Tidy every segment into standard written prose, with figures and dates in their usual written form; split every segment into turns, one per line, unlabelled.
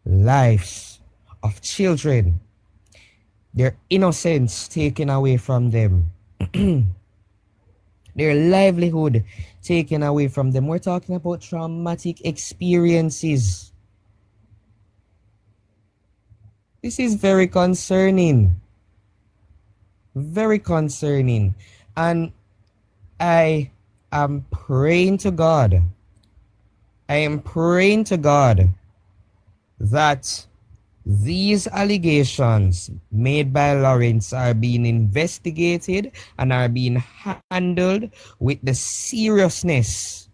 lives of children, their innocence taken away from them, their livelihood taken away from them. We're talking about traumatic experiences. This is very concerning. Very concerning. And I am praying to God. I am praying to God that these allegations made by Lawrence are being investigated and are being handled with the seriousness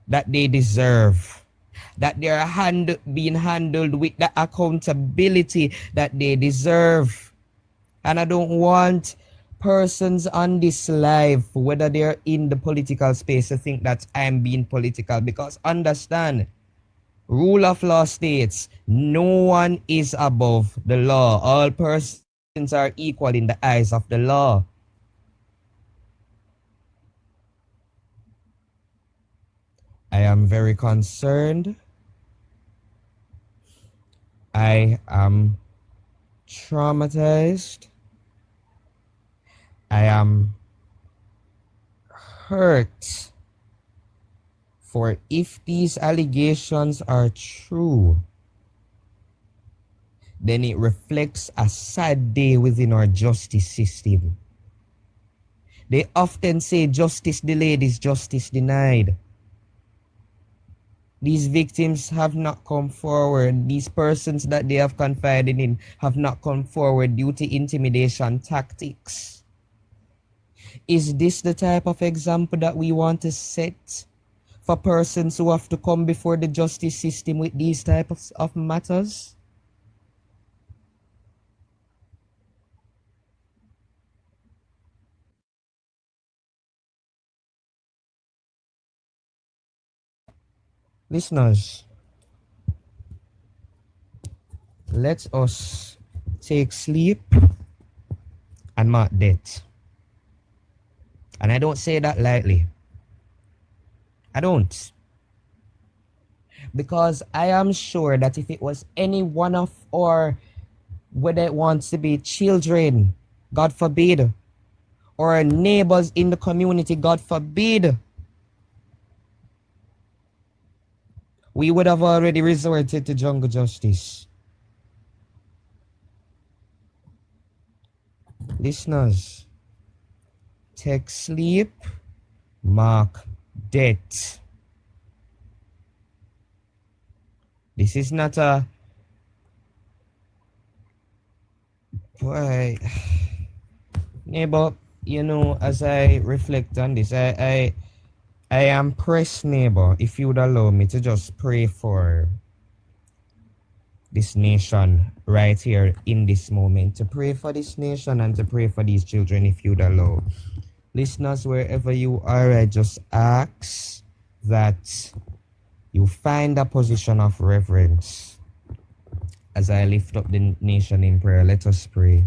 that they deserve. That they are being handled with the accountability that they deserve. And I don't want persons on this live, whether they're in the political space, to think that I'm being political, because understand, rule of law states no one is above the law. All persons are equal in the eyes of the law. I am very concerned. I am traumatized. I am hurt. For if these allegations are true, then it reflects a sad day within our justice system. They often say justice delayed is justice denied. These victims have not come forward. These persons that they have confided in have not come forward due to intimidation tactics. Is this the type of example that we want to set for persons who have to come before the justice system with these types of matters? Listeners, let us take sleep and mark death. And I don't say that lightly. I don't. Because I am sure that if it was any one of our, whether it wants to be children, God forbid, or neighbors in the community, God forbid, we would have already resorted to jungle justice. Listeners, take sleep, mark death. This is not a boy, neighbor. You know, as I reflect on this, I am pressed, neighbor, if you would allow me to just pray for this nation right here in this moment, to pray for this nation and to pray for these children, if you'd allow. Listeners, wherever you are, I just ask that you find a position of reverence as I lift up the nation in prayer. Let us pray.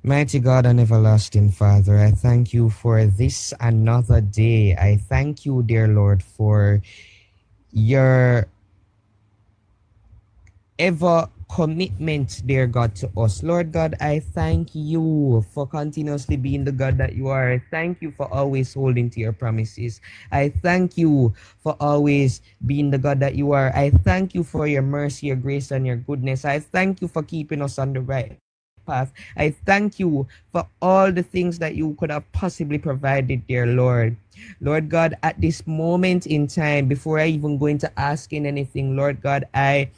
Mighty God and everlasting Father, I thank you for this another day. I thank you, dear Lord, for your ever commitment, dear God, to us. Lord God, I thank you for continuously being the God that you are. I thank you for always holding to your promises. I thank you for always being the God that you are. I thank you for your mercy, your grace, and your goodness. I thank you for keeping us on the right path. I thank you for all the things that you could have possibly provided, dear Lord. Lord God, at this moment in time, before I even go into asking anything, Lord God, I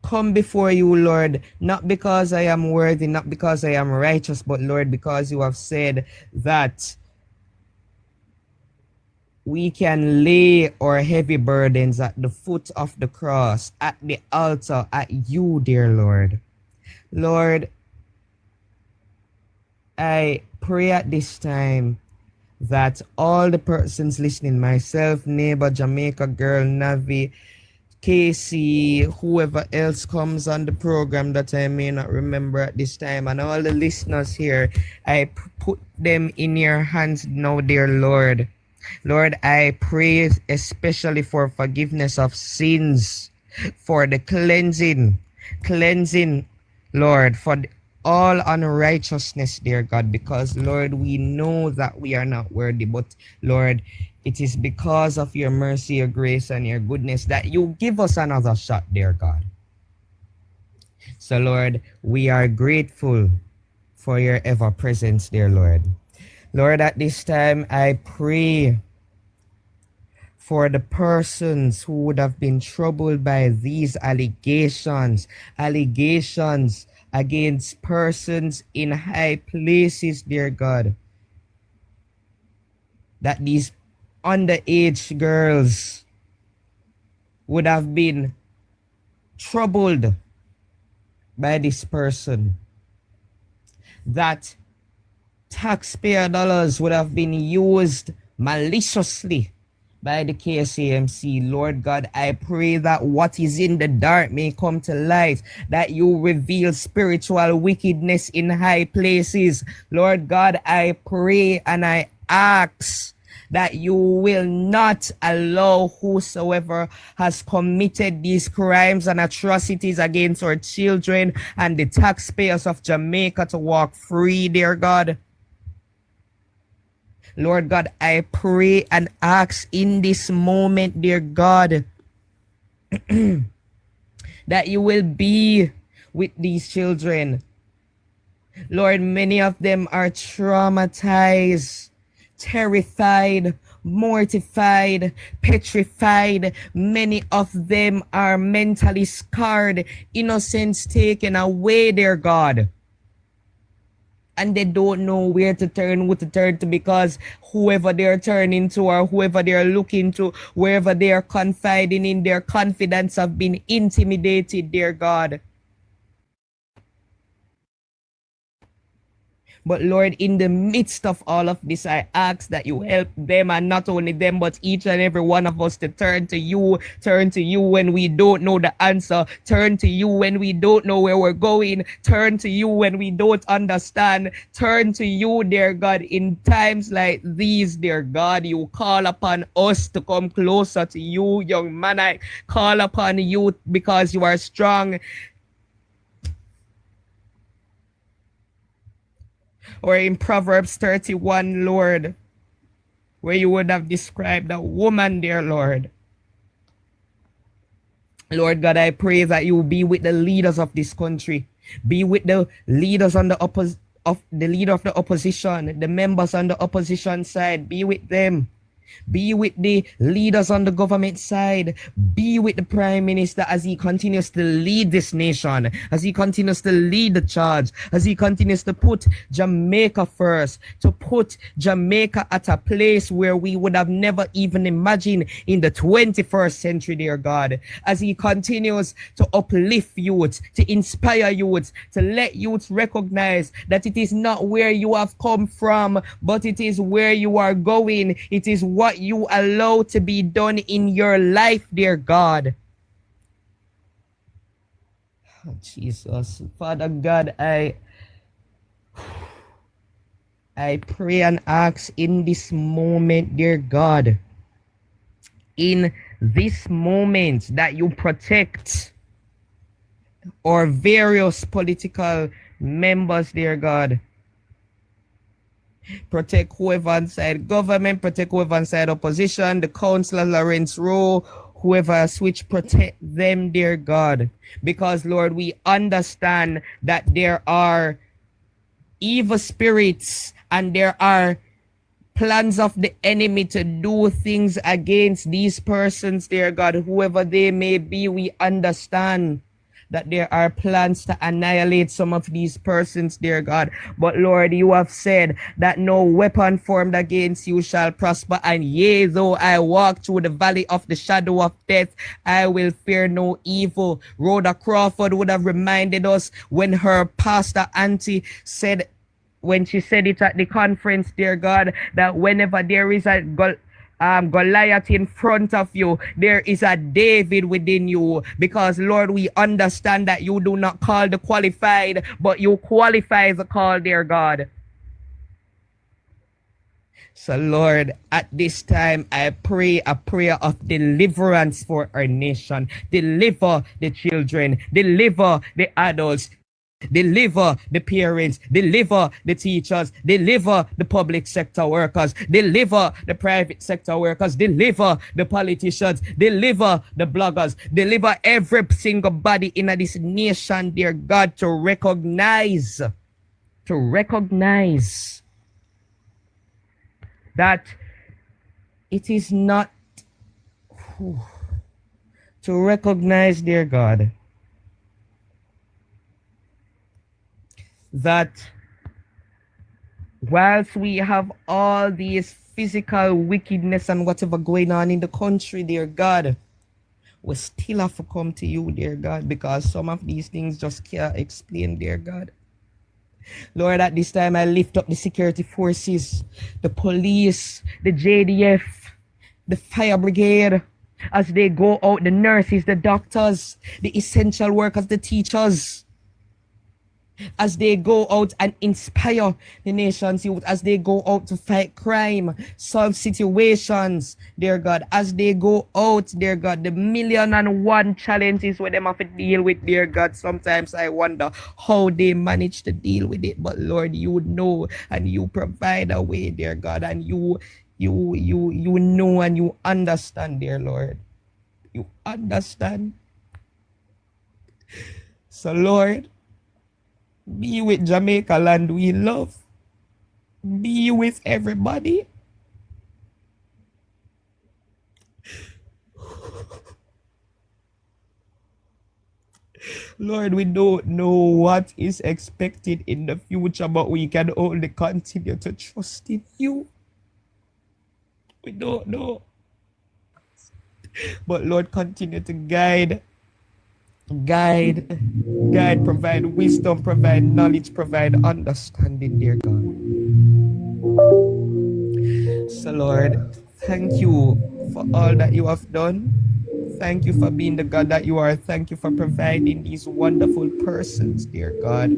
come before you, Lord, not because I am worthy, not because I am righteous, but Lord, because you have said that we can lay our heavy burdens at the foot of the cross, at the altar, at you, dear Lord. Lord, I pray at this time that all the persons listening, myself, neighbor, Jamaica girl, Navi, Casey, whoever else comes on the program that I may not remember at this time, and all the listeners here, I put them in your hands now, dear Lord. Lord, I pray especially for forgiveness of sins, for the cleansing, Lord, for all unrighteousness, dear God, because, Lord, we know that we are not worthy, but, Lord, it is because of your mercy, your grace, and your goodness that you give us another shot, dear God. So, Lord, we are grateful for your ever presence, dear Lord. Lord, at this time, I pray for the persons who would have been troubled by these allegations against persons in high places, dear God, that these underage girls would have been troubled by this person, that taxpayer dollars would have been used maliciously by the KSAMC. Lord God, I pray that what is in the dark may come to light, that you reveal spiritual wickedness in high places. Lord God, I pray and I ask that you will not allow whosoever has committed these crimes and atrocities against our children and the taxpayers of Jamaica to walk free, dear God. Lord God, I pray and ask in this moment, dear God, that you will be with these children. Lord, many of them are traumatized, terrified, mortified, petrified. Many of them are mentally scarred, innocence taken away, dear God. And they don't know where to turn, who to turn to, because whoever they're turning to or whoever they're looking to, wherever they are confiding in, their confidence have been intimidated, dear God. But Lord, in the midst of all of this, I ask that you help them, and not only them, but each and every one of us to turn to you when we don't know the answer, turn to you when we don't know where we're going, turn to you when we don't understand, turn to you, dear God, in times like these, dear God. You call upon us to come closer to you, young man. I call upon you because you are strong. Or in Proverbs 31, Lord, where you would have described a woman, dear Lord. Lord God, I pray that you will be with the leaders of this country. Be with the leaders on the the leader of the opposition, the members on the opposition side. Be with them. Be with the leaders on the government side. Be with the Prime Minister as he continues to lead this nation, as he continues to lead the charge, as he continues to put Jamaica first, to put Jamaica at a place where we would have never even imagined in the 21st century, dear God. As he continues to uplift youth, to inspire youth, to let youth recognize that it is not where you have come from, but it is where you are going. It is what you allow to be done in your life, dear God. Oh, Jesus, Father God, I pray and ask in this moment, dear God, in this moment, that you protect our various political members, dear God. Protect whoever inside government, protect whoever inside opposition, the councillor Lawrence Rowe, whoever switch, protect them, dear God. Because, Lord, we understand that there are evil spirits and there are plans of the enemy to do things against these persons, dear God, whoever they may be. We understand that there are plans to annihilate some of these persons, dear God. But Lord, you have said that no weapon formed against you shall prosper. And yea, though I walk through the valley of the shadow of death, I will fear no evil. Rhoda Crawford would have reminded us when her pastor auntie said, when she said it at the conference, dear God, that whenever there is a Goliath in front of you, there is a David within you. Because, Lord, we understand that you do not call the qualified, but you qualify the call, dear God. So, Lord, at this time, I pray a prayer of deliverance for our nation. Deliver the children, deliver the adults, deliver the parents, deliver the teachers, deliver the public sector workers, deliver the private sector workers, deliver the politicians, deliver the bloggers, deliver every single body in this nation, dear God, to recognize that it is not, to recognize, dear God, that whilst we have all these physical wickedness and whatever going on in the country, dear God, we still have to come to you, dear God, because some of these things just can't explain, dear God. Lord, at this time I lift up the security forces, the police, the JDF, the fire brigade, as they go out, the nurses, the doctors, the essential workers, the teachers, as they go out and inspire the nation's youth, as they go out to fight crime, solve situations, dear God, as they go out, dear God, the 1,000,001 challenges where them have to deal with, dear God. Sometimes I wonder how they manage to deal with it, but Lord, you know, and you provide a way, dear God, and you know and you understand, dear Lord. You understand. So Lord, be with Jamaica land we love. Be with everybody. Lord, we don't know what is expected in the future, but we can only continue to trust in you. We don't know. But Lord, continue to guide, provide wisdom, provide knowledge, provide understanding, dear God. So Lord, thank you for all that you have done. Thank you for being the God that you are. Thank you for providing these wonderful persons, dear God.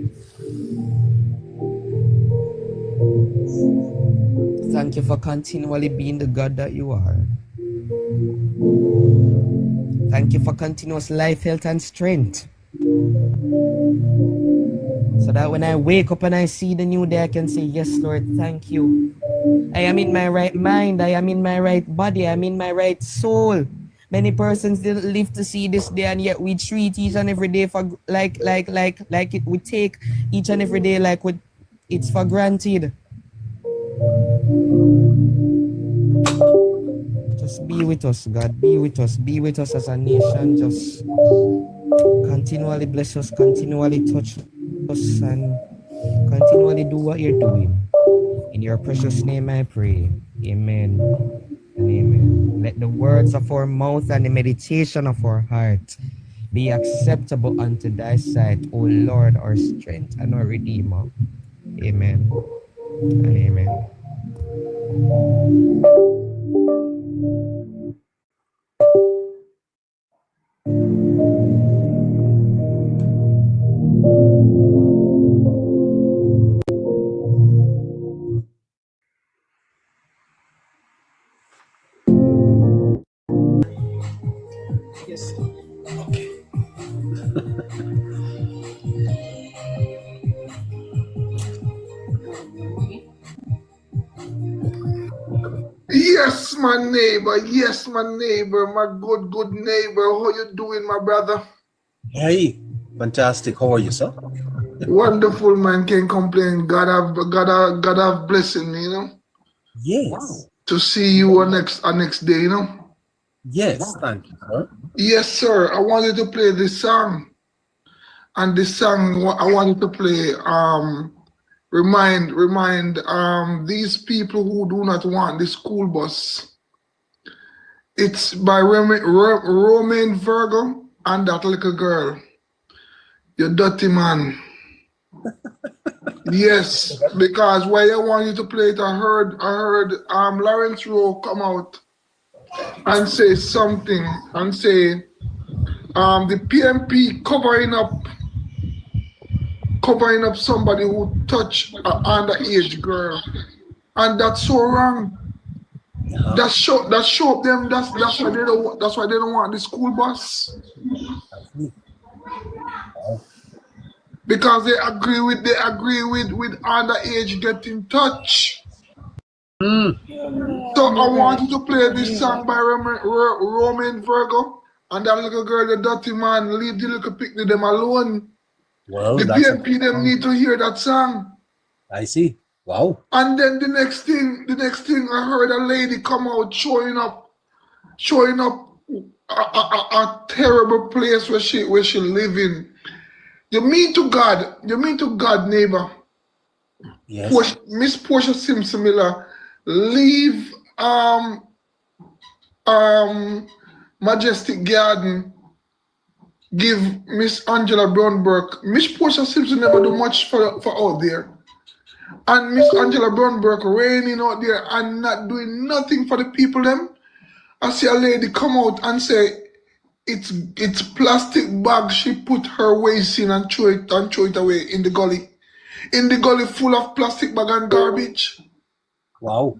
Thank you for continually being the God that you are. Thank you for continuous life, health, and strength. So that when I wake up and I see the new day, I can say, yes, Lord, thank you. I am in my right mind. I am in my right body. I am in my right soul. Many persons didn't live to see this day, and yet we treat each and every day for like it. We take each and every day like it's for granted. Just be with us, God. Be with us. Be with us as a nation. Just continually bless us, continually touch us, and continually do what you're doing. In your precious name I pray. Amen and amen. Let the words of our mouth and the meditation of our heart be acceptable unto thy sight, O Lord, our strength and our Redeemer. Amen and amen.
Yes. Okay.
Yes, my neighbor. Yes, my neighbor. My good neighbor. How you doing, my brother?
Hey, fantastic. How are you, sir?
Wonderful, man. Can't complain. God have blessing me, you know,
Yes.
to see you next day, you know.
Yes, thank you, sir.
Yes, sir. I wanted to play this song, and this song I wanted to play. Remind these people who do not want the school bus. It's by Romain Virgo and that little girl. You dirty man. Yes, because why I want you to play it, I heard Lawrence Rowe come out and say something and say the PMP covering up somebody who touched an underage girl. And that's so wrong.
Uh-huh.
That show them that's why they don't want the school bus.
I see. Wow.
Because they agree with underage get in touch.
Hmm.
So I want you to play this song by Roman Virgo and that little girl, the dirty man, leave the little picnic them alone.
Well,
The
that's a
PNP them need to hear that song.
I see. Wow.
And then the next thing I heard a lady come out showing up a terrible place where she live in. You mean to God, neighbor.
Yes.
Miss Portia Simpson Miller leave Majestic Garden, give Miss Angela Brown Burke. Miss Portia Simpson never do much for out there. And Miss Angela Brown Burke raining out there and not doing nothing for the people them. I see a lady come out and say it's plastic bag she put her waist in and throw it away in the gully. In the gully full of plastic bag and garbage.
Wow.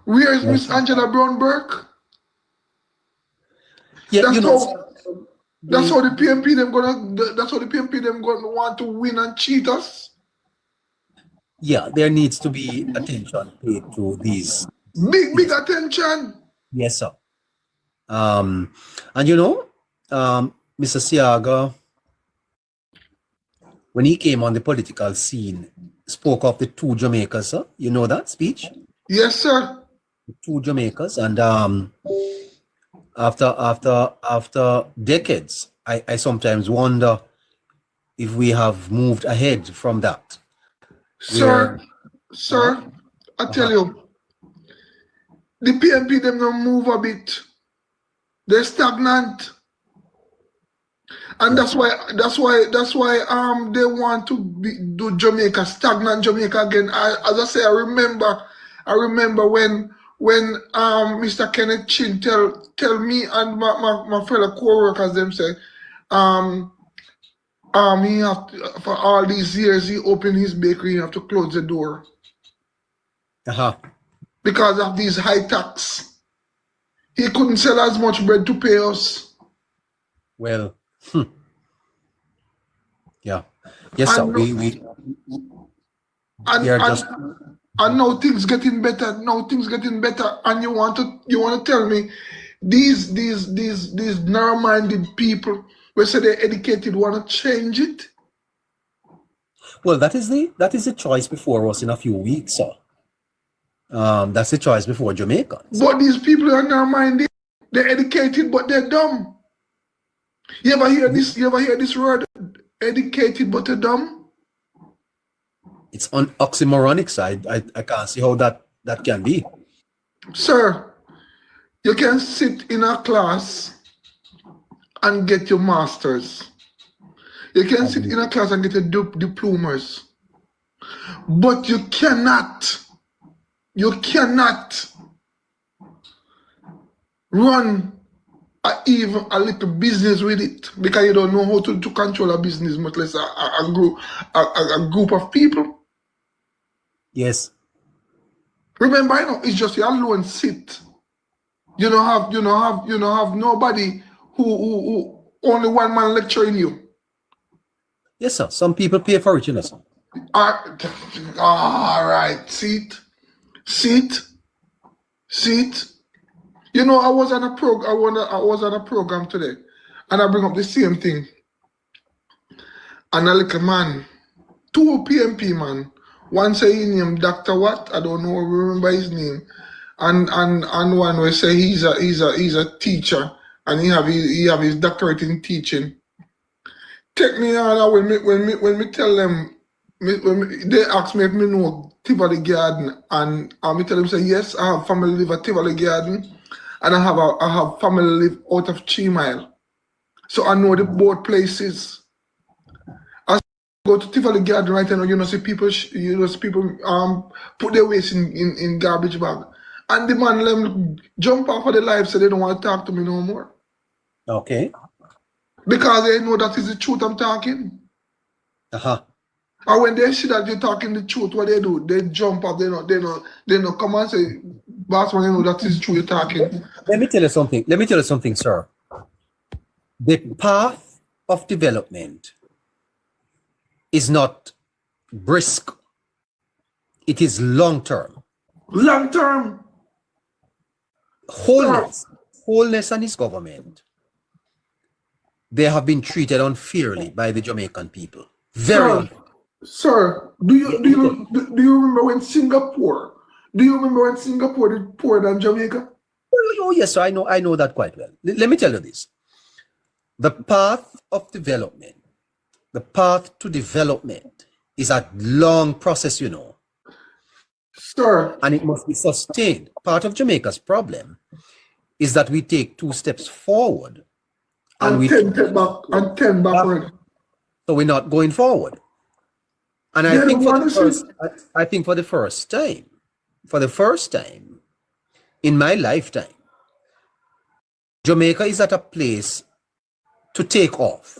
Where is
Yes.
Miss Angela Brown Burke?
Yeah,
That's
you know,
how the PMP them gonna want to win and cheat us.
yeah, there needs to be attention paid to these.
Big attention.
Yes, sir. And you know, Mr. Siaga, when he came on the political scene, spoke of the two Jamaicas, sir. You know that speech?
Yes, sir.
The two Jamaicas, and after decades, I sometimes wonder if we have moved ahead from that.
Sir, I tell you, the PNP them don't move a bit. They're stagnant. And that's why they want to do Jamaica, stagnant Jamaica again. As I say, I remember when Mr. Kenneth Chin tell me and my fellow co-workers them say, he have to, for all these years he opened his bakery, he have to close the door
Uh-huh.
because of these high tax. He couldn't sell as much bread to pay us.
Well, yeah. Yes, sir. We are just
and now things getting better. And you want to tell me these narrow-minded people who say they're educated want to change it?
well, that is the choice before us in a few weeks, sir. That's the choice before Jamaicans.
But these people are narrow-minded. They're educated, but they're dumb. You ever hear this word? Educated, but they're dumb?
It's oxymoronic side. I can't see how that can be.
Sir, you can sit in a class and get your masters. You can sit in a class and get your diplomas. But you cannot run even a little business with it because you don't know how to control a business, much less a group of people.
Yes.
Remember, it's just you alone sit. You don't have nobody who only one man lecturing you.
Yes, sir. Some people pay for it, you know, sir.
All right, sit. You know, I was on a program today, and I bring up the same thing. And a little man, two PMP man, one say he named Dr. What, I don't know, remember his name, and one will say he's a teacher, and he have his doctorate in teaching. Take me on when me tell them, they ask me if me know Tivoli Garden, and me tell them say yes, I have family live at Tivoli Garden, and I have family live out of 3 Mile, so I know the both places. I go to Tivoli Garden right now, you see people put their waste in garbage bag, and the man let them jump off of the life, so they don't want to talk to me no more.
Okay.
Because they know that is the truth I'm talking.
Uh-huh.
And when they see that you're talking the truth, what they do, they jump up, they not come and say, boss man, you know that is true you're talking.
Let me tell you something. Let me tell you something, sir. The path of development is not brisk. It is long term.
Long term.
Holness and his government, they have been treated unfairly by the Jamaican people. Very unfair.
Sir, do you remember when Singapore? Do you remember when Singapore did poorer than Jamaica?
Oh yes, sir, I know that quite well. Let me tell you this. The path of development, the path to development is a long process, you know.
Sir.
And it must be sustained. Part of Jamaica's problem is that we take 2 steps forward and we
10 back backward.
So we're not going forward. And I think for the first time in my lifetime, Jamaica is at a place to take off.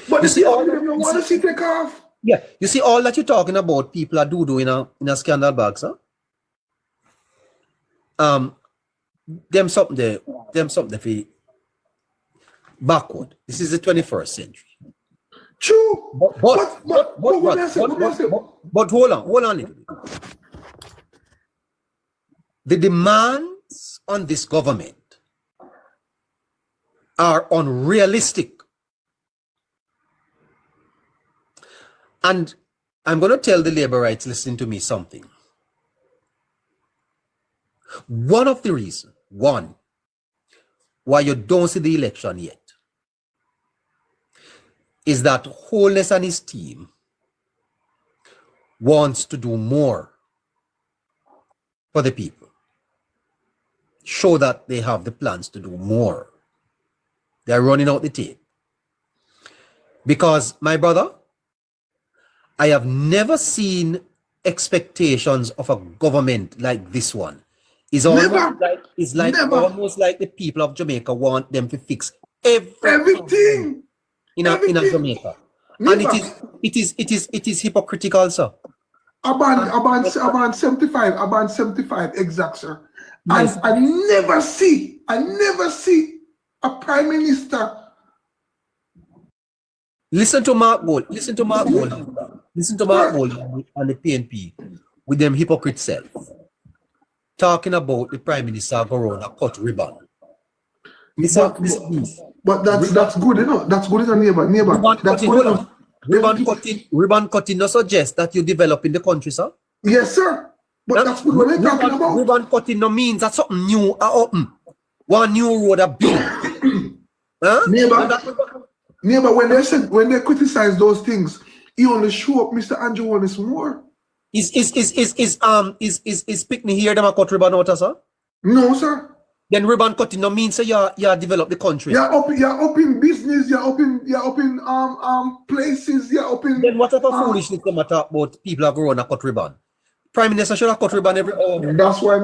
But you see, all you want to see take off.
Yeah, you see all that you're talking about, people are doing in a scandal box, huh? Them something there for backward. This is the 21st century.
True.
But hold on a little bit. The demands on this government are unrealistic. And I'm going to tell the labor rights listening to me something. One of the reasons, why you don't see the election yet is that Holness and his team wants to do more for the people. Show that they have the plans to do more. They're running out the tape. Because, my brother, I have never seen expectations of a government like this one. It's almost like the people of Jamaica want them to fix everything in Jamaica.
Never.
And it is hypocritical, sir.
About 75 exact, sir. Nice. I never see a prime minister.
Listen to Mark Gold and the PNP with them hypocrite self talking about the prime minister go around and cut ribbon.
But that's good enough. That's good enough, neighbor. That's good enough.
Ribbon cutting no suggest that you develop in the country, sir.
Yes, sir. But that's good what they're talking about.
Ribbon cutting no means that something new are open. One new road a built. Huh?
Neighbor, when they criticize those things, he only show up Mr. Andrew Holness more.
Is picnic here them a cut ribbon out, sir?
No, sir.
Then ribbon cutting no means you develop the country.
You're up in business, you're up in places, you're up in.
Then what type of foolishness them talk about people are growing a cut ribbon? Prime Minister should have cut ribbon every hour.
That's why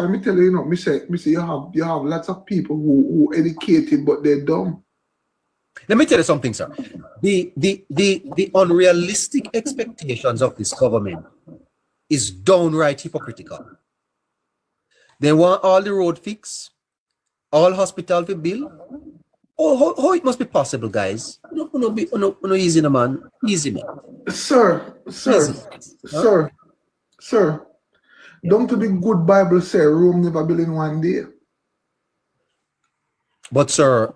me tell you, me say you have lots of people who educated but they're dumb.
Let me tell you something, sir. The unrealistic expectations of this government is downright hypocritical. They want all the road fixed, all hospital to build. Oh, how it must be possible, guys? No easy, no, man. Easy, man.
Sir. Don't the good Bible say Rome never built in one day?
But, sir,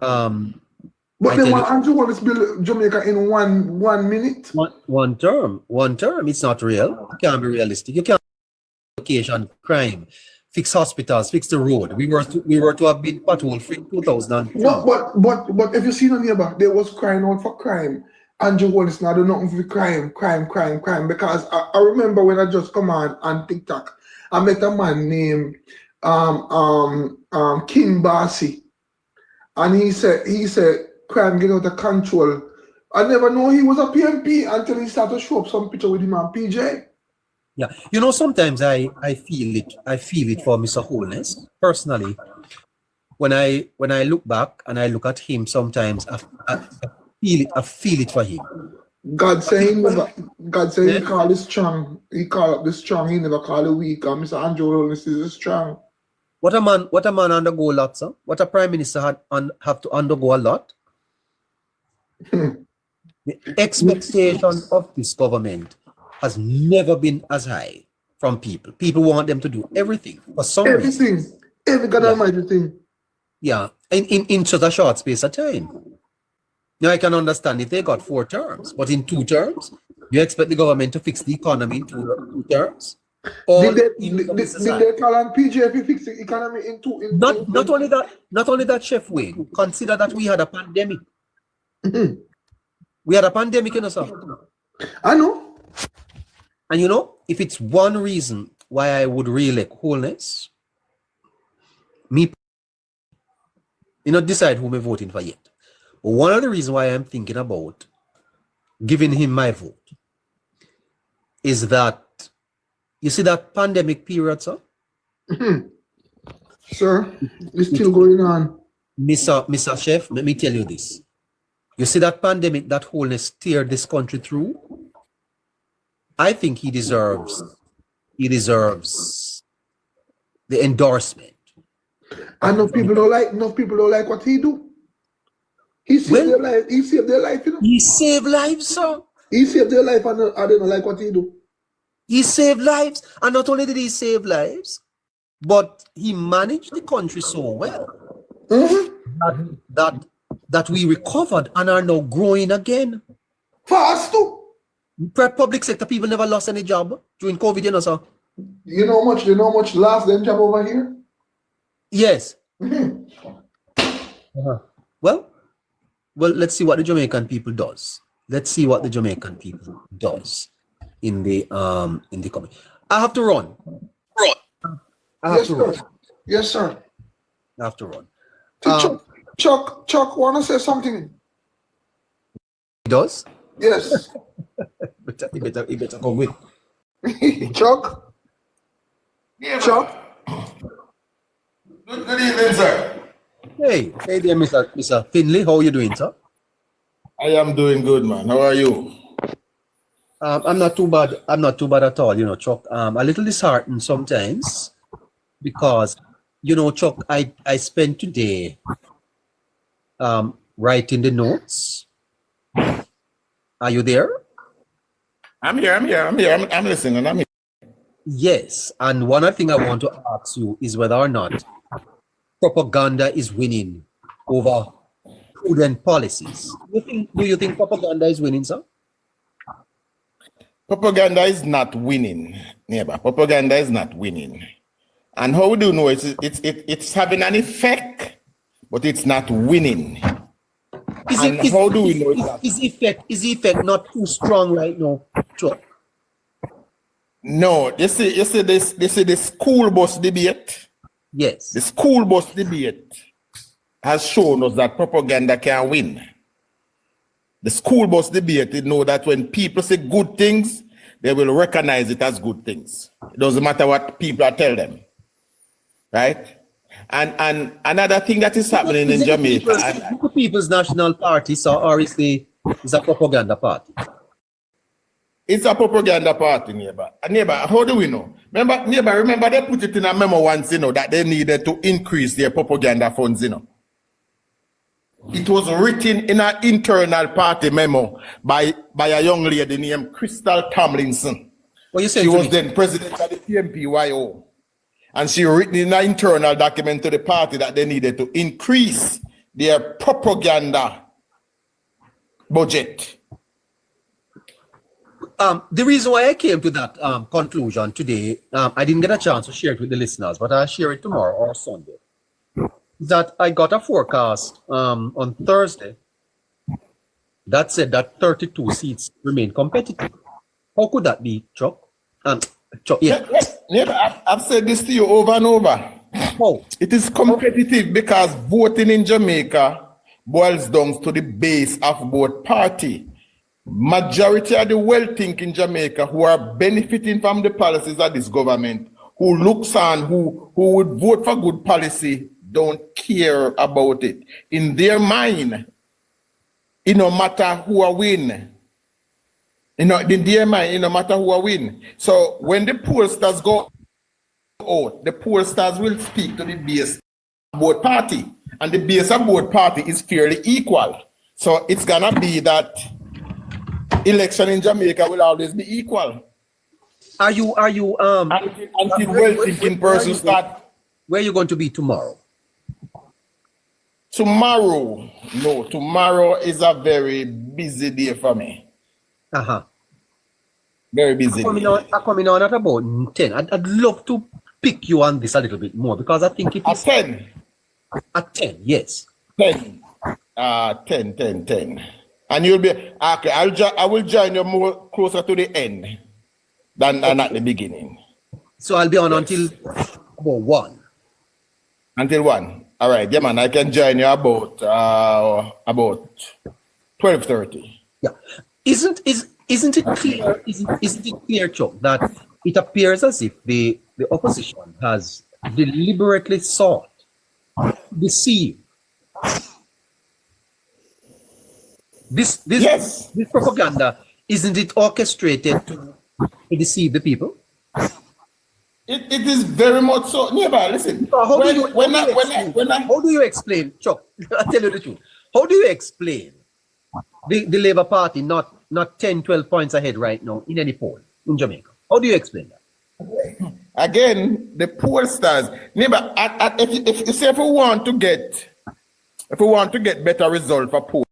but they want Andrew Holness build Jamaica in one minute.
One term. It's not real. It can't be realistic. You can't location crime, fix hospitals, fix the road. We were to have been patrol free in 2000.
But if you see the neighbor, they was crying out for crime. Andrew Holness now do nothing for crime. Because I remember when I just come on TikTok, I met a man named King Bassey, and he said crime get out of control. I never know he was a PNP until he started to show up some picture with him on PJ.
Yeah, you know, sometimes I feel it for Mr. Holness personally. When I look back and I look at him, sometimes I feel it for him.
God say he never. God say he
Yeah.
call it strong. He call up the strong. He never call it weak. And Mr. Andrew Holness is a strong.
What a man undergo a lot, sir. What a prime minister have to undergo a lot. The expectation of this government has never been as high from people. People want them to do everything for some reason.
Everything. Every God
Yeah.
almighty thing.
Yeah, in such a short space of time. Now I can understand if they got 4 terms, but in 2 terms, you expect the government to fix the economy in 2 terms? All
Did
income is
they call on PJP fix the economy in two?
not only that, Chef Wayne. Consider that we had a pandemic. We had a pandemic, you know, sir.
I know.
And you know, if it's one reason why I would re-elect Holness, me, not decide who I'm voting for yet. But one of the reasons why I'm thinking about giving him my vote is that, you see that pandemic period, sir?
Sir, it's still going on.
Mr. Chef, let me tell you this. You see that pandemic that Holness steered this country through? I think he deserves the endorsement.
I know people don't like what he do. He saved their life. He saved their life, you know.
He saved lives, sir.
He saved their life, and I don't like what he do.
He saved lives. And not only did he save lives, but he managed the country so well that we recovered and are now growing again.
Fast too.
Public sector people never lost any job during COVID, you know, sir.
You know how much last them job over here?
Yes. Well, let's see what the Jamaican people does. Let's see what the Jamaican people does in the coming. I have to run. I have to run.
Yes, sir.
I have to run.
Chuck, wanna say something?
He does?
Yes.
He better come with.
Chuck?
Yeah,
Chuck?
Good evening, sir.
Hey there, Mr. Finley. How are you doing, sir?
I am doing good, man. How are you?
I'm not too bad. I'm not too bad at all, you know, Chuck. A little disheartened sometimes because, you know, Chuck, I spent today writing the notes. Are you there?
I'm here. I'm listening. I'm here.
Yes, and one other thing I want to ask you is whether or not propaganda is winning over prudent policies. Do you think propaganda is winning, sir?
Propaganda is not winning, neighbor. Propaganda is not winning. And how do you know it's having an effect, but it's not winning? How do we know that?
Is the effect not too strong right now, Chuck?
No, you see the school bus debate.
Yes.
The school bus debate has shown us that propaganda can win. The school bus debate, you know that when people say good things, they will recognize it as good things. It doesn't matter what people tell them, right? And another thing that is happening in Jamaica.
Is the People's National Party, sir, or is a propaganda party?
It's a propaganda party, neighbor. Neighbor, how do we know? Remember they put it in a memo once, you know, that they needed to increase their propaganda funds, you know. It was written in an internal party memo by a young lady named Crystal Tomlinson.
Well,
she was then president of the PMPYO. And she written in an internal document to the party that they needed to increase their propaganda budget.
The reason why I came to that conclusion today, I didn't get a chance to share it with the listeners, but I'll share it tomorrow or Sunday. That I got a forecast on Thursday that said that 32 seats remain competitive. How could that be, Chuck? Chuck, yeah.
I've said this to you over and over.
Oh.
It is competitive because voting in Jamaica boils down to the base of both parties. Majority of the well-thinking in Jamaica who are benefiting from the policies of this government, who looks on, who would vote for good policy, don't care about it. In their mind, it no matter who win, You know, the DMI, no matter who win. So when the pollsters go out, the pollsters will speak to the base board party, and the base of board party is fairly equal. So it's gonna be that election in Jamaica will always be equal.
Are you
Until well-thinking persons start.
Where are you going to be tomorrow?
Tomorrow, no, tomorrow is a very busy day for me.
Uh-huh.
Very busy.
I coming on at about 10. I'd love to pick you on this a little bit more because I think it
At
is
10.
at 10, yes.
10. 10. And you'll be okay. I will join you more closer to the end than at the beginning.
So I'll be on until about 1.
Until 1. All right, yeah, man. I can join you about 12:30.
Yeah. Isn't it clear? Isn't it clear, Chuck, that it appears as if the opposition has deliberately sought to deceive this
Yes.
this propaganda? Isn't it orchestrated to deceive the people?
It is very much so. Neighbor, listen.
How do you explain, Chuck? I'll tell you the truth. How do you explain the Labour Party not 10, 12 points ahead right now in any poll in Jamaica? How do you explain that?
Again, the pollsters. Neighbor, if you say if we want to get better result for polls,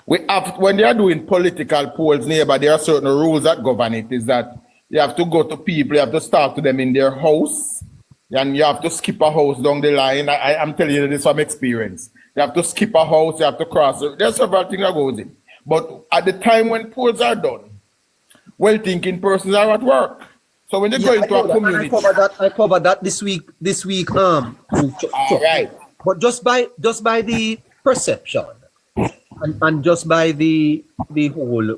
we have, when they are doing political polls, neighbor, there are certain rules that govern it. Is that you have to go to people, you have to start to them in their house, and you have to skip a house down the line. I'm telling you this from experience. You have to skip a house, you have to cross. There's several things that goes in. But at the time when polls are done, well-thinking persons are at work. So when they go into a community,
I covered that this week.
all right.
But just by the perception, and just by the whole,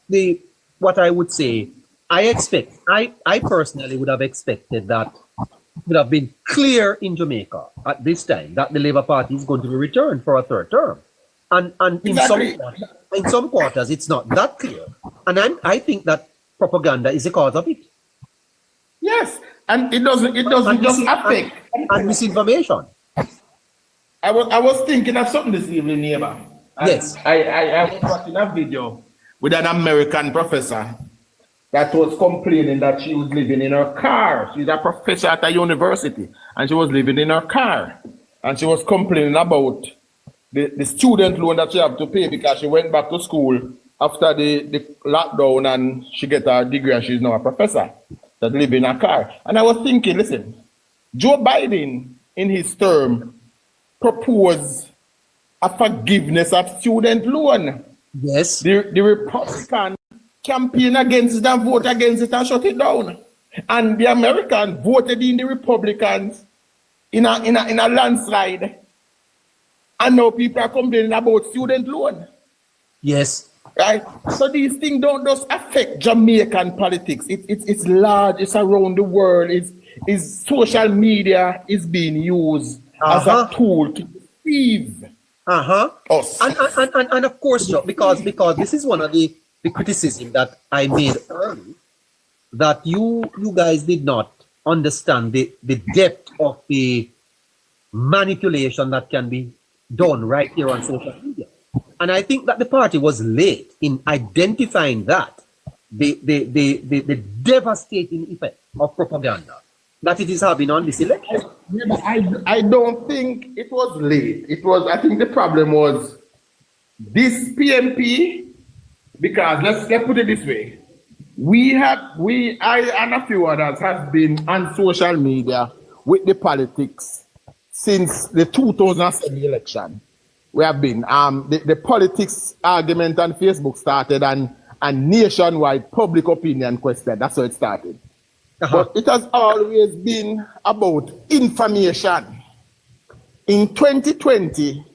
the what I would say, I personally would have expected that it would have been clear in Jamaica at this time that the Labour Party is going to be returned for a third term. And
Exactly.
in some quarters, it's not that clear. And I think that propaganda is the cause of it.
Yes, and it doesn't just affect.
And misinformation.
I was thinking of something this evening, neighbor. And
Yes.
I was watching a video with an American professor that was complaining that she was living in her car. She's a professor at a university, and she was living in her car. And she was complaining about the student loan that she have to pay because she went back to school after the lockdown and she get her degree and she's now a professor that live in a car. And I was thinking, listen, Joe Biden in his term proposed a forgiveness of student loan.
Yes.
The Republican campaign against it and vote against it and shut it down. And the American voted in the Republicans in a landslide. And now people are complaining about student loan.
Yes.
Right? So these things don't just affect Jamaican politics. It's large, it's around the world. It's social media is being used as a tool to deceive us.
And of course, Joe, because this is one of the criticism that I made early, that you guys did not understand the depth of the manipulation that can be done right here on social media. And I think that the party was late in identifying that the devastating effect of propaganda that it is having on this election.
Yeah, but I don't think it was late. I think the problem was this PMP, because let's put it this way. I and a few others have been on social media with the politics since the 2007 election. We have been the politics argument on Facebook started and nationwide public opinion question. That's how it started. But it has always been about information. In 2020,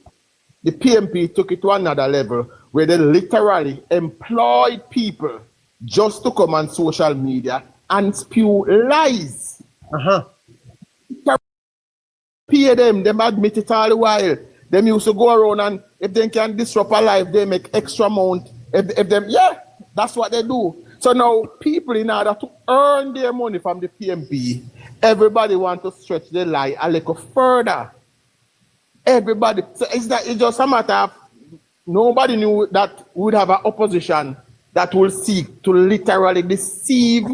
the PMP took it to another level where they literally employed people just to come on social media and spew lies. Pay them admit it all the while. Them used to go around and if they can disrupt a life, they make extra amount. If them, That's what they do. So now people, in order to earn their money from the PMP, everybody want to stretch the lie a little further. Everybody. So it's just a matter of nobody knew that we would have an opposition that will seek to literally deceive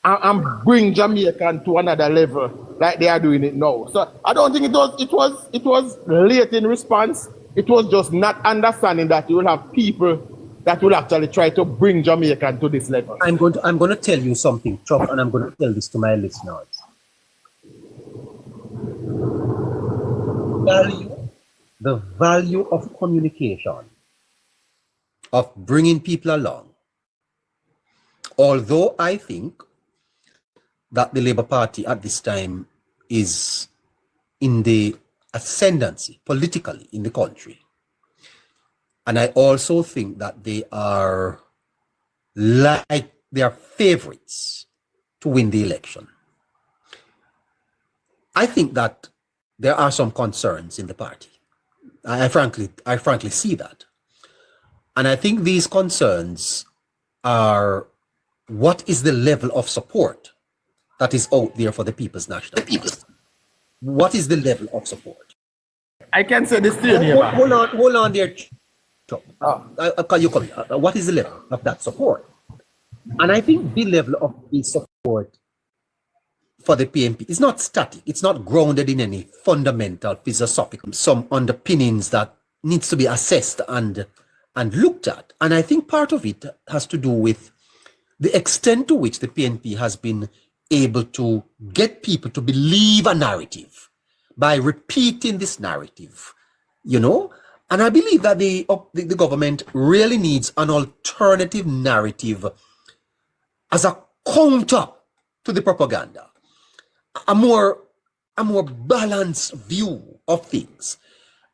and bring Jamaican to another level like they are doing it now. So I don't think it was late in response. It was just not understanding that you will have people that will actually try to bring Jamaican to this level.
I'm going to tell you something, Chuck, and I'm going to tell this to my listeners. The value of communication, of bringing people along. Although I think that the Labour Party at this time is in the ascendancy politically in the country, and I also think that they are favorites to win the election. I think that there are some concerns in the party. I frankly see that. And I think these concerns are, what is the level of support that is out there for the People's National Party? What is the level of support?
I can say this to you, neighbor.
Hold on there, Chuck. What is the level of that support? And I think the level of the support for the PMP is not static. It's not grounded in any fundamental philosophical, some underpinnings that needs to be assessed and looked at. And I think part of it has to do with the extent to which the PNP has been able to get people to believe a narrative by repeating this narrative, you know. And I believe that the government really needs an alternative narrative as a counter to the propaganda. A more balanced view of things,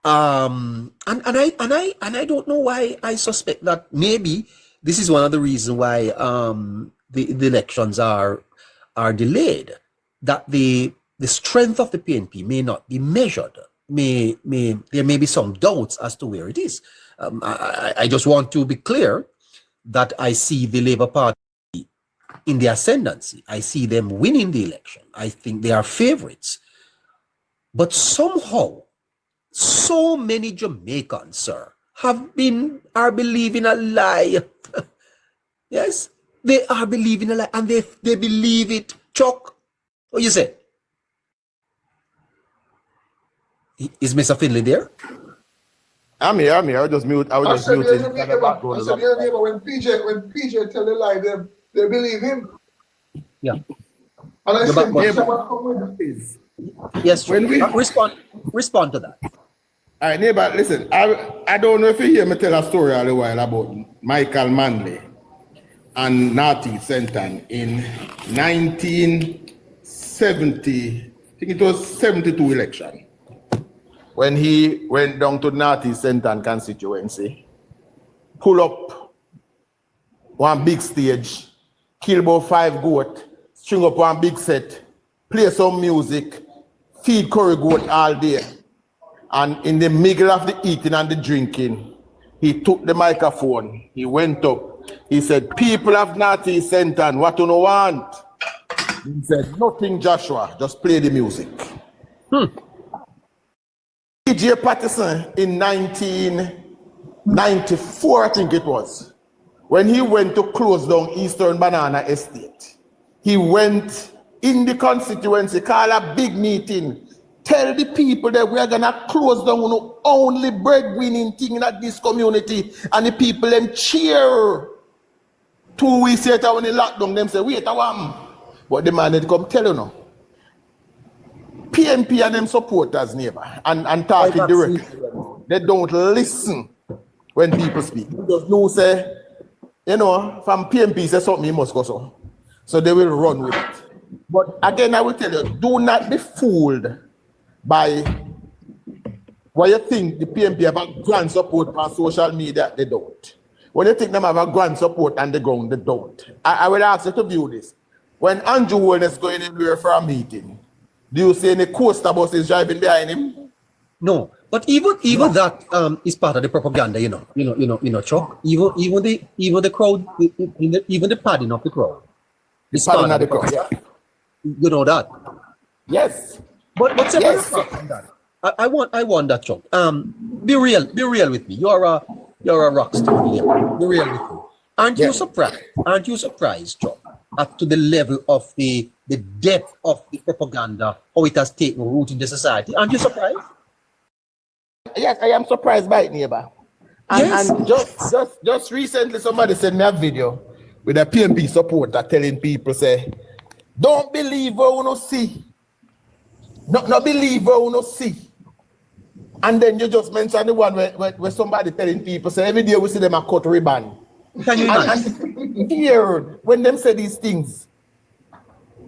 and I don't know why I suspect that maybe this is one of the reasons why the elections are delayed. That the strength of the PNP may not be measured. There may be some doubts as to where it is. I just want to be clear that I see the Labour Party in the ascendancy. I see them winning the election. I think they are favorites. But somehow, so many Jamaicans, sir, are believing a lie. Yes, they are believing a lie, and they believe it. Chuck, what you say? Is Mr. Finley there?
I'm here. I was just mute. I was just muting.
When PJ tell the lie, they believe him.
Yeah.
And I said,
yes, respond to that.
All right, neighbor, listen. I don't know if you hear me tell a story a while about Michael Manley and Natty Senton in 1970, I think it was 72 election, when he went down to Natty Senton constituency, pull up one big stage, kill about 5 goat, string up one big set, play some music, feed curry goat all day. And in the middle of the eating and the drinking, he took the microphone, he went up, he said, "People of Natty Senton, what do you want?" He said, "Nothing, Joshua, just play the music." DJ Patterson in 1994, I think it was, when he went to close down Eastern Banana Estate, he went in the constituency, call a big meeting, tell the people that we are gonna close down the only breadwinning thing in this community, and the people them cheer. 2 weeks later when they lock down, them say, "Wait a while." But the man had come tell you now. PNP and them supporters, neighbor, and talking directly. They don't listen when people speak. They just know say, you know, from PNP say something he must go so. So they will run with it. But again, I will tell you, do not be fooled by what you think the PNP have a grand support on social media. They don't. When you think them have a grand support on the ground, they don't. I will ask you to view this. When Andrew Holness going anywhere for a meeting, do you see any coaster buses driving behind him?
No, But even that is part of the propaganda, Chuck. Even the crowd, even the padding of the crowd.
It's part of the crowd, yeah.
You know that.
Yes.
But separate
Yes.
from that, I want that, Chuck. Be real with me. You're a rock star. Be real with me. Aren't you surprised? Aren't you surprised, Chuck, up to the level of the depth of the propaganda, how it has taken root in the society? Aren't you surprised?
Yes, I am surprised by it, neighbor. And,
Yes.
and just recently, somebody sent me a video with a PNP supporter telling people, say, don't believe what you don't see. Not believe what you don't see. And then you just mentioned the one where somebody telling people, say, every day we see them a cut ribbon.
Can you imagine?
And here, when them say these things.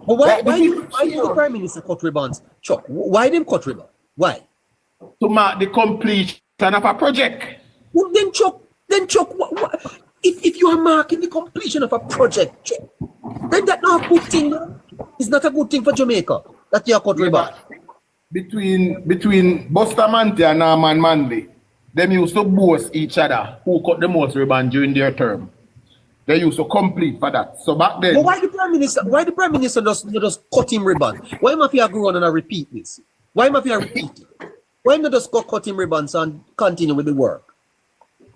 But why
Like,
the Prime Minister cut ribbons? Chuck, why them cut ribbon? Why?
To mark the completion of a project.
Well, then Chuck, if you are marking the completion of a project, Chuck, then that's not a good thing. No? It's not a good thing for Jamaica that you are cut ribbon.
Between Bustamante and Norman Manley, them used to boast each other who cut the most ribbon during their term. They used to complete for that. So back then,
But why the Prime Minister just cut him ribbon? Why must he go on and repeat this? Why must he repeat it? Why not just go cut him ribbons and continue with the work?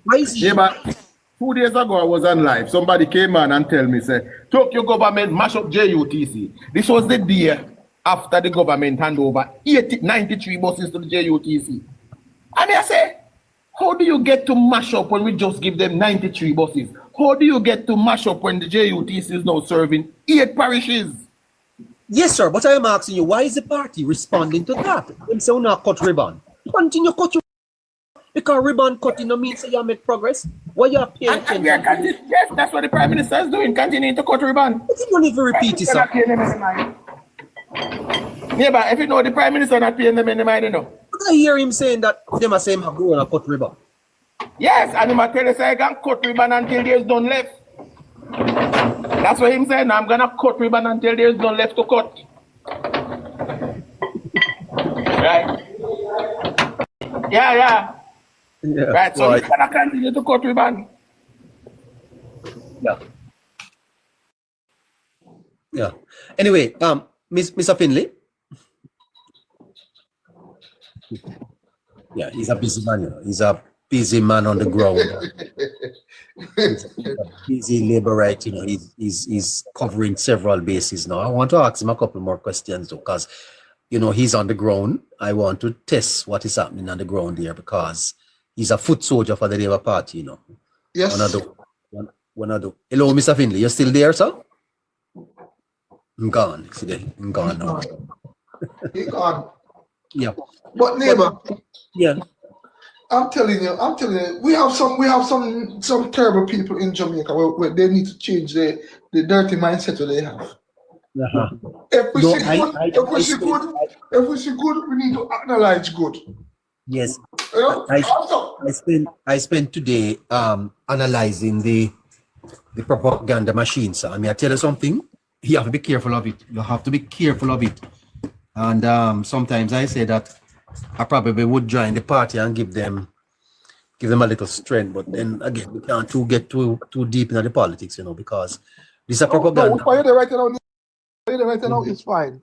Why is he?
yeah, but 2 days ago I was on live. Somebody came on and tell me, say, Tokyo government mash up JUTC. This was the day after the government hand over 93 buses to the JUTC. And I say, how do you get to mash up when we just give them 93 buses? How do you get to mash up when the JUTC is now serving 8 parishes?
Yes, sir, but I am asking you, why is the party responding to that? Them say, not cut ribbon. Continue cut your because ribbon cutting no means you make progress. Why you are paying attention?
Yes, that's what the Prime Minister is doing, continuing to cut ribbon.
But you don't even repeat it, sir.
Yeah, but if you know the Prime Minister not paying them any mind, you know.
But I hear him saying that them are saying go on and cut ribbon.
Yes, and him tell us I can cut ribbon until there's none left. That's what him saying. I'm gonna cut ribbon until there's none left to cut. Right? Yeah. Right, so he's gonna continue to cut ribbon.
Yeah. Anyway, Mr. Finley. Yeah, he's a busy man. He's a busy man on the ground. He's a busy laborite. He's covering several bases now. I want to ask him a couple more questions though, because he's on the ground. I want to test what is happening on the ground here because he's a foot soldier for the Labour Party.
Yes.
Wanna do. Hello, Mr. Finley. You still there, sir? I'm gone. I'm gone now.
He gone.
Yeah.
But neighbor,
Yeah.
I'm telling you, we have some terrible people in Jamaica where they need to change the dirty mindset that they have.
Uh-huh.
If we
No,
see good, we need to analyze good.
Yes.
Also,
I spent today analyzing the propaganda machine, sir. I mean, I tell you something, you have to be careful of it. You have to be careful of it. And sometimes I say that I probably would join the party and give them a little strength, but then again, we can't get too deep into the politics, because this is a propaganda.
which party right now is fine.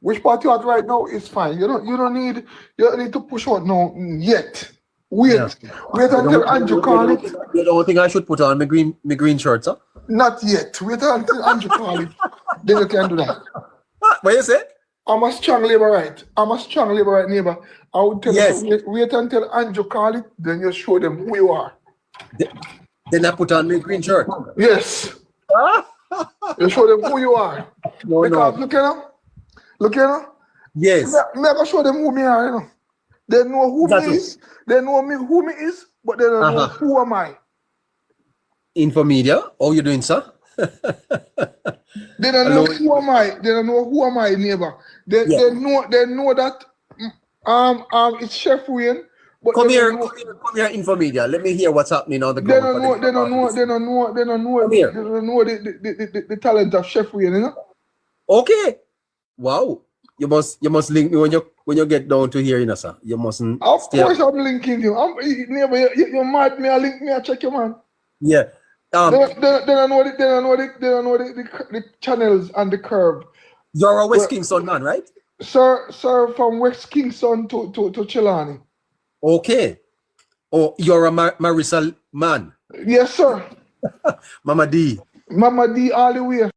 Which party you at right now is fine. You don't need to push out now yet. Wait until Andrew call it.
You don't think I should put on my green shirt, sir?
Not yet. Wait until Andrew call it. Then you can do that.
What you say?
I'm a strong laborite neighbor. I would tell
Yes.
you, wait until Andrew call it, then you show them who you are.
Then I put on my green shirt.
Yes. You show them who you are.
No.
Look here.
Yes.
Me I go show them who me are, They know who
Exactly.
me is. They know me who me is, but they don't know who am I.
Infomedia, how you doing, sir?
They don't know who am I. They don't know who am I, neighbor. They know that it's Chef Wayne. But
Come here, Infomedia. Let me hear what's happening on the
They
ground.
don't know the talent of Chef Wayne,
Okay. Wow. you must link me when you get down to here, you know, sir. You mustn't.
Of
stay
course,
up.
I'm linking you. Neighbor, you mad me? I link me. I check you, man.
Yeah.
Then I know the channels and the curve.
You're a West
Well,
Kingston man, right?
sir, from West Kingston to Chilani.
Okay. Oh, you're a Marisa man.
Yes, sir.
Mama D.
Mama D all the way.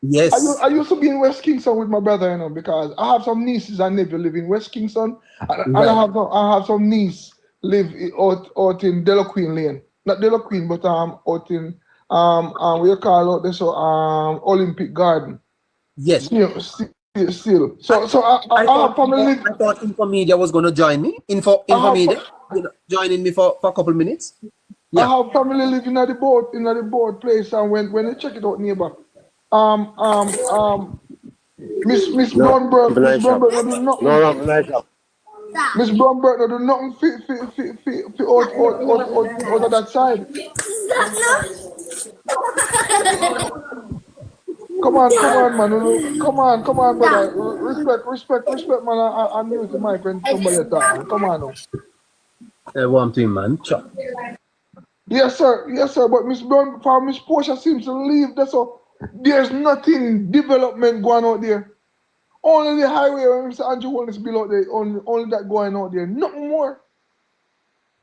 Yes.
I used to be in West Kingston with my brother, you know, because I have some nieces and nephews live in West Kingston, and
Right.
I have some niece live out in Delaware Lane, not Delaware, but out in what you call out there, so Olympic Garden.
Yes.
Still. So I have family.
I thought Infomedia was going to join me. Infomedia, joining me for a couple minutes. Yeah.
I have family living at the boat place, and when you check it out, neighbor, Miss Bromberg, Miss Bromberg no do nothing. Miss Bromberg no do nothing out of that side. Come on, man. Come on, brother. Respect, man. I mute the mic when somebody attack, man. Come on, now.
One thing, man. Chop.
Yes, sir. But Miss Portia seems to leave there, so there's nothing development going out there. Only the highway when Mr. Andrew Holness built out there, only that going out there. Nothing more.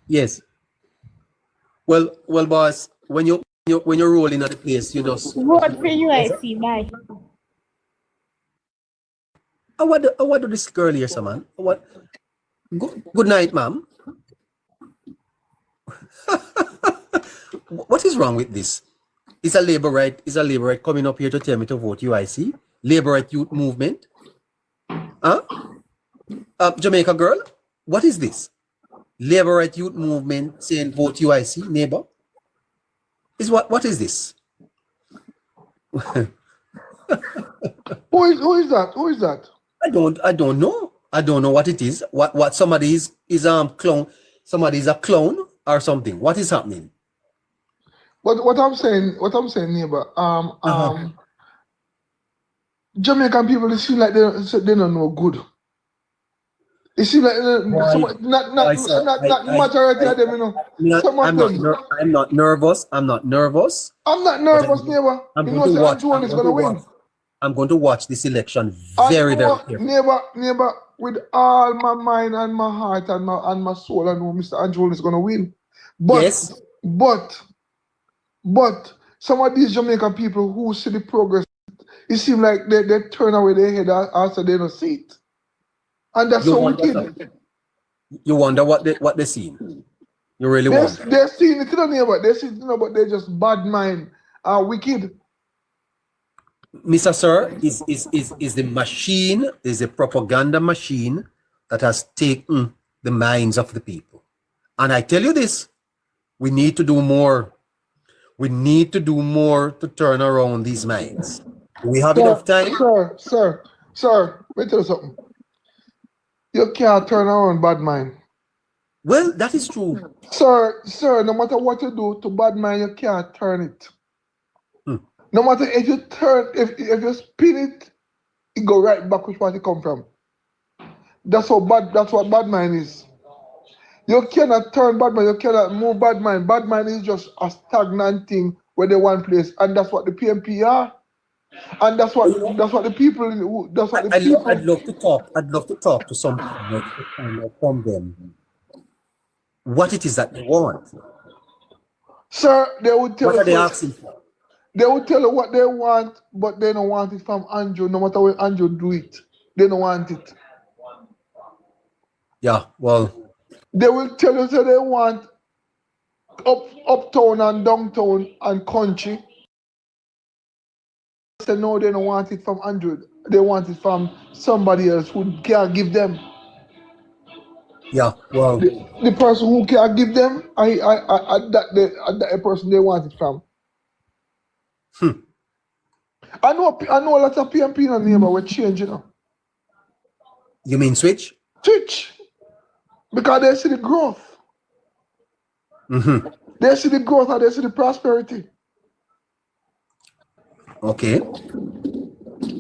Yes. Well, boss. When you're rolling at the place, you just.
Vote for UIC, bye.
What do this girl here, sir, man? What? Good night, ma'am. What is wrong with this? Is a labor right coming up here to tell me to vote UIC? Labor right youth movement? Huh? Jamaica girl? What is this? Labor right youth movement saying vote UIC, neighbor? What is this?
Who is that?
I don't know. I don't know what it is. What somebody is clown. Somebody is a clown or something. What is happening?
But what I'm saying, neighbor, Jamaican people, they seem like they don't know good. It seems like not majority of them, you know. Some of them.
I'm not nervous.
I'm not nervous, neighbor.
I'm
You
going
know,
to watch.
Andrew is gonna win.
I'm going to watch this election very carefully.
Neighbor, with all my mind and my heart and my soul, I know Mr. Andrew is gonna win. But
Yes.
but some of these Jamaican people who see the progress, it seems like they turn away their head after they don't see it. And that's so wicked.
You wonder what they seen. You really wonder.
They're seeing it, neighbor. They're seeing it, but they're just bad mind and wicked.
Mr. Sir, is the machine, is a propaganda machine that has taken the minds of the people. And I tell you this, we need to do more. We need to do more to turn around these minds. Do we have enough time?
Sir, let me tell you something. You can't turn around bad mind.
Well, that is true.
Sir, no matter what you do to bad mind, you can't turn it. No matter if you you spin it, it go right back with what it come from. That's what bad mind is. You cannot turn bad mind, you cannot move bad mind. Bad mind is just a stagnant thing where they one place, and that's what the PMP are. And that's what the people
I'd love to talk to some people to find out from them what it is that they want.
Sir, they would tell
What are they
you
asking for?
they would tell you what they want, but they don't want it from Andrew. No matter what Andrew do it, they don't want it.
Yeah, well,
They will tell you that they want uptown and downtown and country. Say no, they don't want it from Andrew. They want it from somebody else who can give them.
yeah, well,
The person who can give them, that person they want it from. I know lots of PMP in the neighbor we're changing, you know.
you mean switch?
Switch. Because they see the growth. They see the growth and they see the prosperity.
Okay.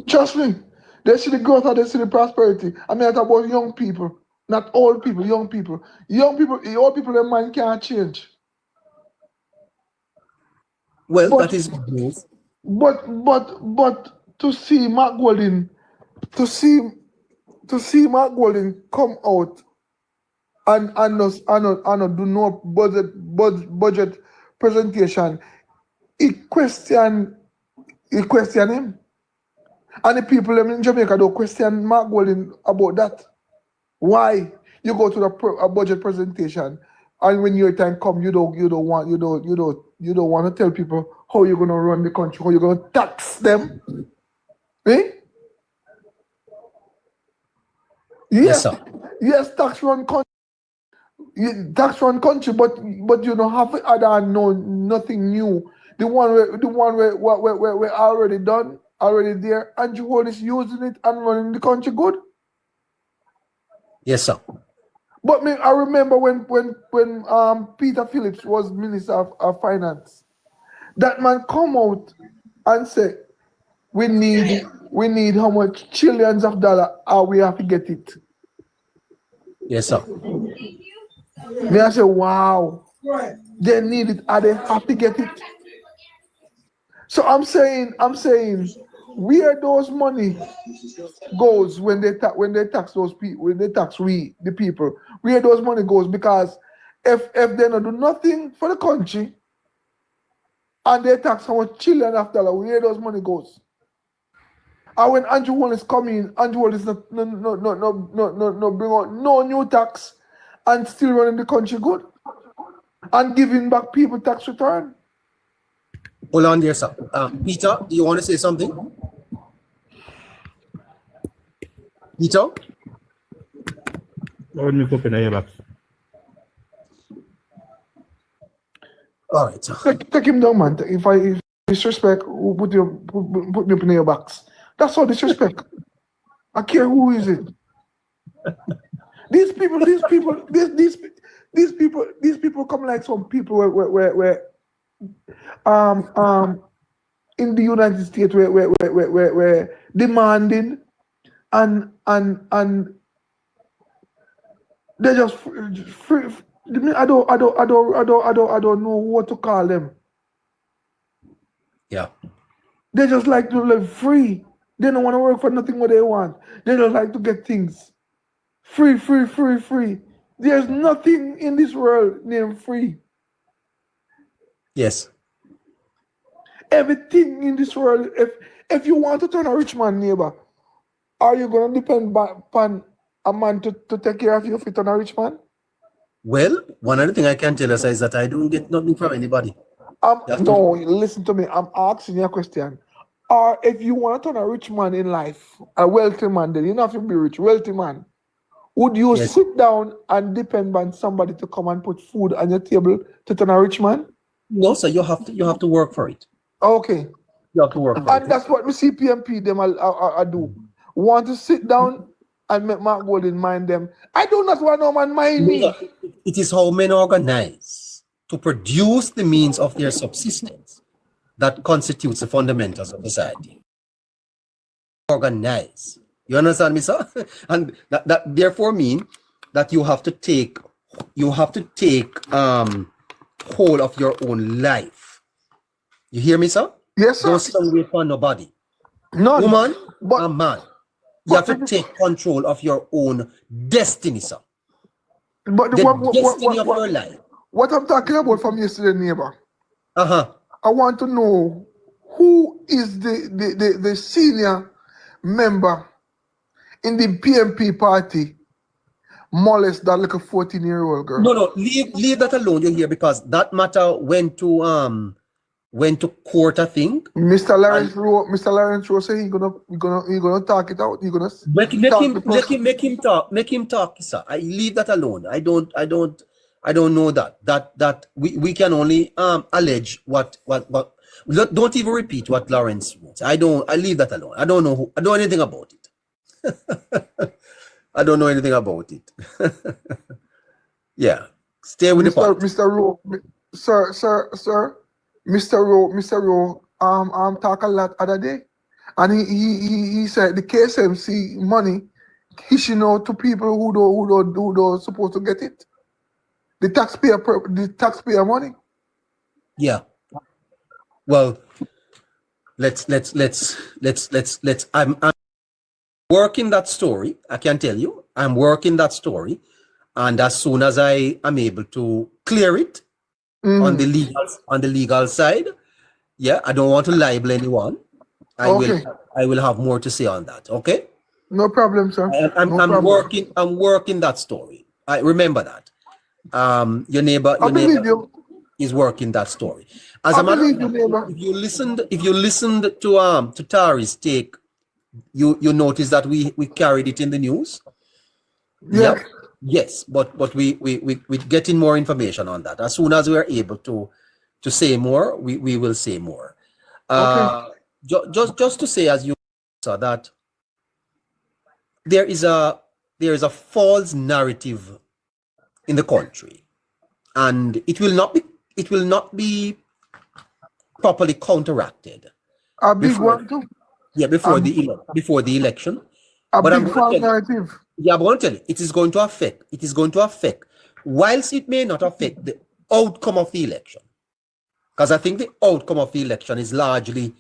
Trust me. They see the growth and they see the prosperity. I mean, I talk about young people, not old people, young people. Old people, their mind can't change.
Well,
But
that is good news.
but to see Mark Golding, to see Mark Golding come out and do no budget presentation, he question him. And the people in Jamaica don't question Mark Golding about that. Why you go to a budget presentation and when your time come, you don't want to tell people how you're gonna run the country, how you're gonna tax them, eh?
Yes,
Yes,
sir.
yes, tax run country, but you don't have to add on nothing new. The one where already done, already there, and you is using it and running the country good.
Yes, sir.
But me, I remember when Peter Phillips was Minister of Finance, that man come out and say we need how much trillions of dollars are we have to get it.
Yes, sir.
Me I say wow, they need it and they have to get it. So I'm saying where those money goes when they tax those people, when they tax we the people, where those money goes, because if they don't do nothing for the country and they tax how much trillion of dollars, where those money goes. And when Andrew Holness come in, Andrew Holness no bring out no new tax and still running the country good and giving back people tax return.
Hold on there, sir. Peter, do you want to say something? Peter?
Let me open your box.
All right, sir.
Take him down, man. If disrespect, put me up in your box. That's all disrespect. I care who is it. These people come like some people where in the United States where demanding and they just free. I don't know what to call them.
Yeah.
They just like to live free. They don't want to work for nothing what they want. They just like to get things free. There's nothing in this world named free.
Yes.
Everything in this world, if you want to turn a rich man neighbor, are you gonna depend upon a man to take care of you if you turn a rich man?
Well, one other thing I can tell us is that I don't get nothing from anybody.
No, listen to me. I'm asking you a question. Or if you want to turn a rich man in life, a wealthy man, then you don't have to be rich, wealthy man. Would you
Yes.
sit down and depend on somebody to come and put food on your table to turn a rich man?
No, sir, you have to work for it.
Okay.
You have to work for
And
it.
that's what the CPMP them I do. Want to sit down and make Mark Golding mind them. I do not want no man mind me.
No, it is how men organize to produce the means of their subsistence that constitutes the fundamentals of society. Organize. You understand me, sir? And that therefore mean that you have to take hold of your own life. You hear me, sir?
Yes, sir.
Don't sit and wait for nobody.
None.
Woman
But-
and man. You have to take control of your own destiny, sir.
But
The destiny of your life.
what I'm talking about from yesterday, neighbor,
Uh-huh.
I want to know who is the senior member in the PMP party molest that little 14-year-old girl.
No, leave that alone, you hear, because that matter went to court, I think.
Mr. Lawrence Rowe say he gonna talk it out. He gonna
Make him
talk
talk, sir. I leave that alone. I don't know that we can only allege what don't even repeat what Lawrence wrote. I leave that alone. I don't know anything about it. I don't know anything about it. Yeah. Stay with the part.
Mr. Rowe, sir, Mr. Rowe, talk a lot other day. And he said the KSMC money he should know to people who don't supposed to get it. The taxpayer money.
Yeah. Well, I'm working that story. I can tell you, I'm working that story. And as soon as I am able to clear it on the legal side, yeah, I don't want to libel anyone. I will have more to say on that. Okay.
No problem, sir.
I'm working that story. I remember that. Your neighbor is working that story. As a matter of fact, if you listened to Tari's take, you notice that we carried it in the news.
Yeah.
Yep. Yes, but we getting more information on that. As soon as we are able to say more, we will say more. Just to say, as you saw, that there is a false narrative in the country, and it will not be properly counteracted.
A big one too.
Yeah, before the election.
But big false narrative.
Yeah, but I want to tell you, it is going to affect, whilst it may not affect the outcome of the election, because I think the outcome of the election is largely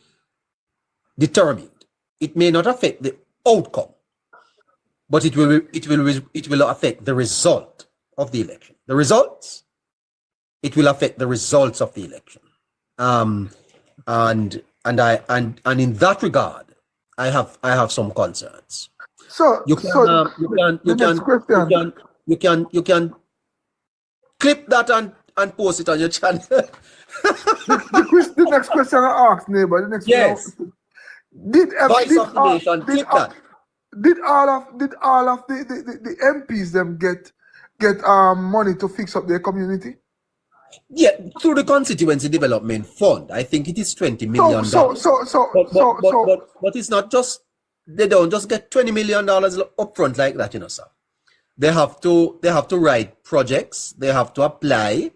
determined. It may not affect the outcome, but it will affect the result of the election. The results, it will affect the results of the election. And in that regard, I have some concerns.
So
you can clip that and post it on your channel.
the next question I asked, neighbor. The next question. Did all of the MPs them get money to fix up their community?
Yeah, through the Constituency Development Fund. I think it is $20 million. But it's not just, they don't just get $20 million upfront like that, sir. They have to write projects. They have to apply.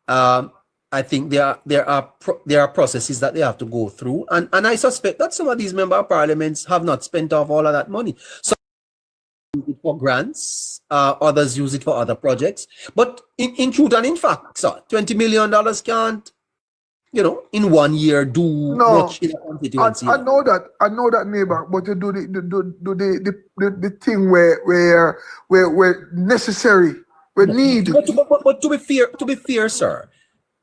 I think there are processes that they have to go through, and I suspect that some of these member of parliaments have not spent off all of that money. So use it for grants, others use it for other projects. But in truth and in fact, sir, $20 million can't, in 1 year do much in a constituency.
I know that, neighbor. But you do the thing where necessary, where need.
But to be fair, sir,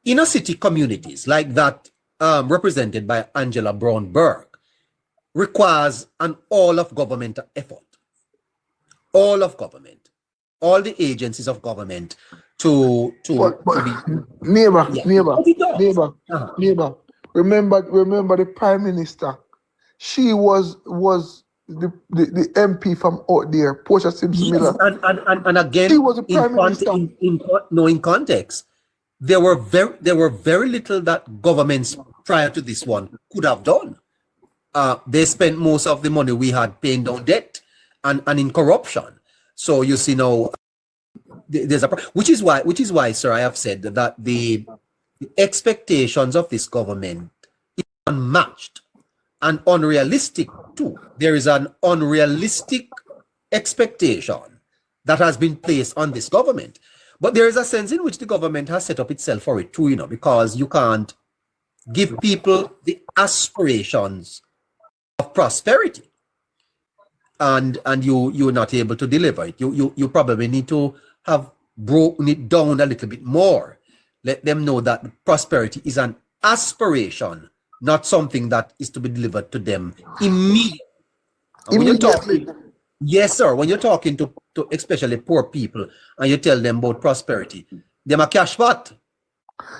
inner city communities like that represented by Angela Brown-Burke requires an all of government effort. All of government, all the agencies of government to be
neighbor. Remember the Prime Minister. She was the MP from out there, Portia Simpson Miller.
And again,
she was the Prime Minister.
In context, there were very little that governments prior to this one could have done. They spent most of the money we had paying down debt and in corruption. So you see now, there's which is why, sir, I have said that the expectations of this government is unmatched and unrealistic too. There is an unrealistic expectation that has been placed on this government. But there is a sense in which the government has set up itself for it too, because you can't give people the aspirations of prosperity and you're not able to deliver it. You probably need to have broken it down a little bit more. Let them know that prosperity is an aspiration, not something that is to be delivered to them immediately. Yes, sir. When you're talking to especially poor people and you tell them about prosperity, them a cash pot.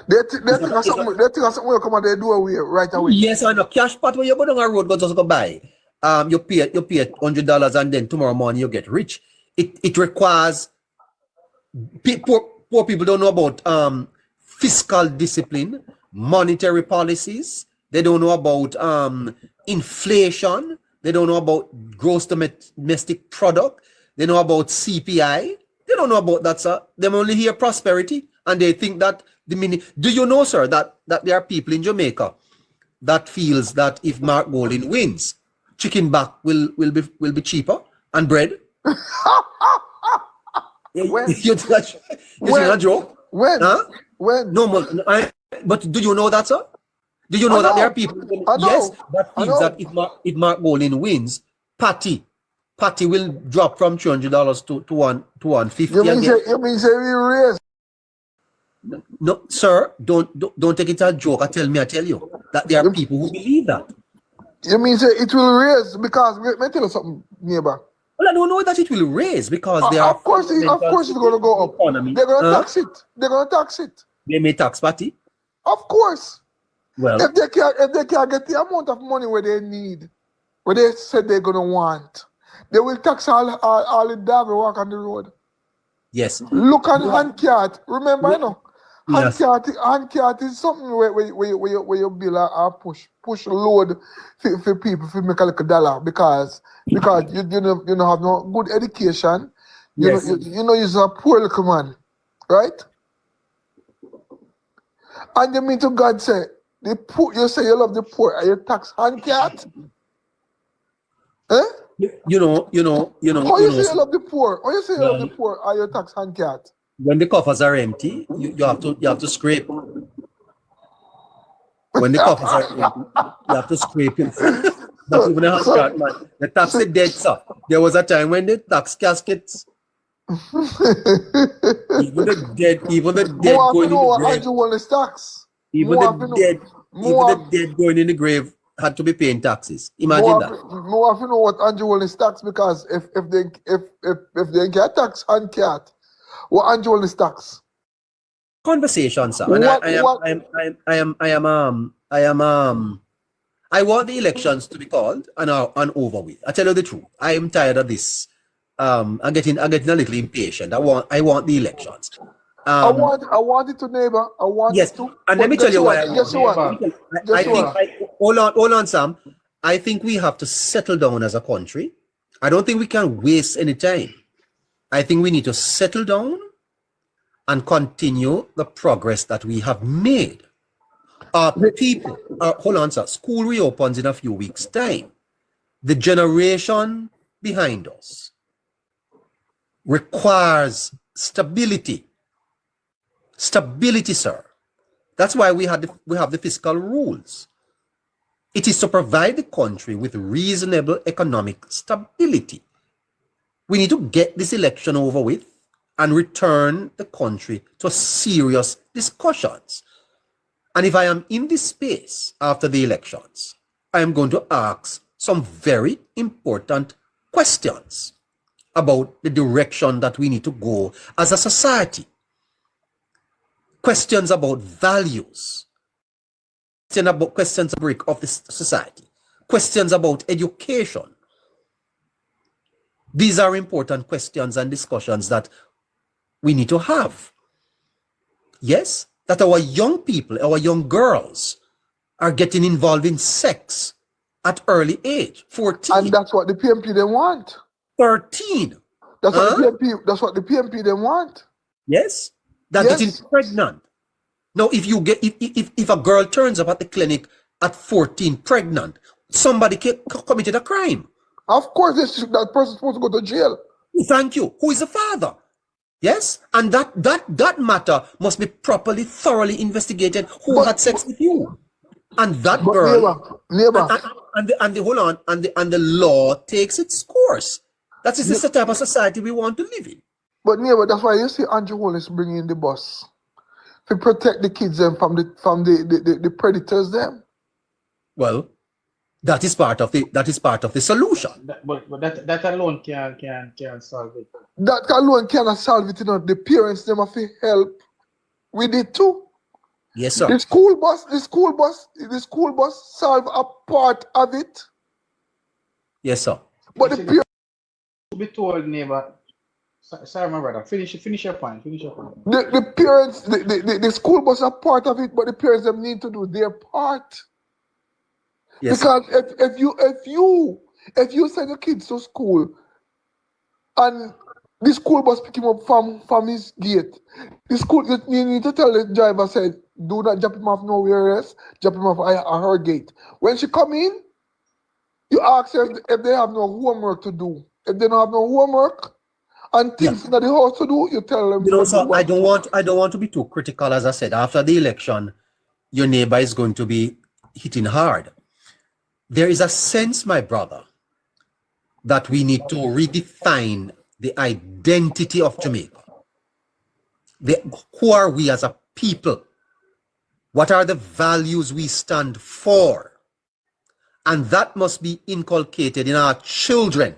They think something will come out their doorway right away.
Yes, I know. Cash pot when you go down a road, go just go buy. You pay $100 and then tomorrow morning you get rich. It requires poor people don't know about fiscal discipline, monetary policies. They don't know about inflation. They don't know about gross domestic product. They know about CPI. They don't know about that, sir. They only hear prosperity and they think that the meaning. Do you know, sir, that there are people in Jamaica that feels that if Mark Golding wins, chicken back will be cheaper and bread.
When?
You think a joke?
When?
Huh?
When?
No, but do you know that, sir? Do you know that there are people?
I know.
Yes, that
I
feels
know.
that if Mark Bolin wins, Patty will drop from $200 to 150
You mean
again.
say we raise?
No, sir, don't take it as a joke. I tell you that there are people who believe that.
You mean say it will raise because let me tell you something, neighbor.
Well, I don't know that it will raise because there are
Of course it's gonna go up.
economy.
They're gonna tax it. They're gonna tax it.
They may tax Patty.
Of course.
Well,
If they can't get the amount of money where they need, where they said they're gonna want, they will tax all the dog who walk on the road.
yes.
Look on hand cart. Remember, you know, hand
Yes.
cart is something where you build a push load for people to make a little dollar because you know have no good education.
Yes.
You know you're a poor little man, right? And you mean to God say the poor, you say you love the poor, and you tax hand cart? Eh?
You know.
How you say you love the poor? How you say you love the
Well,
poor and you tax hand cart?
when the coffers are empty, you have to scrape. When the coffers are empty, you have to scrape it. Not even a hand cart, man. The tax is dead, sir. There was a time when the tax caskets, even the dead
More
going
know
in the
what
grave,
Andrew Wallace tax.
even
More
the
know.
dead,
More
even the dead going in the grave had to be paying taxes. Imagine that.
More know what Andrew Wallace tax because if they get tax hand cart, what Andrew Wallace tax?
Conversation, sir. And I want the elections to be called and over with. I tell you the truth. I am tired of this. I'm getting a little impatient. I want the elections.
I want it to neighbor. I want
Yes,
it to.
and let me tell you why I want.
Guess what?
I think hold on, Sam. I think we have to settle down as a country. I don't think we can waste any time. I think we need to settle down and continue the progress that we have made. People, hold on, sir. School reopens in a few weeks' time. The generation behind us requires stability. Stability, sir. That's why we have the fiscal rules. It is to provide the country with reasonable economic stability. We need to get this election over with and return the country to serious discussions. And if I am in this space after the elections, I am going to ask some very important questions about the direction that we need to go as a society. Questions about values, questions of the society, questions about education. These are important questions and discussions that we need to have. Yes, that our young people, our young girls are getting involved in sex at early age, 14.
And that's what the PMP they want.
13.
That's what the PMP they want.
Yes, they're
Yes.
getting pregnant. Now, if a girl turns up at the clinic at 14 pregnant, somebody committed a crime.
Of course, that person's supposed to go to jail.
Thank you. Who is the father? Yes, and that matter must be properly, thoroughly investigated. Who had sex with you? And that
But
girl,
neighbor.
and the law takes its course. That is the type of society we want to live in.
But neighbor, that's why you see Andrew Wallace bringing in the bus to protect the kids them from the predators them.
Well, that is part of the solution.
But that alone can solve it.
That alone cannot solve it. You know, the parents them have to help with it too.
Yes, sir.
The school bus solve a part of it,
Yes, sir.
but the parents.
To be told, neighbor. Sorry, my brother. Finish your point.
The parents, the school bus are part of it, but the parents them need to do their part.
Yes,
Because if you send your kids to school and the school bus pick him up from his gate, you need to tell the driver, said, do not drop him off nowhere else, drop him off at her gate. When she come in, You ask them if they have no homework to do. If they don't have no homework and things in the house to do, you tell them
You know,
to do
so
what?
I don't want to be too critical. As I said, after the election, your neighbor is going to be hitting hard. There is a sense, my brother, that we need to redefine the identity of Jamaica. Who are we as a people? What are the values we stand for? And that must be inculcated in our children.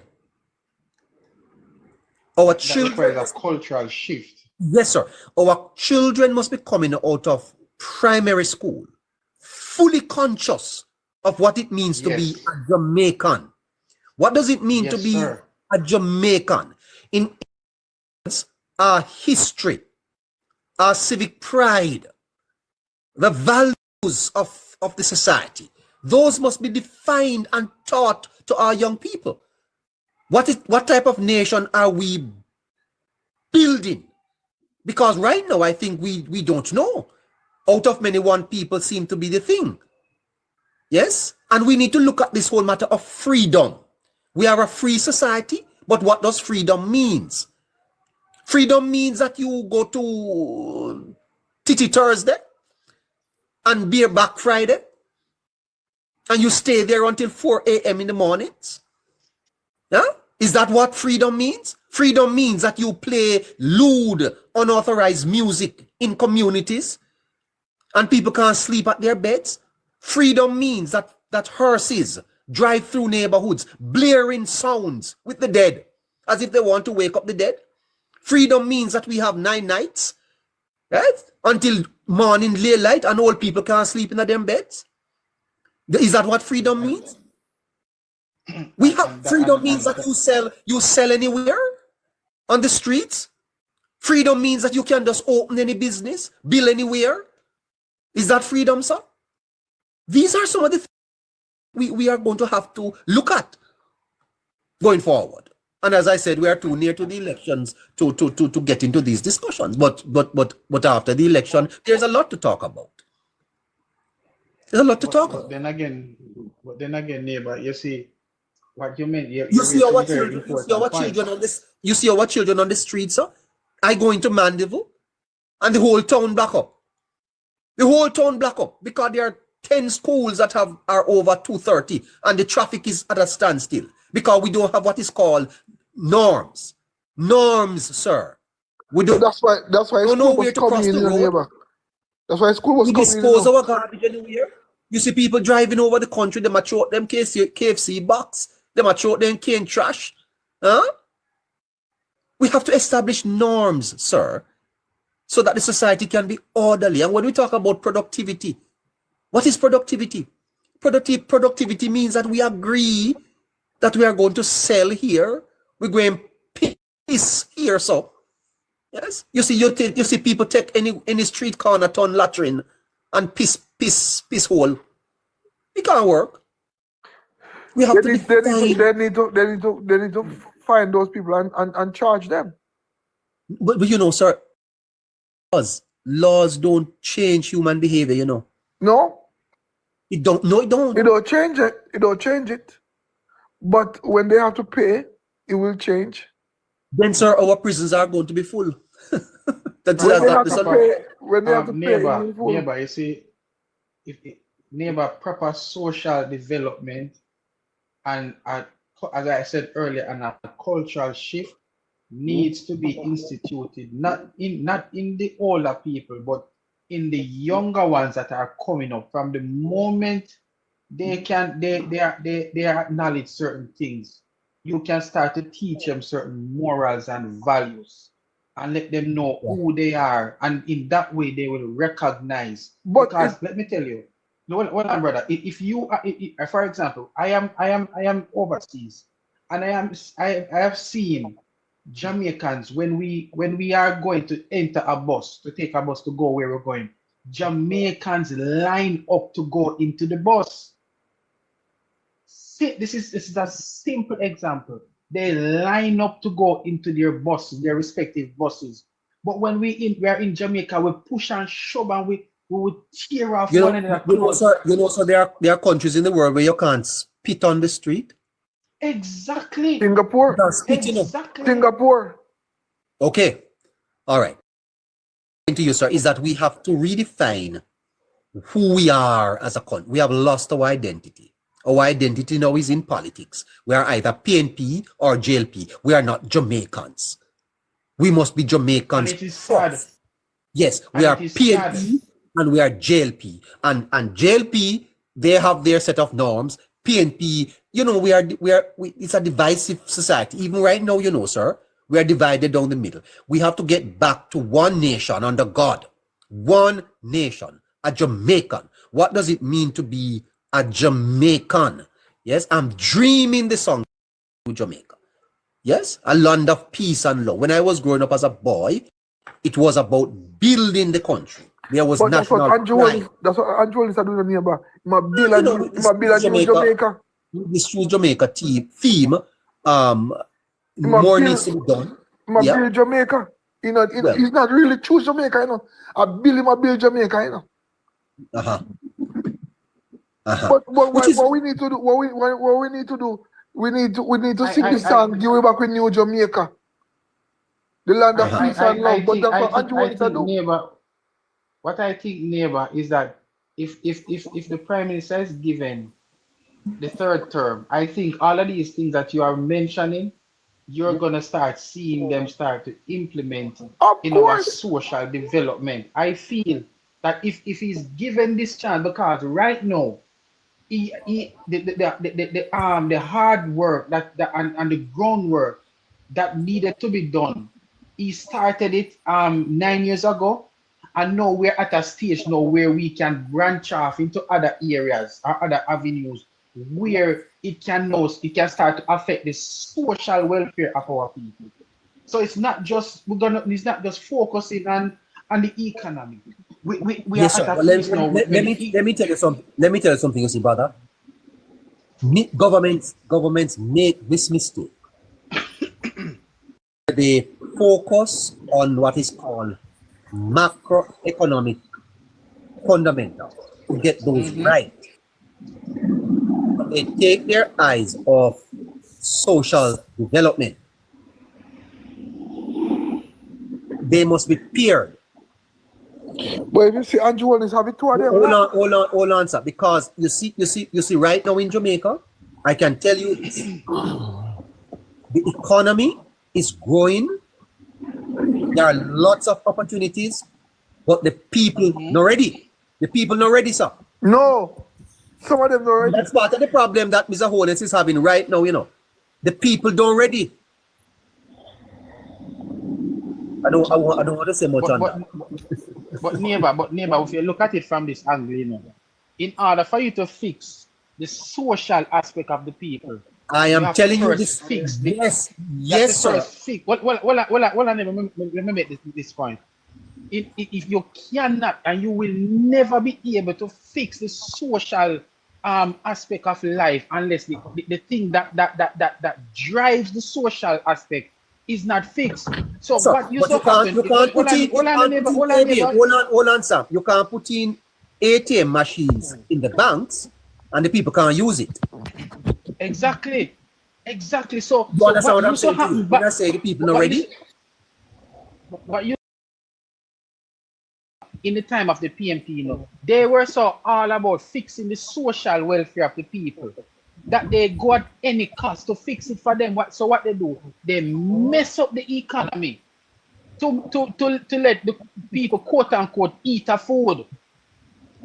Our
That
children,
requires a cultural shift.
yes, sir. Our children must be coming out of primary school fully conscious of what it means to be
Yes.
a Jamaican. What does it mean to
Yes,
be
sir.
a Jamaican? In our history, our civic pride, the values of the society, those must be defined and taught to our young people. What type of nation are we building? Because right now, I think we don't know. Out of many, one people seem to be the thing. Yes? And we need to look at this whole matter of freedom. We are a free society, but what does freedom means? Freedom means that you go to Titty Thursday and Beer Back Friday, and you stay there until 4 a.m. in the mornings. Yeah? Is that what freedom means? Freedom means that you play lewd, unauthorized music in communities and people can't sleep at their beds. Freedom means that hearses drive through neighborhoods, blaring sounds with the dead, as if they want to wake up the dead. Freedom means that we have 9 nights, right? Until morning daylight and old people can't sleep in their beds. Is that what freedom means? We have freedom means that you sell anywhere on the streets. Freedom means that you can just open any business, build anywhere. Is that freedom, sir? These are some of the things we are going to have to look at going forward. And as I said, we are too near to the elections to get into these discussions. But after the election, there's a lot to talk about. There's a lot to talk about.
Then again, neighbor, you see what you meant.
You see our children on this. You see our children on the streets, sir. I go into Mandeville, and the whole town black up. The whole town black up because there are 10 schools that are over 230, and the traffic is at a standstill because we don't have what is called norms. Norms, sir. We don't.
That's why school was coming in, neighbor. That's why school was coming in.
We dispose our garbage anywhere. You see people driving over the country, they might throw out them KFC box, they might throw out them cane trash. Huh? We have to establish norms, sir, so that the society can be orderly. And when we talk about productivity, what is productivity? Productivity means that we agree that we are going to sell here, we're going to piss here, so. Yes, you see people take any street corner, turn latrine, and piss hole. It can't work. We have
they need to find those people and charge them.
But you know, sir, laws don't change human behavior. You know.
No.
It don't. No, it don't.
It don't change it. It don't change it. But when they have to pay, it will change.
Then, sir, our prisons are going to be full.
When they have to pay,
neighbor, you see, neighbor, proper social development and as I said earlier, and a cultural shift needs to be instituted, not in the older people, but in the younger ones that are coming up. From the moment they acknowledge certain things, you can start to teach them certain morals and values and let them know who they are, and in that way they will recognize. Because let me tell you, hold on, brother. If you are, for example, I am overseas, and I have seen Jamaicans when we are going to enter a bus, to take a bus to go where we're going, Jamaicans line up to go into the bus. See, this is a simple example. They line up to go into their buses, their respective buses. But when we are in Jamaica, we push and shove, and we would tear off one another.
So there are countries in the world where you can't spit on the street?
Exactly.
Singapore.
Not spit, you know.
Exactly.
Singapore.
Okay. All right. To you, sir, is that we have to redefine who we are as a country. We have lost our identity. Our identity now is in politics. We are either PNP or JLP. We are not Jamaicans. We must be Jamaicans.
And it is sad.
first. Yes,
And
we are
it is
PNP
sad.
and we are JLP. And JLP, they have their set of norms. PNP, you know, it's a divisive society. Even right now, you know, sir, we are divided down the middle. We have to get back to one nation under God. One nation, a Jamaican. What does it mean to be a Jamaican? Yes, I'm dreaming the song to Jamaica. Yes, a land of peace and love. When I was growing up as a boy, it was about building the country. There was
But that's what
national pride.
That's what Andrew is doing nearby. My bill
You
and
know,
my bill and New Jamaica.
This true Jamaica theme,
My
more
bill-
needs to be done.
My
Yeah.
bill Jamaica. You know,
Well.
it's not really choose Jamaica, you know. I bill my bill Jamaica, you know.
Uh-huh. Uh-huh.
But
Which is-
what we need to do, what we need to do, we need to sing this
I-
song, give it back with New Jamaica. The land of peace and love. But that's what Andrew wants to do.
Neighbor, what I think, neighbor, is that if the prime minister is given the third term, I think all of these things that you are mentioning, you're gonna start seeing them start to implement
Of
in our
course.
social development. I feel that if he's given this chance, because right now, the hard work and the groundwork that needed to be done, he started it 9 years ago, and now we're at a stage now where we can branch off into other areas or other avenues where it can start to affect the social welfare of our people. So it's not just focusing on the economy. We
Yes,
are
sir.
at a
Well,
place now.
let me tell you something. Let me tell you something, you see, brother. Governments make this mistake. They focus on what is called macroeconomic fundamentals to get those right. They take their eyes off social development. They must be paired.
But if you see Andrew is having two of them.
Hold on, sir. Because you see, right now in Jamaica, I can tell you this. The economy is growing. There are lots of opportunities, but the people not ready. The people not ready, sir.
No. Some of them already.
That's part of the problem that Mr. Holness is having right now, you know. The people don't ready. I don't want to say much on that.
But neighbor, if you look at it from this angle, you know, in order for you to fix the social aspect of the people,
I am telling you
first
this.
fix the-
Yes, sir.
Let me make this point. If you cannot and you will never be able to fix the social aspect of life unless the thing that drives the social aspect is not fixed. So
Sir,
what you
but
so
you can't put in hold on, Sam. You can't put in ATM machines in the banks and the people can't use it.
Exactly. So
You understand what I'm
used to
saying to you?
happen
When I say the people not ready?
But you in the time of the PMP, you know, they were so all about fixing the social welfare of the people that they go at any cost to fix it for them. So what they do, they mess up the economy to let the people, quote unquote, eat a food.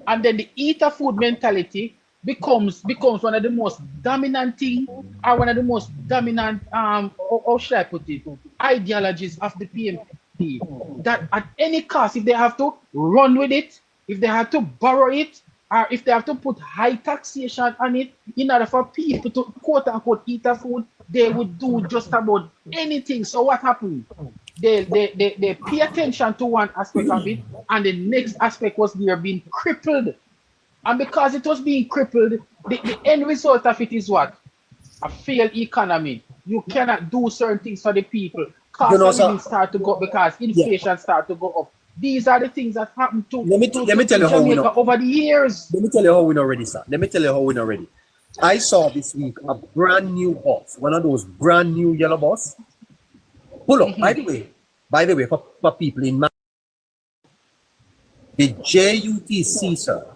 And then the eat a food mentality becomes one of the most dominant thing, or one of the most dominant how should I put it, ideologies of the PMP, that at any cost, if they have to run with it, if they have to borrow it, or if they have to put high taxation on it in order for people to quote unquote eat a food, they would do just about anything. So what happened? They pay attention to one aspect of it, and the next aspect was there being crippled. And because it was being crippled, the end result of it is what? A failed economy. You cannot do certain things for the people. Cost of living start to go up because inflation start to go up. These are the things that happen to
Let me tell you how we
Jamaica
know.
over the years.
Let me tell you how we know already, sir. Let me tell you how we know already. I saw this week a brand new bus, one of those brand new yellow bus. Pull up. By the way, for people in the JUTC, sir,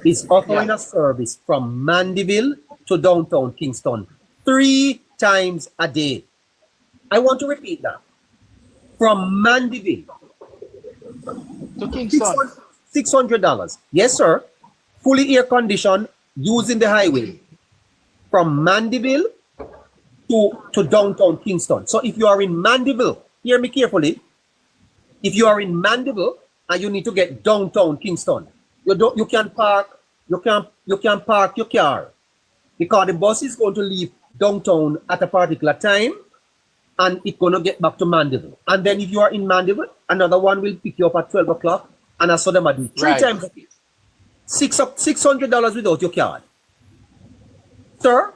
is offering a service from Mandeville to downtown Kingston 3 times a day. I want to repeat that. From Mandeville
To Kingston.
$600. Yes, sir. Fully air conditioned, using the highway from Mandeville to downtown Kingston. So if you are in Mandeville, hear me carefully. If you are in Mandeville and you need to get downtown Kingston, you can park your car because the bus is going to leave downtown at a particular time and it's going to get back to Mandeville. And then if you are in Mandeville, another one will pick you up at 12 o'clock and I saw them do 3 times a day. $600 without your card. Sir,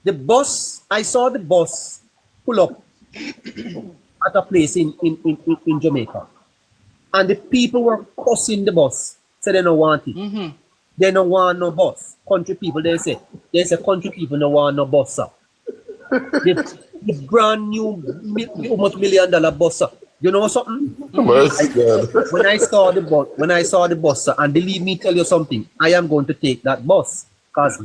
the bus, I saw the bus pull up at a place in Jamaica. And the people were cussing the bus. Said they don't want it. They don't want no bus. Country people, they say country people don't want no bus, sir. the brand new almost $1 million bus, sir. You know something? When I saw the bus, sir, and believe me, tell you something, I am going to take that bus. Because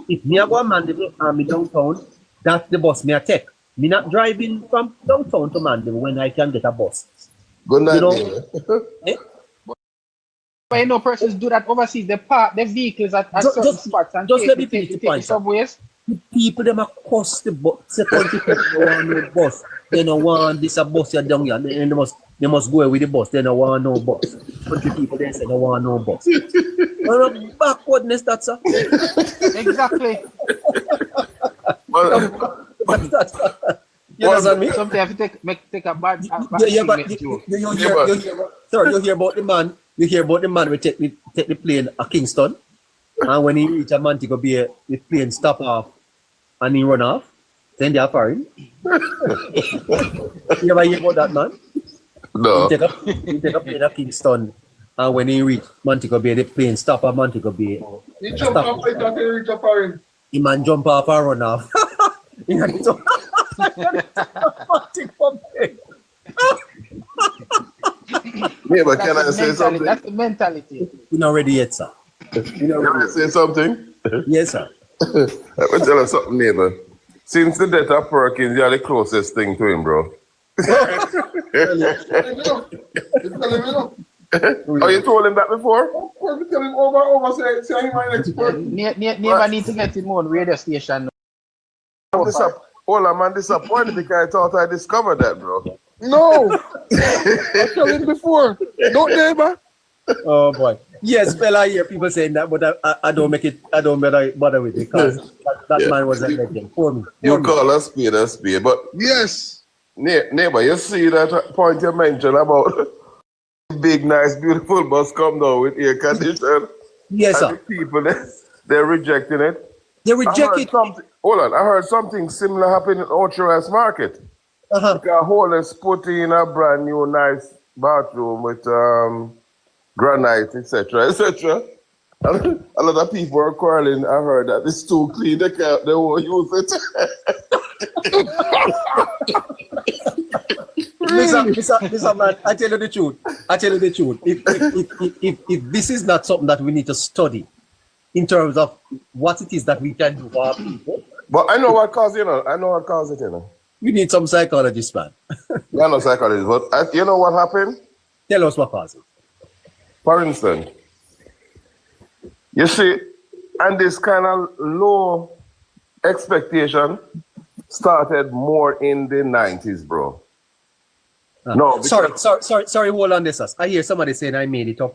if me I go to Mandeville and me downtown, that's the bus me I take. Me not driving from downtown to Mandeville when I can get a bus.
Good night,
you know? Eh?
But you know, persons do that overseas. They park their vehicles at certain spots and
just let me
take
finish the point.
subways.
The people them across the bus, the country people don't want no bus. They don't want this a bus here down here. They must go away with the bus. They don't want no bus. Country people they say they don't want no bus. Well, backwardness, that's sir.
Exactly.
You understand me?
Something have to take a bad
But you hear about the man. You hear about the man we take the plane at Kingston, and when he reach a Montego Bay, the plane stop off and he run off. Then they are firing. You ever hear about that man?
No.
He take a plane at Kingston, and when he reach Montego Bay, the plane stop at Montego Bay.
He jump off it and he reach a foreign.
The man jump off and run off. Montego Bay.
Yeah, but can I say something?
That's the mentality.
You're not ready yet, sir.
Can I say something?
Yes, sir.
Let me tell you something, neighbor. Since the death of Perkins, you're the closest thing to him, bro. Oh, you told him that before?
Of course, we tell him over, say him my expert.
Never need to get him on radio station.
Hold on, man, disappointed because I thought I discovered that, bro.
No! I told him before. Don't neighbor.
Oh boy. Yes, fella, I hear people saying that, but I don't make it. I don't bother with it because that man was a legend for me.
You call a spade, but
Yes.
neighbor, you see that point you mentioned about big, nice, beautiful bus come down with air condition.
Yes,
and
sir.
the people they're rejecting it.
They reject it.
Hold on, I heard something similar happen in Ochoas Market. Because Holness put in a brand new nice bathroom with granite, etc., etc. A lot of people are quarreling. I heard that it's too clean. They won't use it.
Listen, man, I tell you the truth. If this is not something that we need to study in terms of what it is that we can do for our people.
But I know what caused it,
We need some psychologists, man.
You're not psychologist, but you know what happened?
Tell us what caused it.
For instance, you see, and this kind of low expectation started more in the 90s, bro. No,
sorry, hold on this. I hear somebody saying I made it up.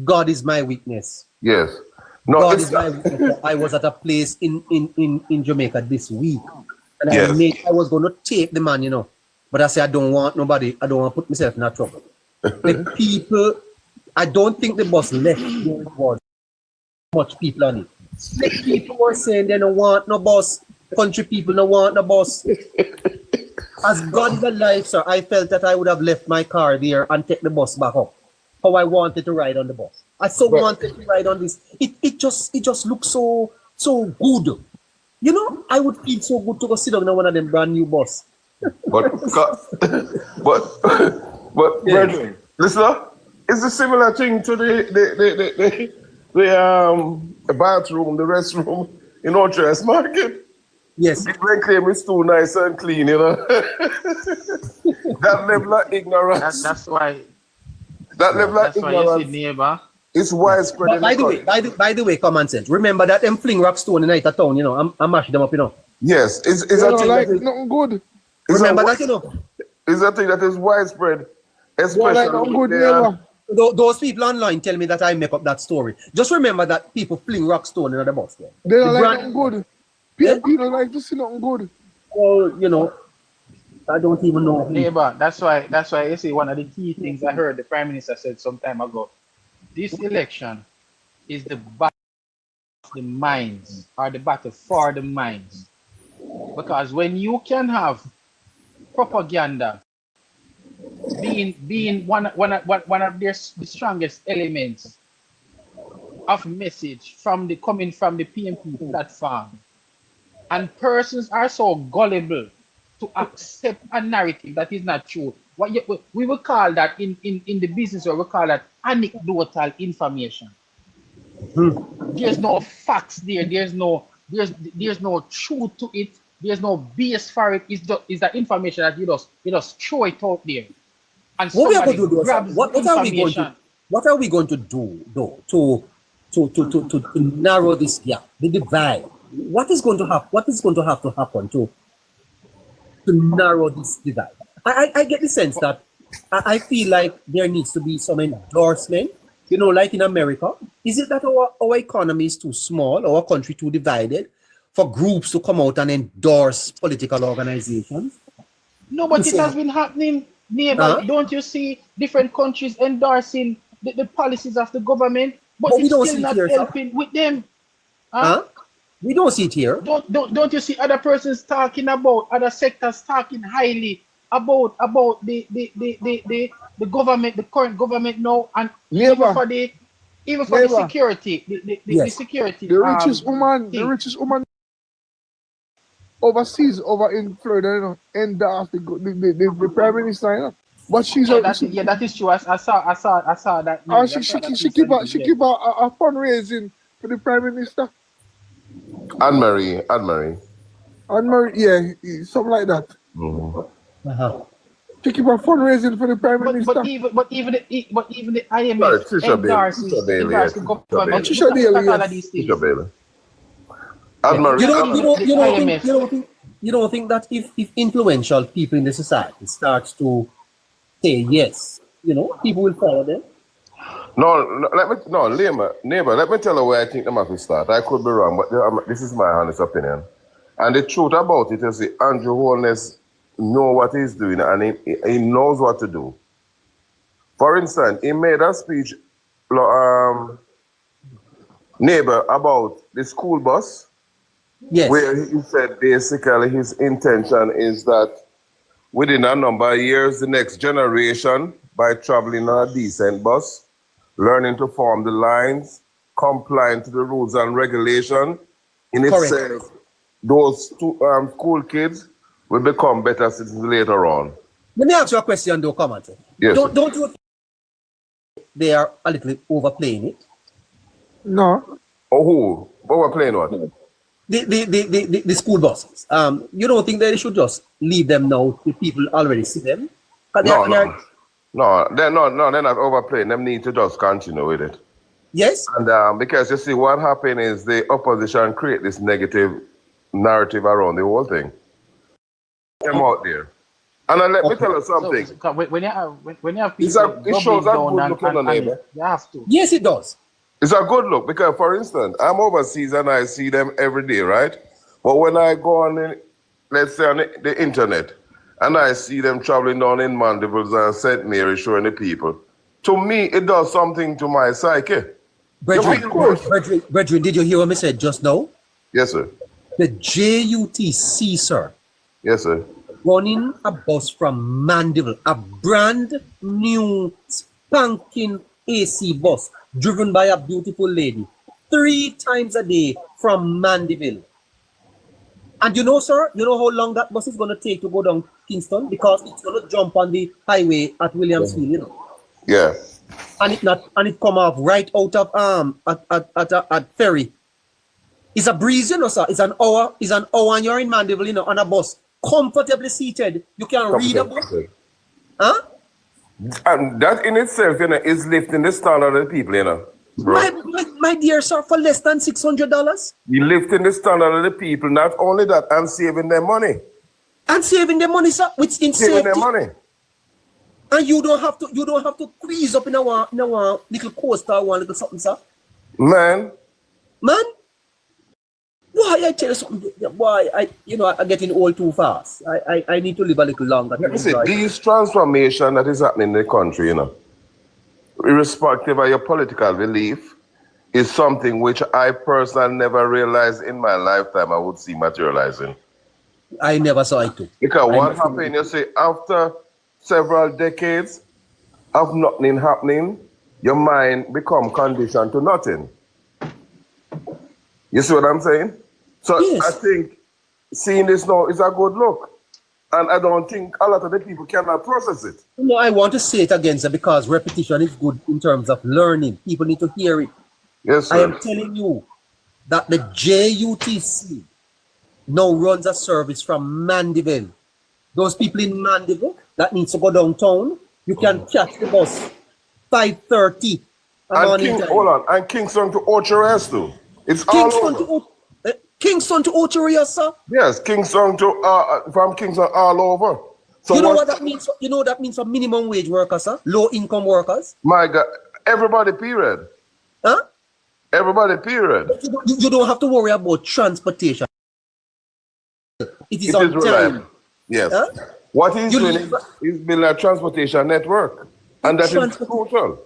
God is my weakness.
Yes. No,
God is my weakness. I was at a place in Jamaica this week. And
Yes.
I was going to take the man, but I said, I don't want nobody, I don't want to put myself in that trouble. The people, I don't think the bus left where it was. Much people on it. The people were saying they don't want no bus. Country people don't want no bus. As God is alive, sir, I felt that I would have left my car there and take the bus back up. How I wanted to ride on the bus. I so wanted to ride on this. It just looks so so good. You know, I would feel so good to go sit down in one of them brand new bus.
But, but,
Yeah.
brethren, listen, it's a similar thing to the bathroom, the restroom in Orchard's Market.
Yes.
People claim it's too nice and clean, you know. That level of ignorance.
That's why.
That level of
That's why you see
ignorance
neighbor.
is widespread.
But
in
by the way,
country.
by the way, common sense. Remember that them fling rock stone in the night of town, you know, I'm mash them up, you know.
Yes, it's
They
a
don't
thing
like
that is,
nothing good.
it's a,
Remember that, you know.
it's a thing that is widespread,
They don't like
especially
nothing
when
good,
they are-
neighbor.
Those people online tell me that I make up that story. Just remember that people fling rock stone in the bus there.
They don't
The
like
brand-
nothing good.
Yeah?
People don't like to see nothing good.
Well, you know, I don't even know.
Neighbor, that's why you see one of the key things I heard the Prime Minister said some time ago. This election is the battle of the minds, or the battle for the minds. Because when you can have propaganda being one of the strongest elements of message coming from the PMP platform, and persons are so gullible to accept a narrative that is not true. We will call that in the business world, we call that anecdotal information. There's no facts there. There's no truth to it. There's no base for it. It's the information that you just throw it out there. And
What we are
somebody
going to do?
grabs
What
the
are we going
information.
to? What are we going to do though to narrow this gap, the divide? What is going to happen? What is going to have to happen to narrow this divide? I get the sense that I feel like there needs to be some endorsement. You know, like in America, is it that our economy is too small, our country too divided, for groups to come out and endorse political organizations?
No, but it
So-
has been happening, neighbor.
Huh?
Don't you see different countries endorsing the policies of the government, but
But we
it's
don't
still
see it
not
here, sir.
helping with them?
Huh? We don't see it here.
Don't you see other persons talking about other sectors talking highly about the government, the current government now, and even
Neighbor.
for the
Neighbor.
security, the
Yes.
security.
The richest woman,
thing.
the richest woman overseas, over in Florida, you know, endorse the prime minister, you know. But she's
Yeah,
a,
that is true. I saw that.
oh,
news. I
she
saw that
keep a
recently, yeah.
fundraising for the prime minister.
Anne-Marie.
And Mary, yeah, something like that.
Uh-huh.
She keep a fundraising for the prime minister.
But even the IMF
Sorry, Trisha Bailey.
endorses
Trisha Bailey,
endorses
yeah,
the
Trisha
government.
Bailey.
Look at
Trisha Bailey,
all of
yes.
these things.
Trisha Bailey. Anne-Marie.
You don't think that if influential people in the society start to say yes, you know, people will follow them?
Neighbor, let me tell you where I think the must start. I could be wrong, but this is my honest opinion. And the truth about it is that Andrew Holness knows what he's doing, and he knows what to do. For instance, he made a speech, neighbor, about the school bus,
Yes.
where he said basically his intention is that within a number of years, the next generation, by traveling on a decent bus, learning to form the lines, complying to the rules and regulation, in
Correct.
itself, those school kids will become better citizens later on.
Let me ask you a question, though, come on.
Yes, sir.
Don't you think they are a little overplaying it?
No.
Oh, who? What we're playing what?
The school buses. You don't think that they should just leave them now if people already see them? 'Cause
they're not overplaying. Them need to just continue with it.
Yes?
And because you see, what happened is the opposition create this negative narrative around the whole thing. Them out there. And let me tell you something.
So, when you have
It's
people
it shows a
doubling
good
down
look on the neighbor.
you have to.
Yes, it does.
It's a good look because, for instance, I'm overseas and I see them every day, right? But when I go on, let's say on the internet, and I see them traveling down in Mandeville's and St. Mary showing the people, to me, it does something to my psyche.
Brethren, did you hear what I said just now?
Yes, sir.
The JUTC, sir,
Yes, sir.
running a bus from Mandeville, a brand new spanking AC bus driven by a beautiful lady, 3 times a day from Mandeville. And you know, sir, you know how long that bus is going to take to go down Kingston? Because it's going to jump on the highway at Williamsfield, you know.
Yeah.
And it come off right out of at Ferry. It's a breeze, you know, sir. It's an hour and you're in Mandeville, you know, on a bus. Comfortably seated. You can read a book. Huh?
And that in itself, you know, is lifting the standard of the people, you know. Bro.
My dear sir, for less than $600.
You're lifting the standard of the people, not only that, and saving them money.
And saving them money, sir, which in
Saving
safety.
them money.
And you don't have to squeeze up in a little coaster or one little something, sir.
Man,
Why I tell you something? Why I getting old too fast. I need to live a little longer.
let me say, these transformation that is happening in the country, you know, irrespective of your political belief, is something which I personally never realized in my lifetime I would see materializing.
I never saw it too.
Because what happened, you see, after several decades of nothing happening, your mind become conditioned to nothing. You see what I'm saying? So
Yes.
I think seeing this now is a good look. And I don't think a lot of the people cannot process it.
No, I want to say it again, sir, because repetition is good in terms of learning. People need to hear it.
Yes, sir.
I am telling you that the JUTC now runs a service from Mandeville. Those people in Mandeville that needs to go downtown, you can catch the bus 5:30.
Hold on, and Kingston to Ocho too. It's all over.
Kingston to Ocho, sir.
Yes, Kingston to from Kingston all over. So
You know what that means? You know what that means for minimum wage workers, sir? Low income workers?
My God, everybody period.
Huh?
Everybody period.
You don't have to worry about transportation. It is on
reliable.
time.
Yes.
Huh?
What he's
You
doing
need-
is building a transportation network. And that is crucial.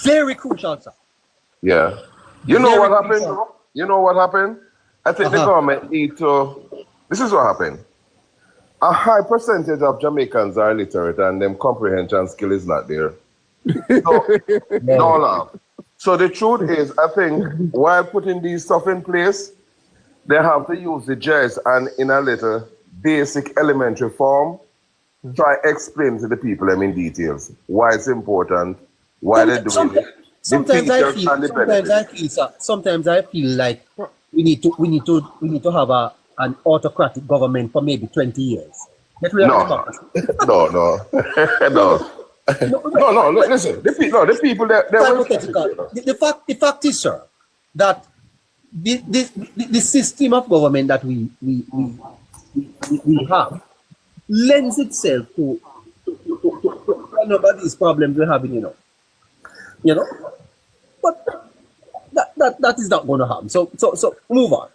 Very crucial, sir.
Yeah. You know
Very
what happened?
crucial.
Though? You know what happened? I think the government need to. This is what happened. A high percentage of Jamaicans are illiterate and them comprehension skill is not there. So, no laugh. So the truth is, I think while putting these stuff in place, they have to use the JS and in a little basic elementary form, try explain to the people them in details why it's important, why they're doing it.
Sometimes I feel like we need to have an autocratic government for maybe 20 years.
No. Listen. The people that
the fact is, sir, that the system of government that we have lends itself to a number of these problems we're having, you know. But that is not going to happen. So move on.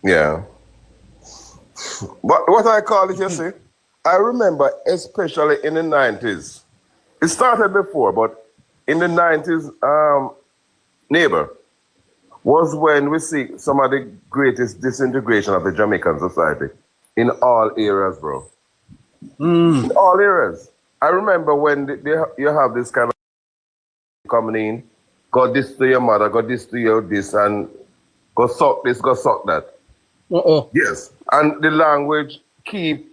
Yeah. But what I call it, you see, I remember especially in the 90s. It started before, but in the 90s, neighbor, was when we see some of the greatest disintegration of the Jamaican society in all areas, bro. In all areas. I remember when you have this kind of coming in, got this to your mother, got this to your this, and go suck this, go suck that. Yes. And the language keep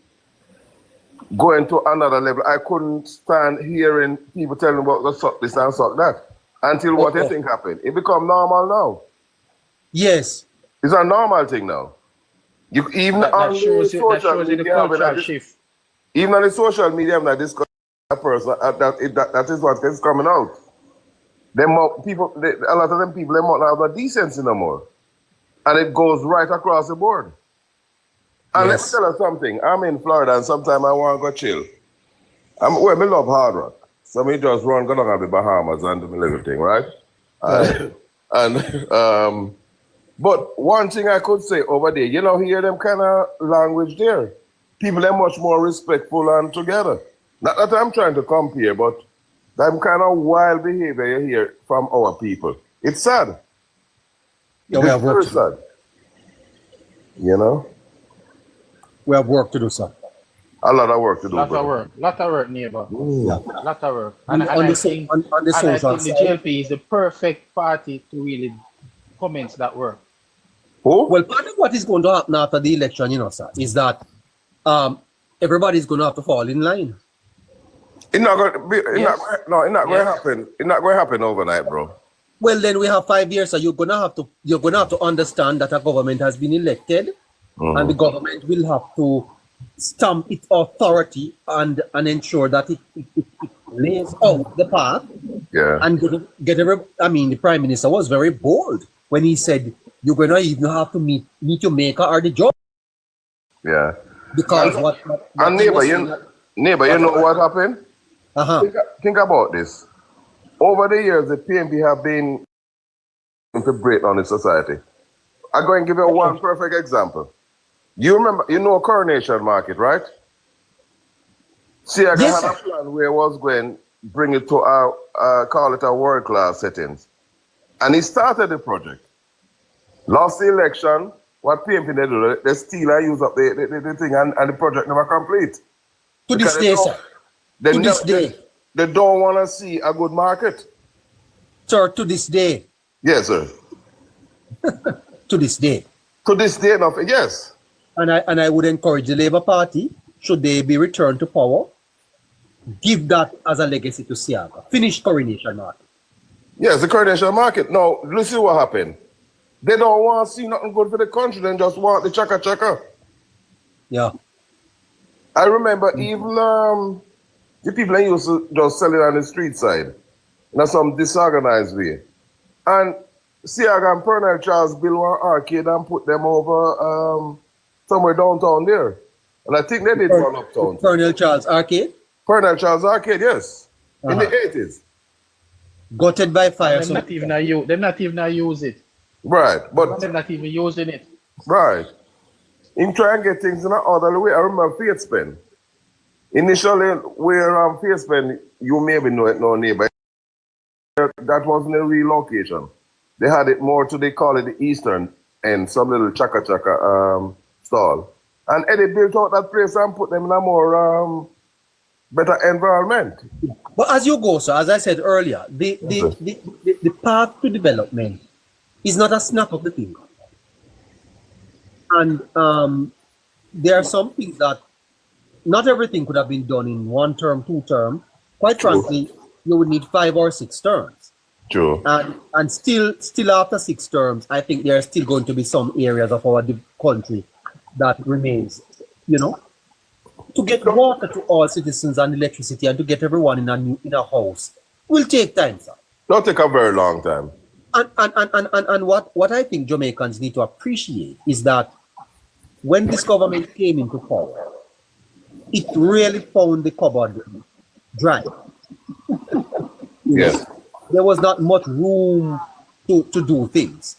going to another level. I couldn't stand hearing people telling about go suck this and suck that. Until what you think happened. It become normal now.
Yes.
It's a normal thing now. You even on the social media, even on the social media, I'm not discussing a person. That is what is coming out. A lot of them people, they won't have no decency no more. And it goes right across the board. And let me tell you something. I'm in Florida and sometimes I want to go chill. I love hard rock. So me just go down to the Bahamas and do my little thing, right? But one thing I could say over there, you know, hear them kind of language there. People are much more respectful and together. Not that I'm trying to compare, but that kind of wild behavior you hear from our people. It's sad.
Yeah, we have work
It's very sad. You know?
We have work to do, sir.
A lot of work to do.
Lot of work, neighbor.
Yeah.
Lot of work.
On the
I think
social
the
side.
JLP is the perfect party to really comments that were.
Who?
Well, part of what is going to happen after the election, sir, is that everybody's going to have to fall in line.
It's not going to be. It's
Yes.
not going to
Yes.
happen. It's not going to happen overnight, bro.
Well, then we have 5 years, so you're gonna have to understand that a government has been elected, and the government will have to stamp its authority and ensure that it lays out the path.
Yeah.
And the Prime Minister was very bold when he said you're gonna even have to meet Jamaica or the job.
Yeah.
Because
And neighbor, you know what happened?
Uh-huh.
Think about this. Over the years, the PNP have been to break down the society. I'm going to give you one perfect example. You know Coronation Market, right? See, I
Yes,
had a plan where I was going to bring it to call it a world-class settings. And he started the project. Lost the election. What PNP they do, they steal and use up the thing, and the project never complete.
To this
Because
day, sir.
They
To this day.
They don't want to see a good market.
Sir, to this day.
Yes, sir.
To this day.
To this day, nothing. Yes.
And I would encourage the Labour Party, should they be returned to power, give that as a legacy to Siaga. Finish Coronation Market.
Yes, the Coronation Market. Now, listen what happened. They don't want to see nothing good for the country. They just want the chaka.
Yeah.
I remember even the people that used to just sell it on the street side in some disorganized way. And Siaga and Pernell Charles built one arcade and put them over somewhere downtown there. And I think they did one uptown.
Colonel Charles Arcade,
Pernell Charles Arcade, yes. In the 80s.
gutted by fire.
They're not even use it.
Right. But
They're not even using it.
right. In trying to get things in an orderly way, I remember Faith Spend. Initially, where Faith Spend, you maybe know it, no neighbor. That wasn't a relocation. They had it more to, they call it the eastern end, some little chaka stall. And Eddie built out that place and put them in a more better environment.
But as you go, sir, as I said earlier, the path to development is not a snap of the finger. And there are some things that not everything could have been done in 1 term, 2 term. Quite frankly, you would need 5 or 6 terms.
True.
And still after 6 terms, I think there are still going to be some areas of our country that remains, to get water to all citizens and electricity and to get everyone in a house will take time, sir.
Don't take a very long time.
And what I think Jamaicans need to appreciate is that when this government came into power, it really found the cupboard dry.
Yes.
There was not much room to do things.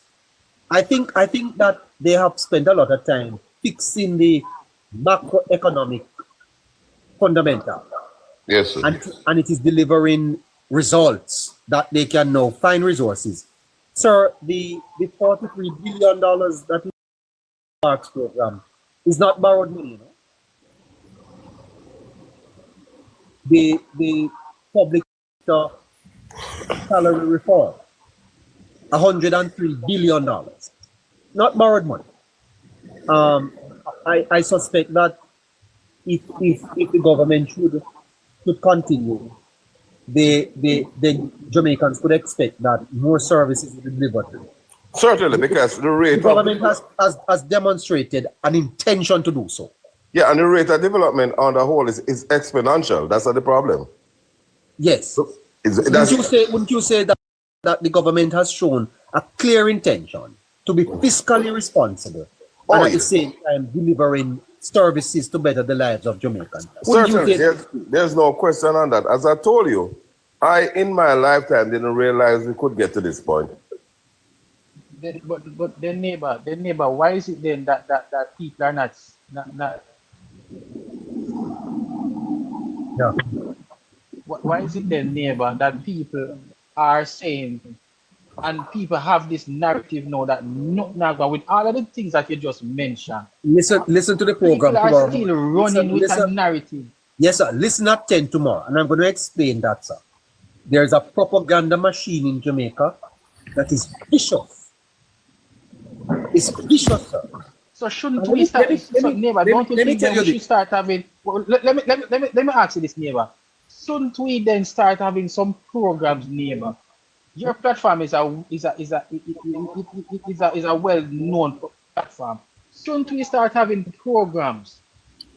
I think that they have spent a lot of time fixing the macroeconomic fundamental.
Yes, sir.
And it is delivering results that they can now find resources. Sir, the $43 billion that is the Parks program is not borrowed money, The public sector salary reform, $103 billion, not borrowed money. I suspect that if the government should continue, the Jamaicans could expect that more services will be delivered.
Certainly, because the rate
The government has demonstrated an intention to do so.
Yeah, and the rate of development on the whole is exponential. That's not the problem.
Yes. Wouldn't you say that the government has shown a clear intention to be fiscally responsible and at the same time delivering services to better the lives of Jamaicans?
Certainly, there's no question on that. As I told you, in my lifetime didn't realize we could get to this point.
But then neighbor, why is it then that people are not
Yeah.
Why is it then, neighbor, that people are saying, and people have this narrative now that with all of the things that you just mentioned.
Listen to the program
people
tomorrow.
are still running with a narrative.
Yes, sir. Listen at 10 tomorrow, and I'm going to explain that, sir. There's a propaganda machine in Jamaica that is vicious. It's vicious, sir.
So shouldn't
Let
we
me-
start?
let me- let
So
me-
neighbor,
let me-
don't you
let me
think
tell
that
you
we
this.
should start having? Well, let me ask you this, neighbor. Shouldn't we then start having some programs, neighbor? Your platform is a well-known platform. Shouldn't we start having programs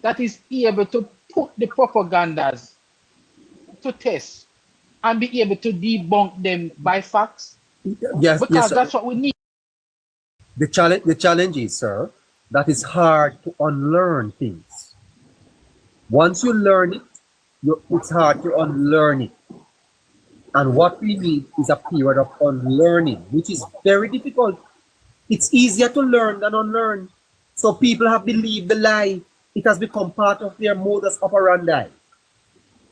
that is able to put the propagandas to test and be able to debunk them by facts?
Yes,
Because
sir.
that's what we need.
The challenge is, sir, that it's hard to unlearn things. Once you learn it, it's hard to unlearn it. And what we need is a period of unlearning, which is very difficult. It's easier to learn than unlearn. So people have believed the lie. It has become part of their modus operandi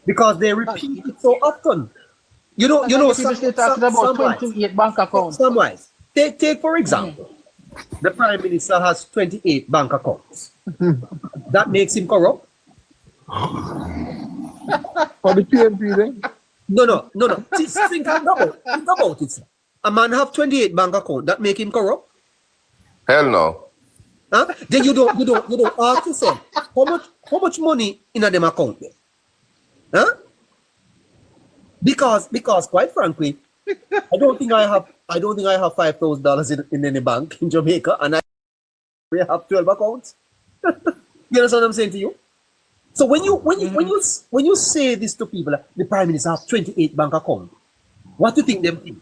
because they repeat it so often.
People still talking about 28 bank accounts.
Samwise. Take for example, the prime minister has 28 bank accounts. That makes him corrupt?
For the PNP then.
No. Think about it, sir. A man have 28 bank accounts. That make him corrupt?
Hell no.
Huh? Then you don't ask yourself how much money in a them account there? Huh? Because quite frankly, I don't think I have $5,000 in any bank in Jamaica, and I have 12 accounts. You understand what I'm saying to you? So when you say this to people, like, the prime minister have 28 bank accounts, what do you think them think?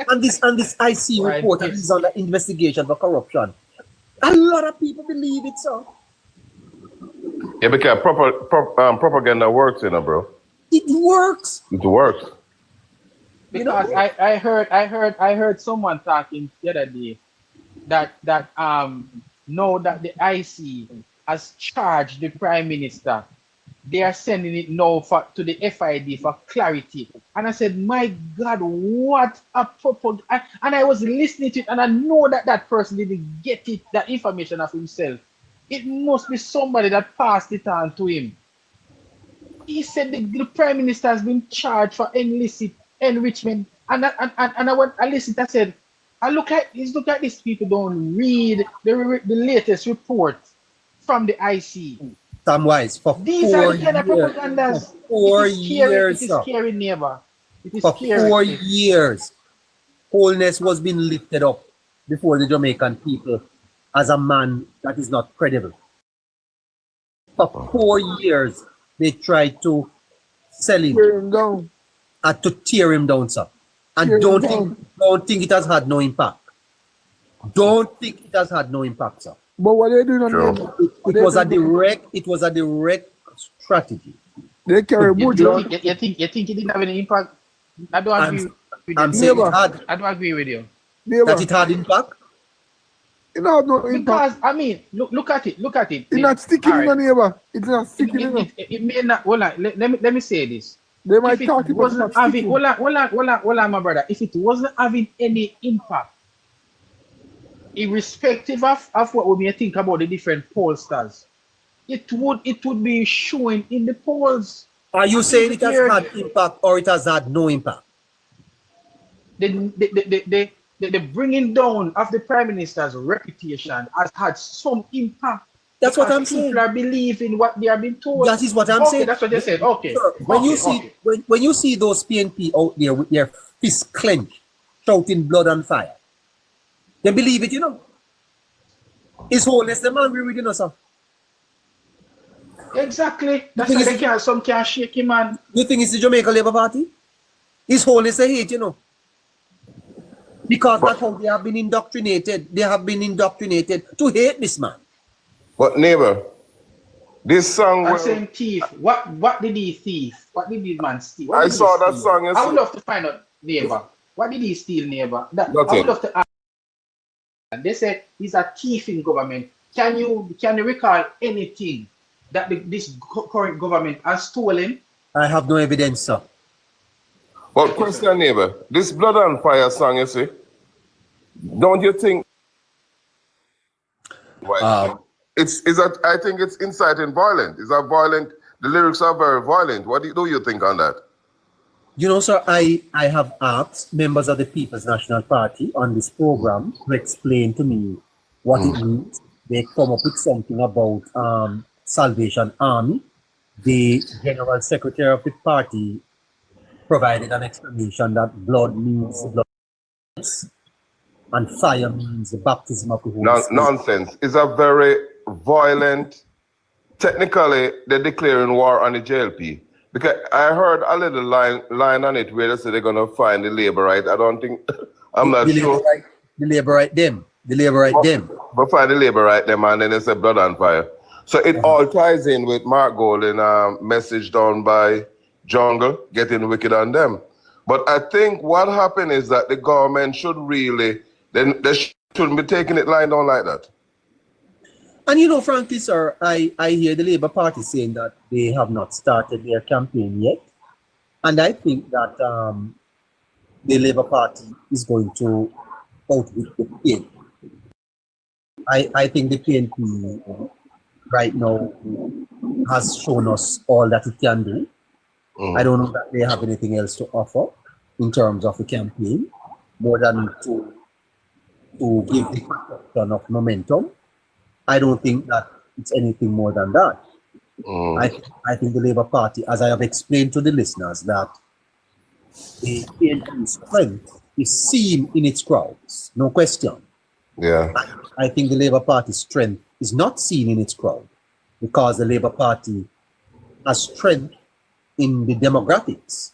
and this IC report that is under investigation for corruption. A lot of people believe it, sir.
Yeah, because propaganda works, bro.
It works.
It works.
Because I heard someone talking the other day that know that the IC has charged the Prime Minister. They are sending it now to the FID for clarity. And I said, my God, what a propaganda. And I was listening to it, and I know that person didn't get it, that information of himself. It must be somebody that passed it on to him. He said the Prime Minister has been charged for illicit enrichment. And I listened, I said, look at these people don't read the latest report from the IC.
Samwise, for
These
4
are the kind of
years.
propagandas.
For 4 years,
it is
sir.
scary, neighbor. It is
For
scary.
4 years, Holness was being lifted up before the Jamaican people as a man that is not credible. For 4 years, they tried to sell him
Tear him down.
and to tear him down, sir. And
Tear him
don't
down.
think it has had no impact. Don't think it has had no impact, sir.
But what they doing on
Sure.
the
It was a direct strategy.
They carry
You
Bujo.
think it didn't have any impact? I don't agree with
I'm
you.
saying
Never.
I don't agree with you.
that it had impact.
It don't have no impact.
Because I mean, look at it.
It's not sticking
All
in
right.
the neighbor. It's not sticking in them.
It may not. Hold on. Let me say this.
They might
If it
talk it, but it's
wasn't
not
having,
sticking.
hold on, my brother. If it wasn't having any impact, irrespective of what we may think about the different pollsters, it would be showing in the polls.
Are you saying it has had impact or it has had no impact?
The bringing down of the Prime Minister's reputation has had some impact.
That's what
because
I'm saying.
People are believing what they are being told.
That is what I'm
Okay,
saying.
that's what they said. Okay.
Sir, when you see those PNP out there with their fists clenched, shouting blood and fire, they believe it, It's Holness the man we're reading, sir.
Exactly. That's why some can't shake him, man.
You think it's the Jamaica Labour Party? It's Holness they hate, Because that's how they have been indoctrinated. They have been indoctrinated to hate this man.
But neighbor, this song.
I'm saying thief. What did he thief? What did this man steal?
I saw that song.
I would love to find out, neighbor. What did he steal, neighbor? I
Nothing.
would love to ask. And they said he's a thief in government. Can you recall anything that this current government has stolen?
I have no evidence, sir.
But question, neighbor, this Blood and Fire song, you see, don't you think? I think it's inciting violence. It's a violent. The lyrics are very violent. What do you think on that?
You know, sir, I have asked members of the People's National Party on this program to explain to me what it means. They come up with something about Salvation Army. The General Secretary of the party provided an explanation that blood means blood and fire means the baptism of the Holy Spirit.
Nonsense. It's a very violent. Technically, they're declaring war on the JLP. Because I heard a little line on it where they say they're going to find the labor right. I don't think, I'm not sure.
The labor right them. The labor right them.
But find the labor right them and then they say blood and fire. So it all ties in with Mark Golden message down by Jungle, getting wicked on them. But I think what happened is that the government should really, then they shouldn't be taking it lying down like that.
And you know, frankly, sir, I hear the Labour Party saying that they have not started their campaign yet. And I think that the Labour Party is going to outwit the PNP. I think the PNP right now has shown us all that it can do. I don't know that they have anything else to offer in terms of the campaign, more than to give the perception of momentum. I don't think that it's anything more than that. I think the Labour Party, as I have explained to the listeners, that the PNP strength is seen in its crowds, no question.
Yeah.
I think the Labour Party's strength is not seen in its crowd because the Labour Party has strength in the demographics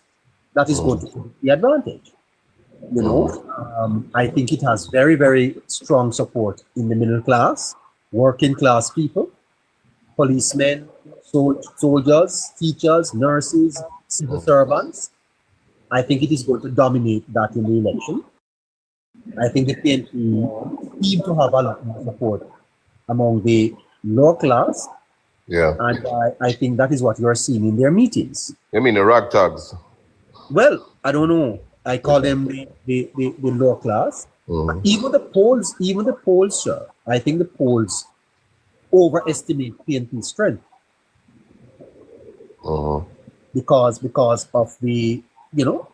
that is going to be the advantage. You know, I think it has very, very strong support in the middle class, working class people, policemen, soldiers, teachers, nurses, civil servants. I think it is going to dominate that in the election. I think the PNP seem to have a lot more support among the lower class.
Yeah.
And I think that is what you are seeing in their meetings.
You mean the ragtags?
Well, I don't know. I call them the lower class. Even the polls, sir. I think the polls overestimate PNP strength. Because of the, you know,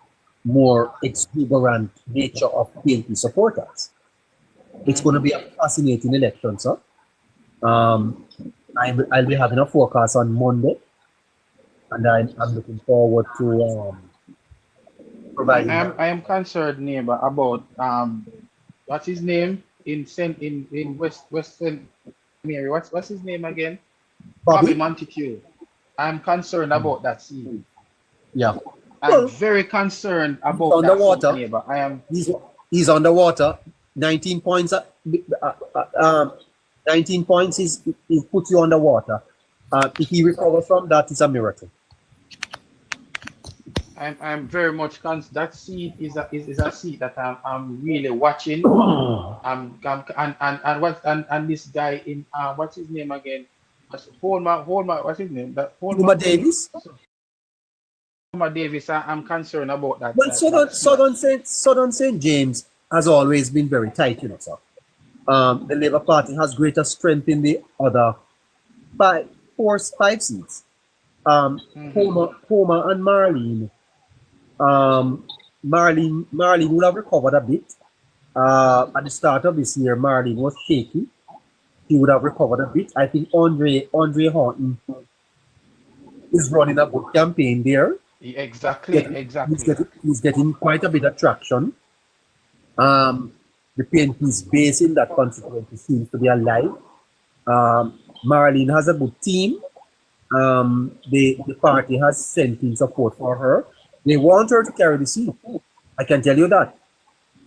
more exuberant nature of PNP supporters. It's going to be a fascinating election, sir. I'll be having a forecast on Monday, and I'm looking forward to providing.
I am concerned, neighbor, about what's his name in Western Mary. What's his name again? Bobby Montague. I'm concerned about that seat.
Yeah.
I'm very concerned about that
underwater.
Seat, neighbor.
He's underwater. 19 points. 19 points is put you underwater. If he recovers from that, it's a miracle.
I'm very much concerned. That seat is a seat that I'm really watching. And this guy in what's his name again? Holma, what's his name?
Holma Davis.
Holma Davis. I'm concerned about that.
Well, Southern St. James has always been very tight, you know, sir. The Labour Party has greater strength in the other five seats. Homer and Marlene. Marlene would have recovered a bit. At the start of this year, Marlene was shaky. He would have recovered a bit. I think Andre Horton is running a good campaign there.
Exactly.
He's getting quite a bit of traction. The PNP's base in that constituency seems to be alive. Marlene has a good team. The party has sent in support for her. They want her to carry the seat. I can tell you that.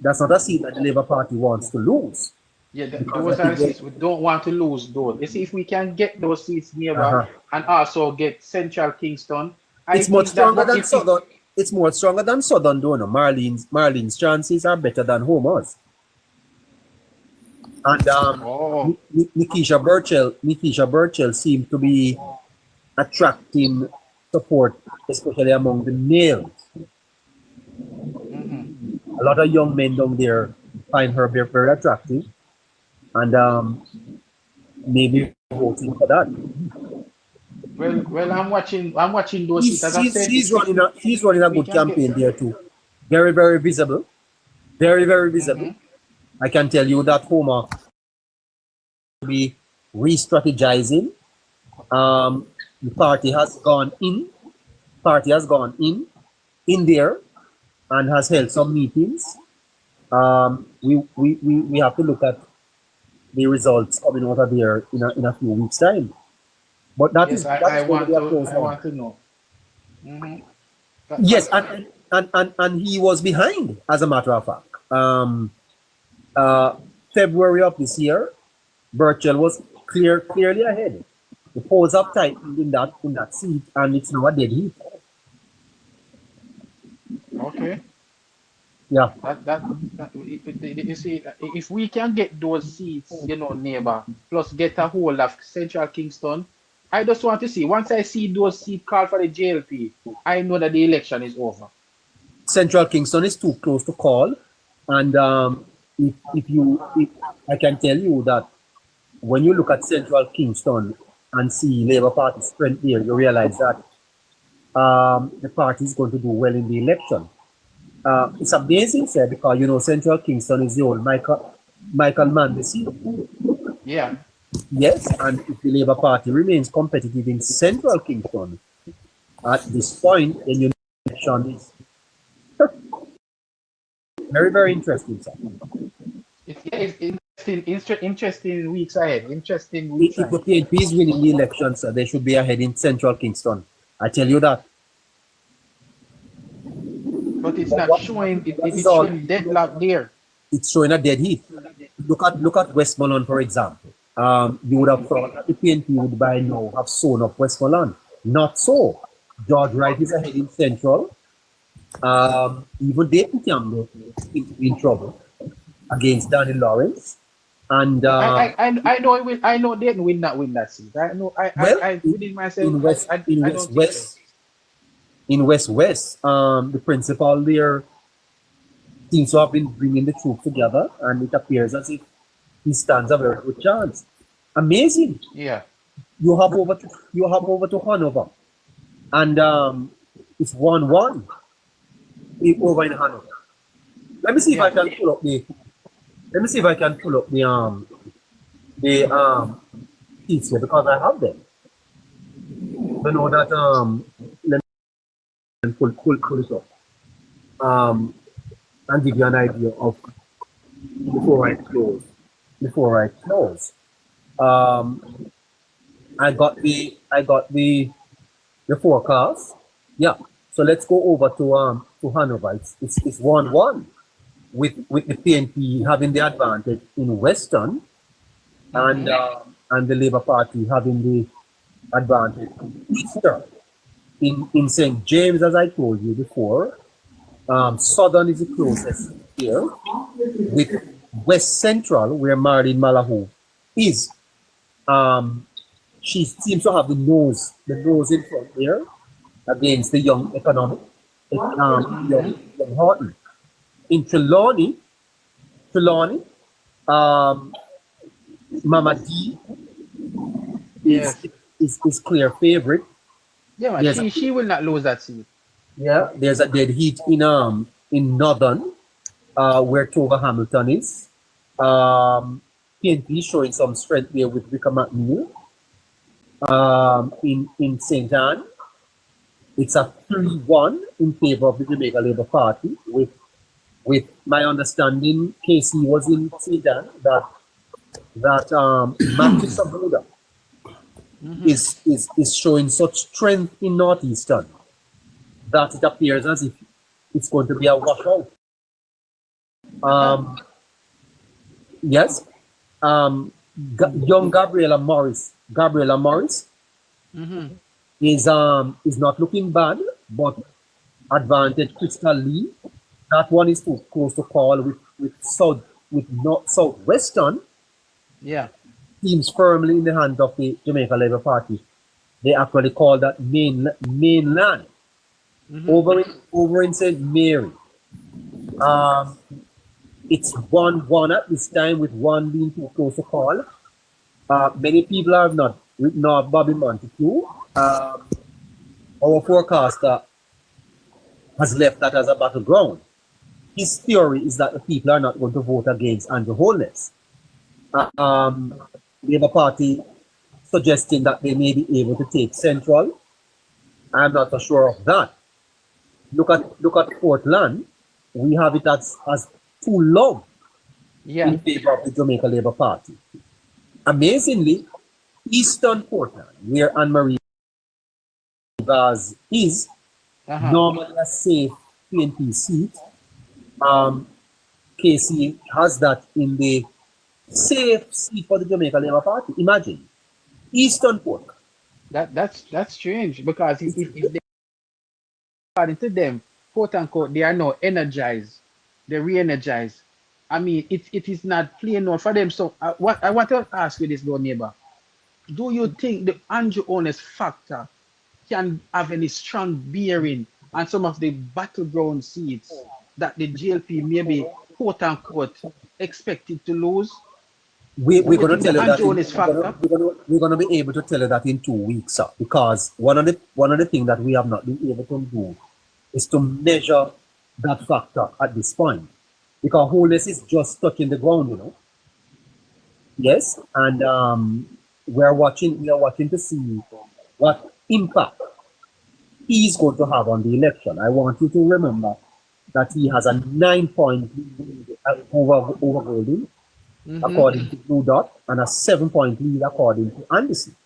That's not a seat that the Labour Party wants to lose.
Yeah, those are the seats we don't want to lose, though. You see, if we can get those seats nearby and also get Central Kingston,
it's much stronger than Southern. It's more stronger than Southern, though. No? Marlene's chances are better than Homer's. And Nikisha Burchell seems to be attracting support, especially among the males. A lot of young men down there find her very, very attractive, and maybe voting for that.
Well, I'm watching those seats. As I said,
He's running a
we
good
can get.
campaign there too. Very, very visible. Very, very visible.
Mhm.
I can tell you that Homer will be re-strategizing. The party has gone in. Party has gone in there and has held some meetings. We have to look at the results coming out of there in a few weeks' time. But that
Yes,
is
I,
that
I
is going to
want
be a
to
close
I
one.
want to know. Mhm.
Yes, and he was behind, as a matter of fact. February of this year, Burchell was clearly ahead. The polls have tightened in that seat, and it's now a dead heat.
Okay.
Yeah.
You see, if we can get those seats, neighbor, plus get a hold of Central Kingston, I just want to see. Once I see those seats called for the JLP, I know that the election is over.
Central Kingston is too close to call, and if I can tell you that when you look at Central Kingston and see Labour Party strength there, you realize that the party is going to do well in the election. It's amazing, sir, because Central Kingston is the old Michael Manley seat.
Yeah.
Yes, and if the Labour Party remains competitive in Central Kingston at this point, then your election is very, very interesting, sir.
It's interesting weeks ahead. Interesting weeks
If the
ahead.
PNP is winning the election, sir, they should be ahead in Central Kingston. I tell you that.
But it's not showing. It's showing deadlock there.
It's showing a dead heat. Look at Westmoreland, for example. You would have thought that the PNP would by now have sewn up Westmoreland. Not so. George Wright is ahead in Central. Even Dayton Campbell seems to be in trouble against Danny Lawrence. And
I know it will. I know they will not win that seat. I know. I within myself.
in West
I don't think so.
in West, the principal there seems to have been bringing the troops together, and it appears as if he stands a very good chance. Amazing.
Yeah.
You have over to Hanover, and it's 1-1 over in Hanover. Let me see if I can pull up the. Let me see if I can pull up the seats here because I have them. I know that let me pull it up and give you an idea of before I close. I got the forecast. Yeah. So let's go over to Hanover. It's 1-1 with the PNP having the advantage in Western and the Labour Party having the advantage in Eastern. In St. James, as I told you before, Southern is the closest here, with West Central, where Marilyn Malahou is. She seems to have the nose in front there against the young young Horton. In Trelawney, Mama D is clear favorite.
Yeah, man, she will not lose that seat.
Yeah, there's a dead heat in Northern, where Tova Hamilton is. PNP showing some strength there with Rika McNeil. In St. Anne, it's a 3-1 in favor of the Jamaica Labour Party. With my understanding, KC was in St. Anne that Matthew Sabuda is showing such strength in Northeastern that it appears as if it's going to be a washout. Yes. Young Gabriella Morris is not looking bad, but advantage Crystal Lee. That one is too close to call with Southwestern.
Yeah.
Teams firmly in the hands of the Jamaica Labour Party. They actually call that mainland. Over in St. Mary. It's 1-1 at this time, with one being too close to call. Many people are not with North Bobby Montague. Our forecaster has left that as a battleground. His theory is that the people are not going to vote against Andrew Holness. Labour Party suggesting that they may be able to take Central. I'm not so sure of that. Look at Portland. We have it as too low in favor of the Jamaica Labour Party. Amazingly, Eastern Portland, where Anne-Marie Vaz is, normally a safe PNP seat. KC has that in the safe seat for the Jamaica Labour Party. Imagine, Eastern Portland.
That's strange, because if they, according to them, quote unquote, they are now energized, they're re-energized. I mean, it is not playing out for them. So what I want to ask you this, though, neighbor, do you think the Andrew Holness factor can have any strong bearing on some of the battleground seats that the JLP maybe, quote unquote, expected to lose?
We're going to tell you that
we're
going to be able to tell you that in 2 weeks, sir, because one of the things that we have not been able to do is to measure that factor at this point, because Holness is just touching the ground, you know. Yes, and we are watching to see what impact he's going to have on the election. I want you to remember that he has a 9-point lead over Golding, according to Blue Dot, and a 7-point lead according to Anderson.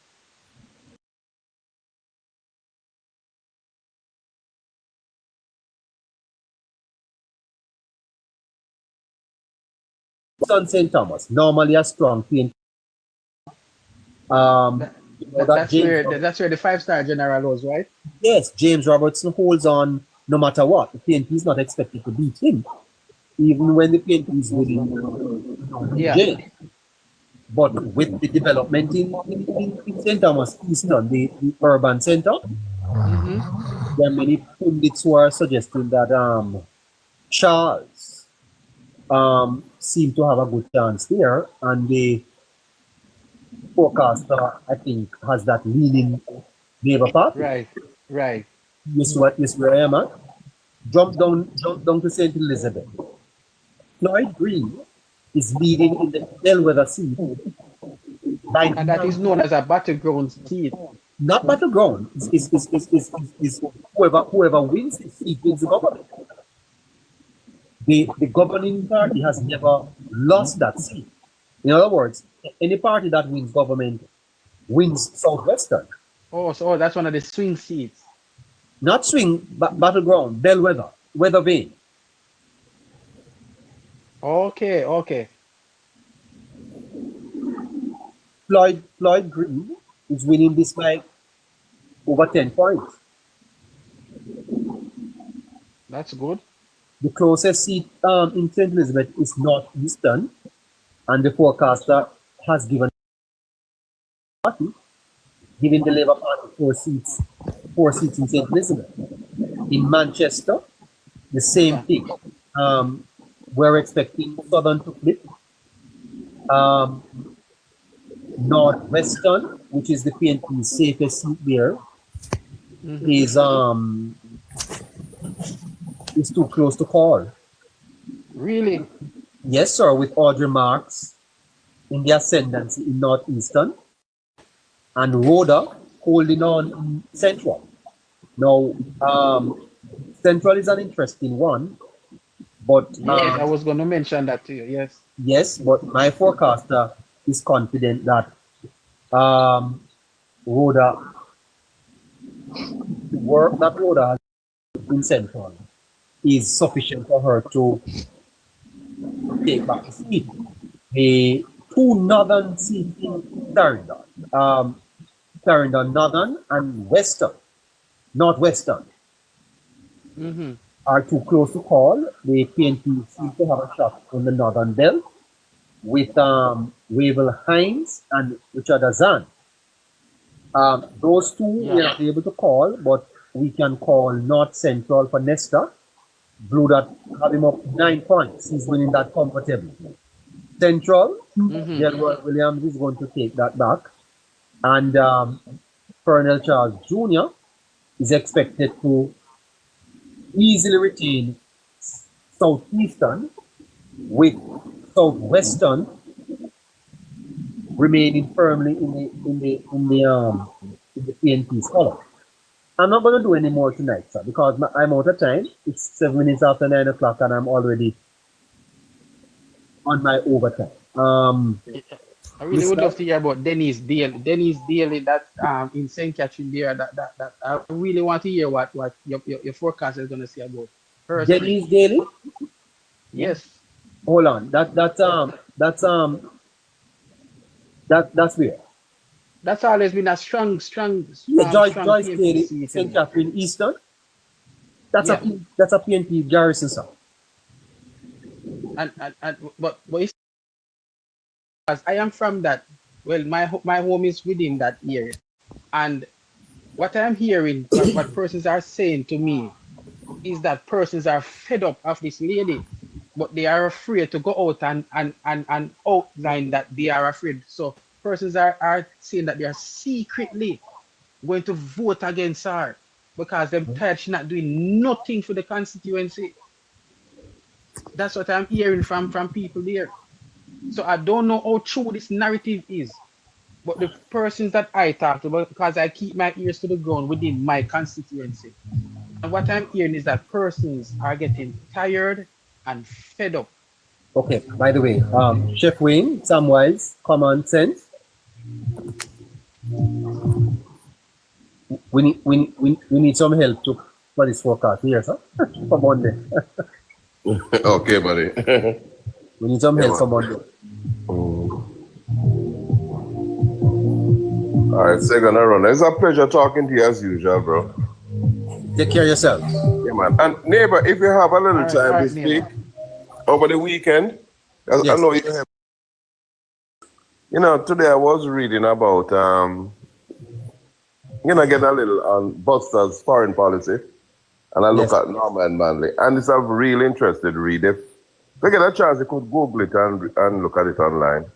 St. Thomas, normally a strong PNP.
That's where the 5-star general was, right?
Yes, James Robertson holds on no matter what. The PNP is not expected to beat him, even when the PNP is within jail. But with the development in St. Thomas Eastern, the urban center, there are many pundits who are suggesting that Charles seem to have a good chance there, and the forecaster, I think, has that leaning Labour Party.
Right.
Yes, where I am at. Jump down to St. Elizabeth. Floyd Green is leading in the Bellwether seat.
And that is known as a battleground seat.
Not battleground. Is whoever wins the seat wins the government. The governing party has never lost that seat. In other words, any party that wins government wins Southwestern.
So that's one of the swing seats.
Not swing, battleground, Bellwether, Weather Vane.
Okay.
Floyd Green is winning this by over 10 points.
That's good.
The closest seat in St. Elizabeth is Northeastern, and the forecaster has given the Labour Party four seats in St. Elizabeth. In Manchester, the same thing. We're expecting Southern to flip. Northwestern, which is the PNP's safest seat there, is too close to call.
Really?
Yes, sir, with Audrey Marks in the ascendancy in Northeastern, and Rhoda holding on in Central. Now, Central is an interesting one, but
yes, I was going to mention that to you. Yes.
Yes, but my forecaster is confident that Rhoda has in Central is sufficient for her to take back the seat. The two northern seats in Clarendon, Northern and Northwestern, are too close to call. The PNP seems to have a shot on the Northern Belt with Wavell Hines and Richard Azan. Those two we are not able to call, but we can call North Central for Nesta. Blue Dot have him up 9 points. He's winning that comfortably. Central, Delroy Williams is going to take that back. And Colonel Charles Jr. is expected to easily retain Southeastern, with Southwestern remaining firmly in the PNP's color. I'm not going to do any more tonight, sir, because I'm out of time. It's 7 minutes after 9 o'clock, and I'm already on my overtime.
I really would love to hear about Dennis Daly that in St. Catherine there. That I really want to hear what your forecast is going to say about her.
Dennis Daly?
Yes.
Hold on. That's where.
That's always been a strong
Joyce
PNP
Daly,
seat.
St. Catherine Eastern. That's
Yeah.
that's a PNP garrison, sir.
But it's, as I am from that, well, my home is within that area, and what I'm hearing, what persons are saying to me, is that persons are fed up of this lady, but they are afraid to go out and outline that they are afraid. So persons are saying that they are secretly going to vote against her because they're tired she's not doing nothing for the constituency. That's what I'm hearing from people there. So I don't know how true this narrative is, but the persons that I talk about, because I keep my ears to the ground within my constituency, and what I'm hearing is that persons are getting tired and fed up.
Okay, by the way, Chef Wayne, Samwise, common sense. We need some help for this forecast here, sir. For Monday.
Okay, buddy.
We need some help for Monday.
All right, second run. It's a pleasure talking to you as usual, bro.
Take care of yourself.
Yeah, man. And neighbor, if you have a little time
all
to
right,
speak
neighbor.
over the weekend, I
Yes.
know you have. You know, today I was reading about get a little on Buster's foreign policy, and I look
Yes.
at Norman Manley, and it's a real interesting read. If they get a chance, you could Google it and look at it online.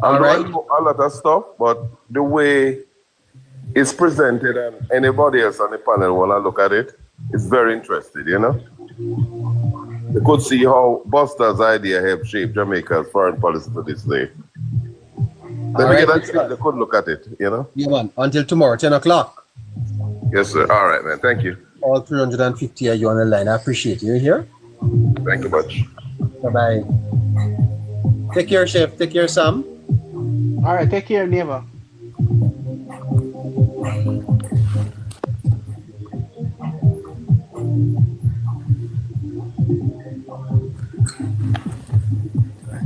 All right.
I know a lot of stuff, but the way it's presented and anybody else on the panel want to look at it, it's very interesting, you know? You could see how Buster's idea helped shape Jamaica's foreign policy to this day. Then
All
we
right,
get a
good
chance,
stuff.
they could look at it, you know?
Yeah, man. Until tomorrow, 10 o'clock.
Yes, sir. All right, man. Thank you.
All 350 of you on the line. I appreciate you. You here?
Thank you much.
Bye-bye. Take care, Chef. Take care, Sam.
All right, take care, neighbor.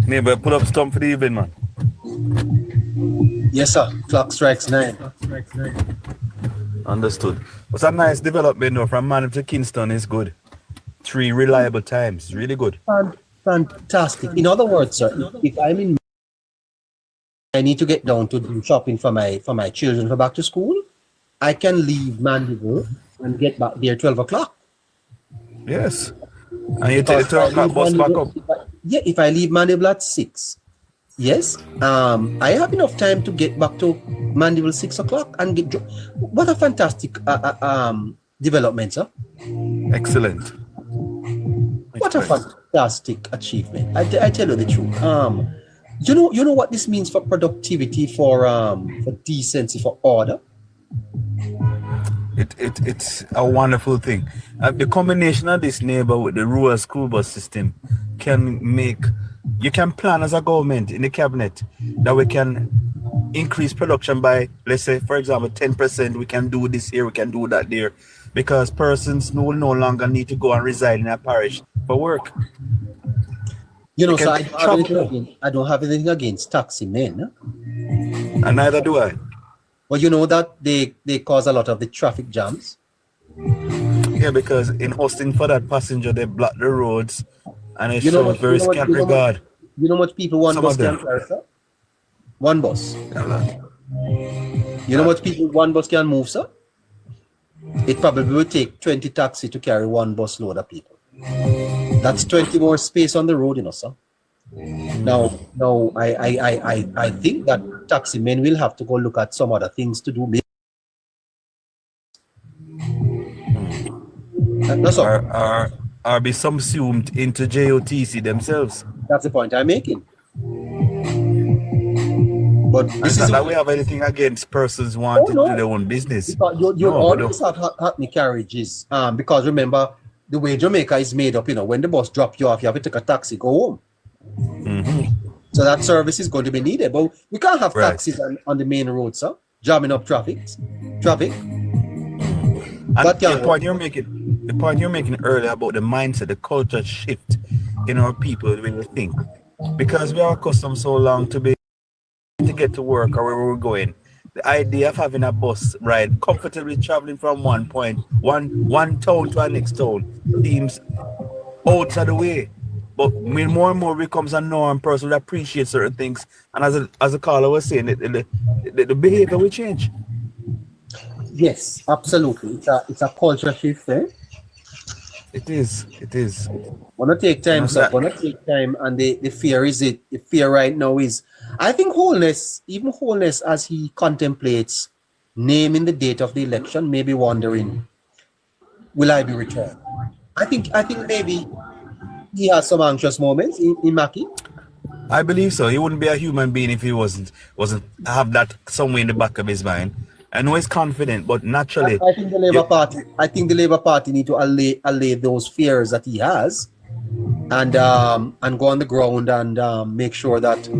Neighbor, pull up stump for the evening, man.
Yes, sir. Clock strikes 9.
Understood. What's a nice development though, from Manor to Kingston is good. 3 reliable times. Really good.
Fantastic. In other words, sir, if I'm in, I need to get down to do shopping for my children for back to school, I can leave Mandeville and get back there 12 o'clock.
Yes. And you take the 12 o'clock bus back up.
If I leave Mandeville at 6, yes, I have enough time to get back to Mandeville 6 o'clock and get. What a fantastic development, sir.
Excellent.
What a fantastic achievement. I tell you the truth. You know what this means for productivity, for decency, for order.
It's a wonderful thing. The combination of this neighbor with the rural school bus system you can plan as a government in the cabinet that we can increase production by, let's say, for example, 10%. We can do this here, we can do that there, because persons no longer need to go and reside in a parish for work.
You know,
They
so
can
I don't have anything against taxi men.
And neither do I.
But you know that they cause a lot of the traffic jams.
Yeah, because in hosting for that passenger, they block the roads and it
You know
shows very scant regard.
You know much people one
Some
bus
of them.
can carry, sir? One bus.
Yeah.
You know much people one bus can move, sir? It probably will take 20 taxis to carry one bus load of people. That's 20 more space on the road, you know, sir. Now, I think that taxi men will have to go look at some other things to do. That's all.
Or be subsumed into JOTC themselves.
That's the point I'm making. But this
It's
is
not that we have anything against persons wanting to do their own business.
you always have hackney carriages. Because remember the way Jamaica is made up, when the bus drop you off, you have to take a taxi, go home. So that service is going to be needed. But we can't have taxis on the main road, sir, jamming up traffic.
And the point you're making earlier about the mindset, the culture shift in our people when we think. Because we are accustomed so long to get to work or where we're going. The idea of having a bus ride comfortably traveling from one town to the next town seems out of the way. But when more and more becomes a norm, person will appreciate certain things. And as a caller was saying, the behavior will change.
Yes, absolutely. It's a culture shift, eh?
It is.
Wanna take time, sir. Wanna take time, and the fear right now is, I think Holness as he contemplates naming the date of the election, maybe wondering, will I be returned? I think maybe he has some anxious moments in Maki.
I believe so. He wouldn't be a human being if he wasn't have that somewhere in the back of his mind. I know he's confident, but naturally,
I think the Labour Party need to allay those fears that he has, and go on the ground and make sure that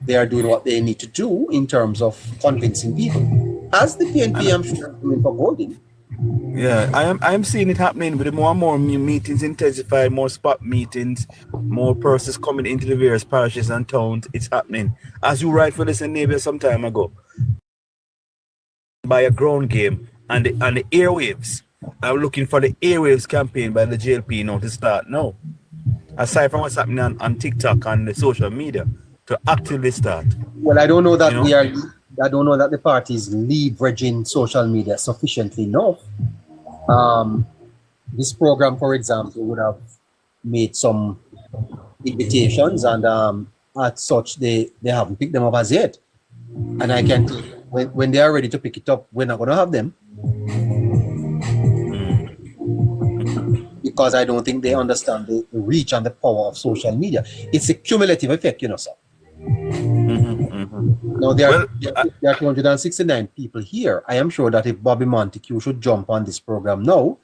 they are doing what they need to do in terms of convincing people. As the PNP, I'm sure, is doing for Golden.
Yeah, I'm seeing it happening with more and more meetings intensified, more spot meetings, more persons coming into the various parishes and towns. It's happening. As you rightfully said, maybe some time ago, by a ground game and the airwaves. I'm looking for the airwaves campaign by the JLP now to start now. Aside from what's happening on TikTok and the social media, to actively start.
Well, I don't know that I don't know that the party is leveraging social media sufficiently enough. This program, for example, would have made some invitations, and as such, they haven't picked them up as yet. And I can tell you, when they are ready to pick it up, we're not going to have them. Because I don't think they understand the reach and the power of social media. It's a cumulative effect, sir. Now, there are 269 people here. I am sure that if Bobby Montague should jump on this program now,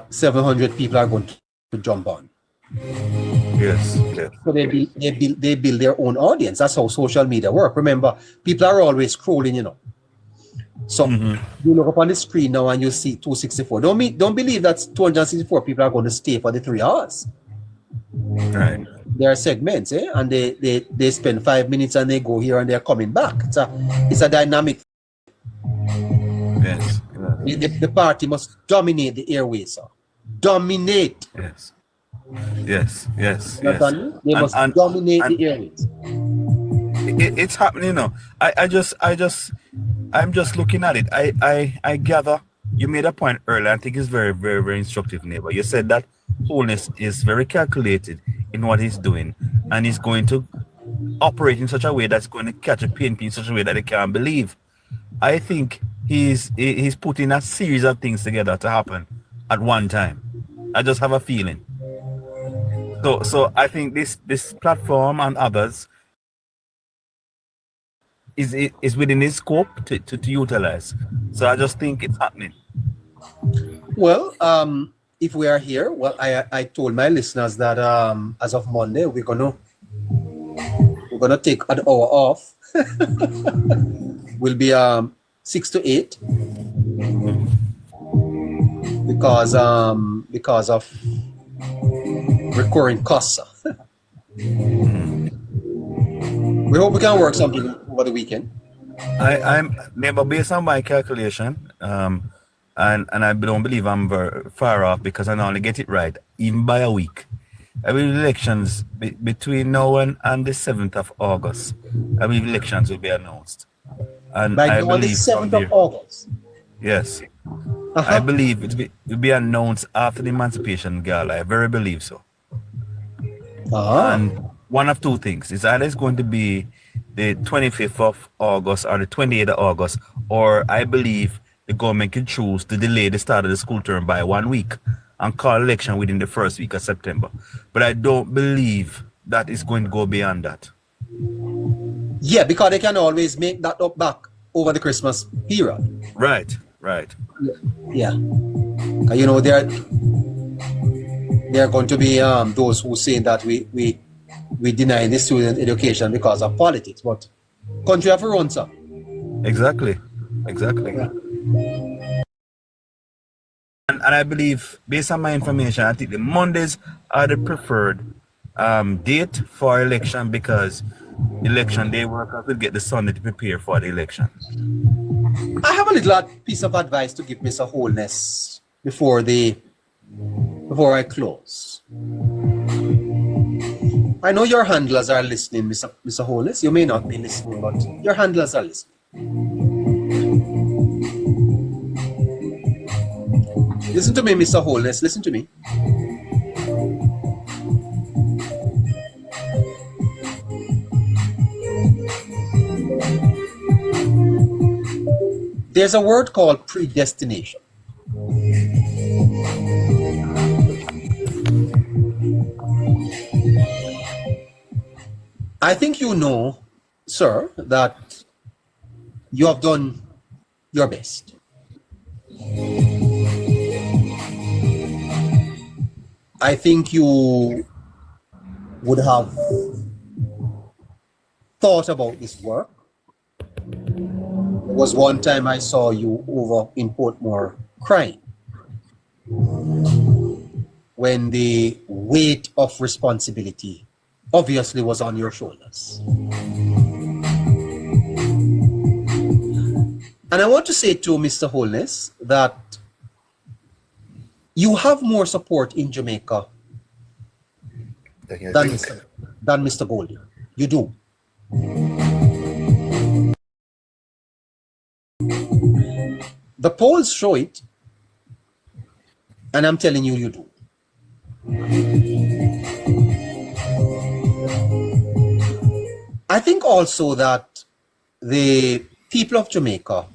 700 people are going to jump on.
Yes.
So they build their own audience. That's how social media work. Remember, people are always scrolling, So you look up on the screen now and you see 264. Don't believe that 264 people are going to stay for the 3 hours.
Right.
There are segments, and they spend 5 minutes and they go here and they're coming back. It's a dynamic.
Yes.
The party must dominate the airways, sir. Dominate.
Yes.
They must dominate the airways.
It's happening now. I'm just looking at it. I gather you made a point earlier. I think it's very, very, very instructive, neighbor. You said that Holness is very calculated in what he's doing, and he's going to operate in such a way that's going to catch a PNP in such a way that they can't believe. I think he's putting a series of things together to happen at one time. I just have a feeling. So I think this platform and others is within his scope to utilize. So I just think it's happening.
Well, if we are here, well, I told my listeners that as of Monday we're gonna take an hour off. Will be 6 to 8 because of recurring costs. We hope we can work something over the weekend.
I'm never based on my calculation, and I don't believe I'm very far off because I only get it right even by a week. I believe elections between now and the 7th of August. I believe elections will be announced. And
By
I believe
the 7th of August.
Yes. I believe it will be announced after the Emancipation Gala. I very believe so. And one of two things. It's either it's going to be the 25th of August or the 28th of August, or I believe the government can choose to delay the start of the school term by 1 week and call election within the first week of September. But I don't believe that is going to go beyond that.
Yeah, because they can always make that up back over the Christmas period.
Right, right.
Yeah. You know, there are going to be those who say that we deny the student education because of politics, but country have to run, sir.
Exactly.
Yeah.
And I believe, based on my information, I think the Mondays are the preferred date for election, because election day workers will get the Sunday to prepare for the election.
I have a little piece of advice to give Mr. Holness before I close. I know your handlers are listening, Mr. Holness. You may not be listening, but your handlers are listening. Listen to me, Mr. Holness. Listen to me. There's a word called predestination. I think you know, sir, that you have done your best. I think you would have thought about this work. There was one time I saw you over in Portmore crying when the weight of responsibility obviously was on your shoulders. And I want to say to Mr. Holness that you have more support in Jamaica than Mr. Goldie. You do. The polls show it, and I'm telling you, you do. I think also that the people of Jamaica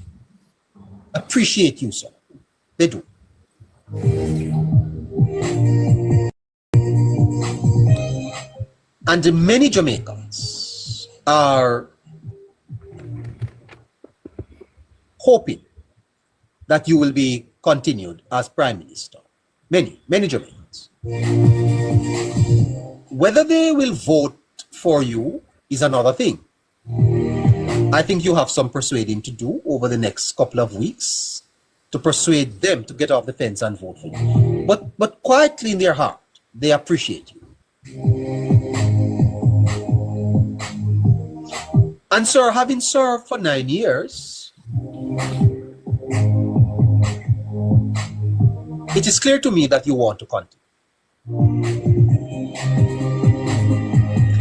appreciate you, sir. They do. And many Jamaicans are hoping that you will be continued as Prime Minister. Many Jamaicans. Whether they will vote for you is another thing. I think you have some persuading to do over the next couple of weeks to persuade them to get off the fence and vote for you. But quietly in their heart, they appreciate you. And sir, having served for 9 years, it is clear to me that you want to continue.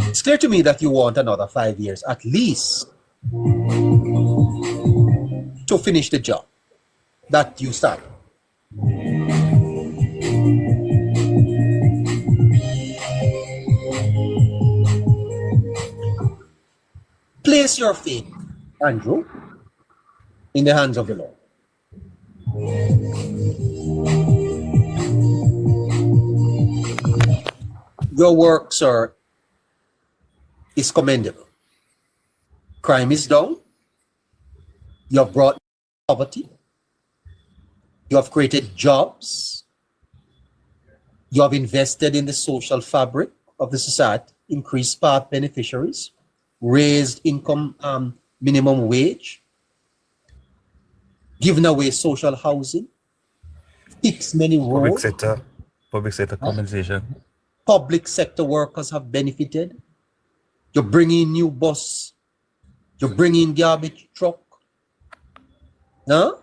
It's clear to me that you want another 5 years at least to finish the job that you started. Place your faith, Andrew, in the hands of the Lord. Your work, sir, is commendable. Crime is down. You have brought poverty. You have created jobs. You have invested in the social fabric of the society, increased path beneficiaries, raised income minimum wage, given away social housing, fixed many roads.
Public sector compensation.
Public sector workers have benefited. You're bringing new bus. You're bringing garbage truck. Huh?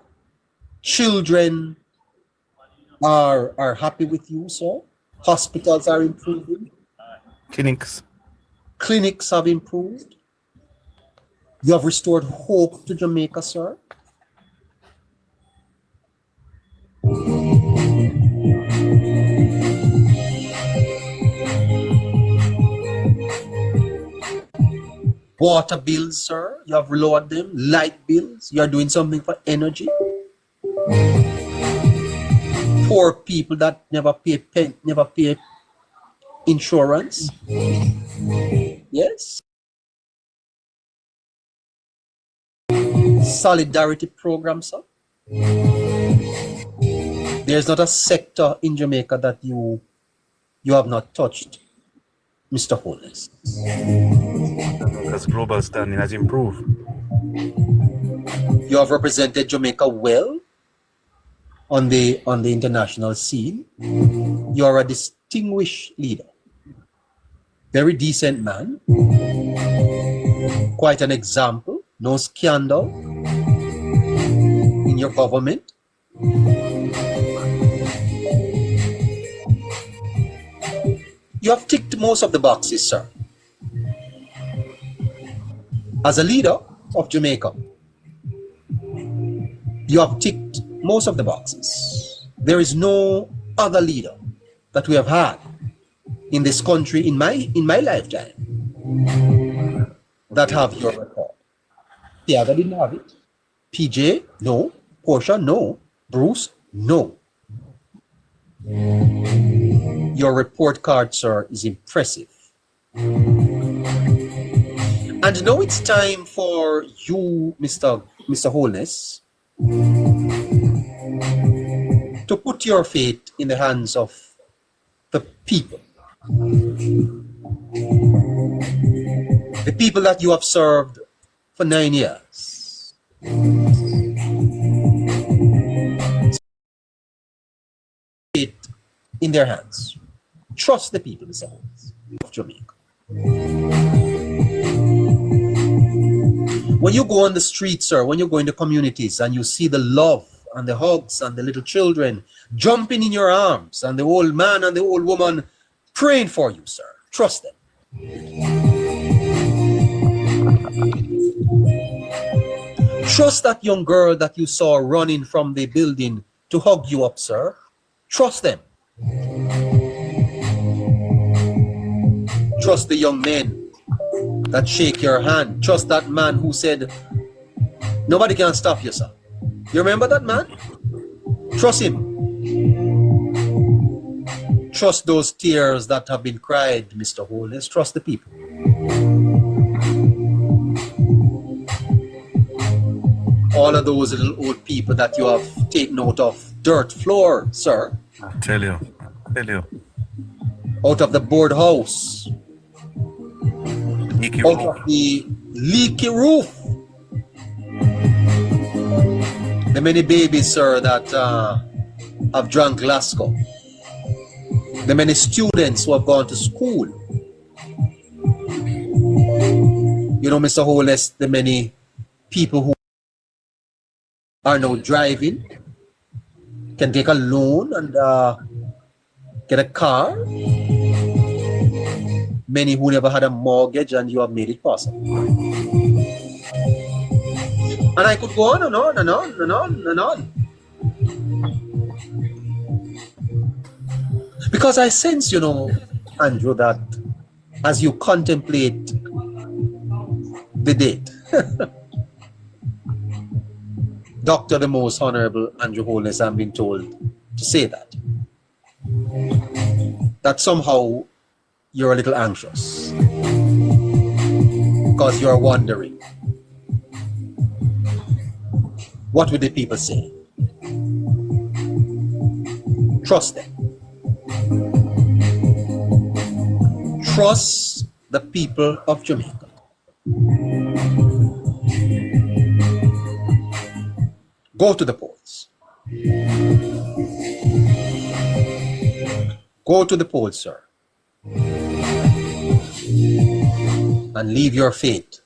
Children are happy with you, sir. Hospitals are improving. Clinics have improved. You have restored hope to Jamaica, sir. water bills, sir. You have lowered them. Light bills. You are doing something for energy. Poor people that never pay insurance. Yes. Solidarity program, sir. There's not a sector in Jamaica that you have not touched, Mr. Holness.
Because global standing has improved.
You have represented Jamaica well on the international scene. You are a distinguished leader. Very decent man. Quite an example. No scandal in your government. You have ticked most of the boxes, sir. As a leader of Jamaica, you have ticked most of the boxes. There is no other leader that we have had in this country in my lifetime that have your record. Tiaga didn't have it. PJ, no. Portia, no. Bruce, no. Your report card, sir, is impressive. And now it's time for you, Mr. Holness, to put your fate in the hands of the people. The people that you have served for 9 years. It in their hands. Trust the people, Mr. Holness, of Jamaica. When you go on the streets, sir, when you go in the communities and you see the love and the hugs and the little children jumping in your arms and the old man and the old woman praying for you, sir, trust them. Trust that young girl that you saw running from the building to hug you up, sir. Trust them. Trust the young men that shake your hand. Trust that man who said, nobody can stop you, sir. You remember that man? Trust him. Trust those tears that have been cried, Mr. Holness. Trust the people. All of those little old people that you have taken out of dirt floor, sir.
I tell you.
Out of the board house. Out of the leaky roof. The many babies, sir, that have drank Glasgow. The many students who have gone to school. You know, Mr. Holness, the many people who are now driving, can take a loan and get a car. Many who never had a mortgage, and you have made it possible. And I could go on and on and on and on and on. Because I sense, you know, Andrew, that as you contemplate the date, Dr. the Most Honorable Andrew Holness, I'm being told to say that somehow you're a little anxious because you're wondering, what would the people say? Trust them. Trust the people of Jamaica. Go to the polls. Go to the polls, sir. And leave your fate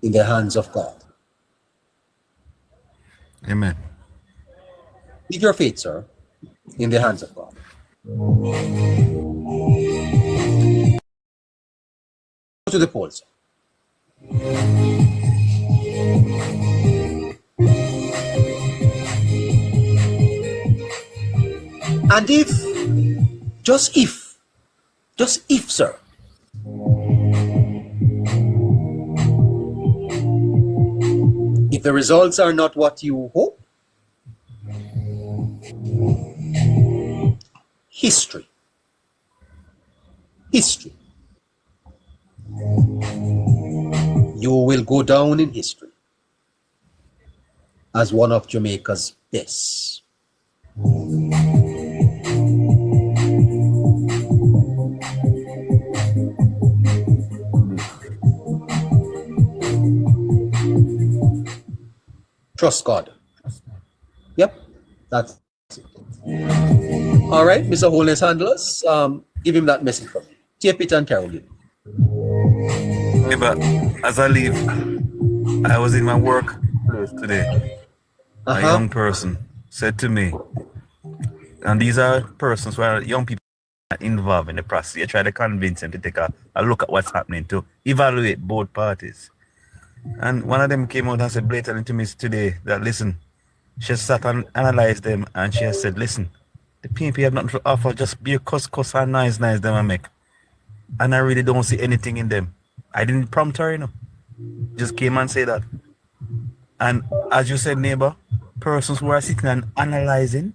in the hands of God.
Amen.
Leave your fate, sir, in the hands of God. Go to the polls, sir. And if, just if, sir, If the results are not what you hope, history. You will go down in history as one of Jamaica's best. Trust God. Yep, that's it. All right, Mr. Holness Handlers, give him that message from me. Tape it and Caroline.
Yeah, but as I leave, I was in my workplace today. A young person said to me, and these are persons who are young people involved in the process. You try to convince them to take a look at what's happening, to evaluate both parties. And one of them came out and said blatantly to me today that, listen, she sat and analyzed them, and she has said, listen, the PNP have nothing to offer, just be a cuss and nice them and make. And I really don't see anything in them. I didn't prompt her, you know. Just came and said that. And as you said, neighbor, persons who are sitting and analyzing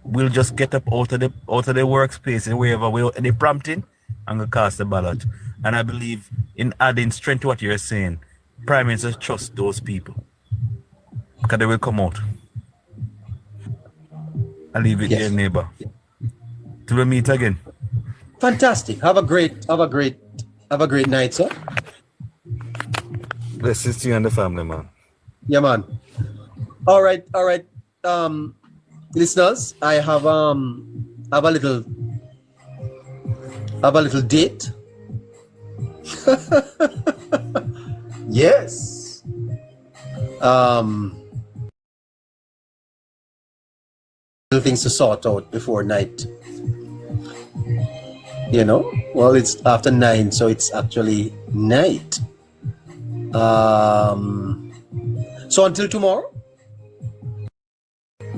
will just get up out of the workspace and wherever they're prompting and go cast the ballot. And I believe in adding strength to what you're saying, Prime Minister trust those people, because they will come out. I'll leave it there, neighbor. Till we meet again.
Fantastic. Have a great night, sir.
Blessings to you and the family, man.
Yeah, man. All right. Listeners, I have a little date. Yes. Little things to sort out before night. You know, well, it's after 9, so it's actually night. So until tomorrow,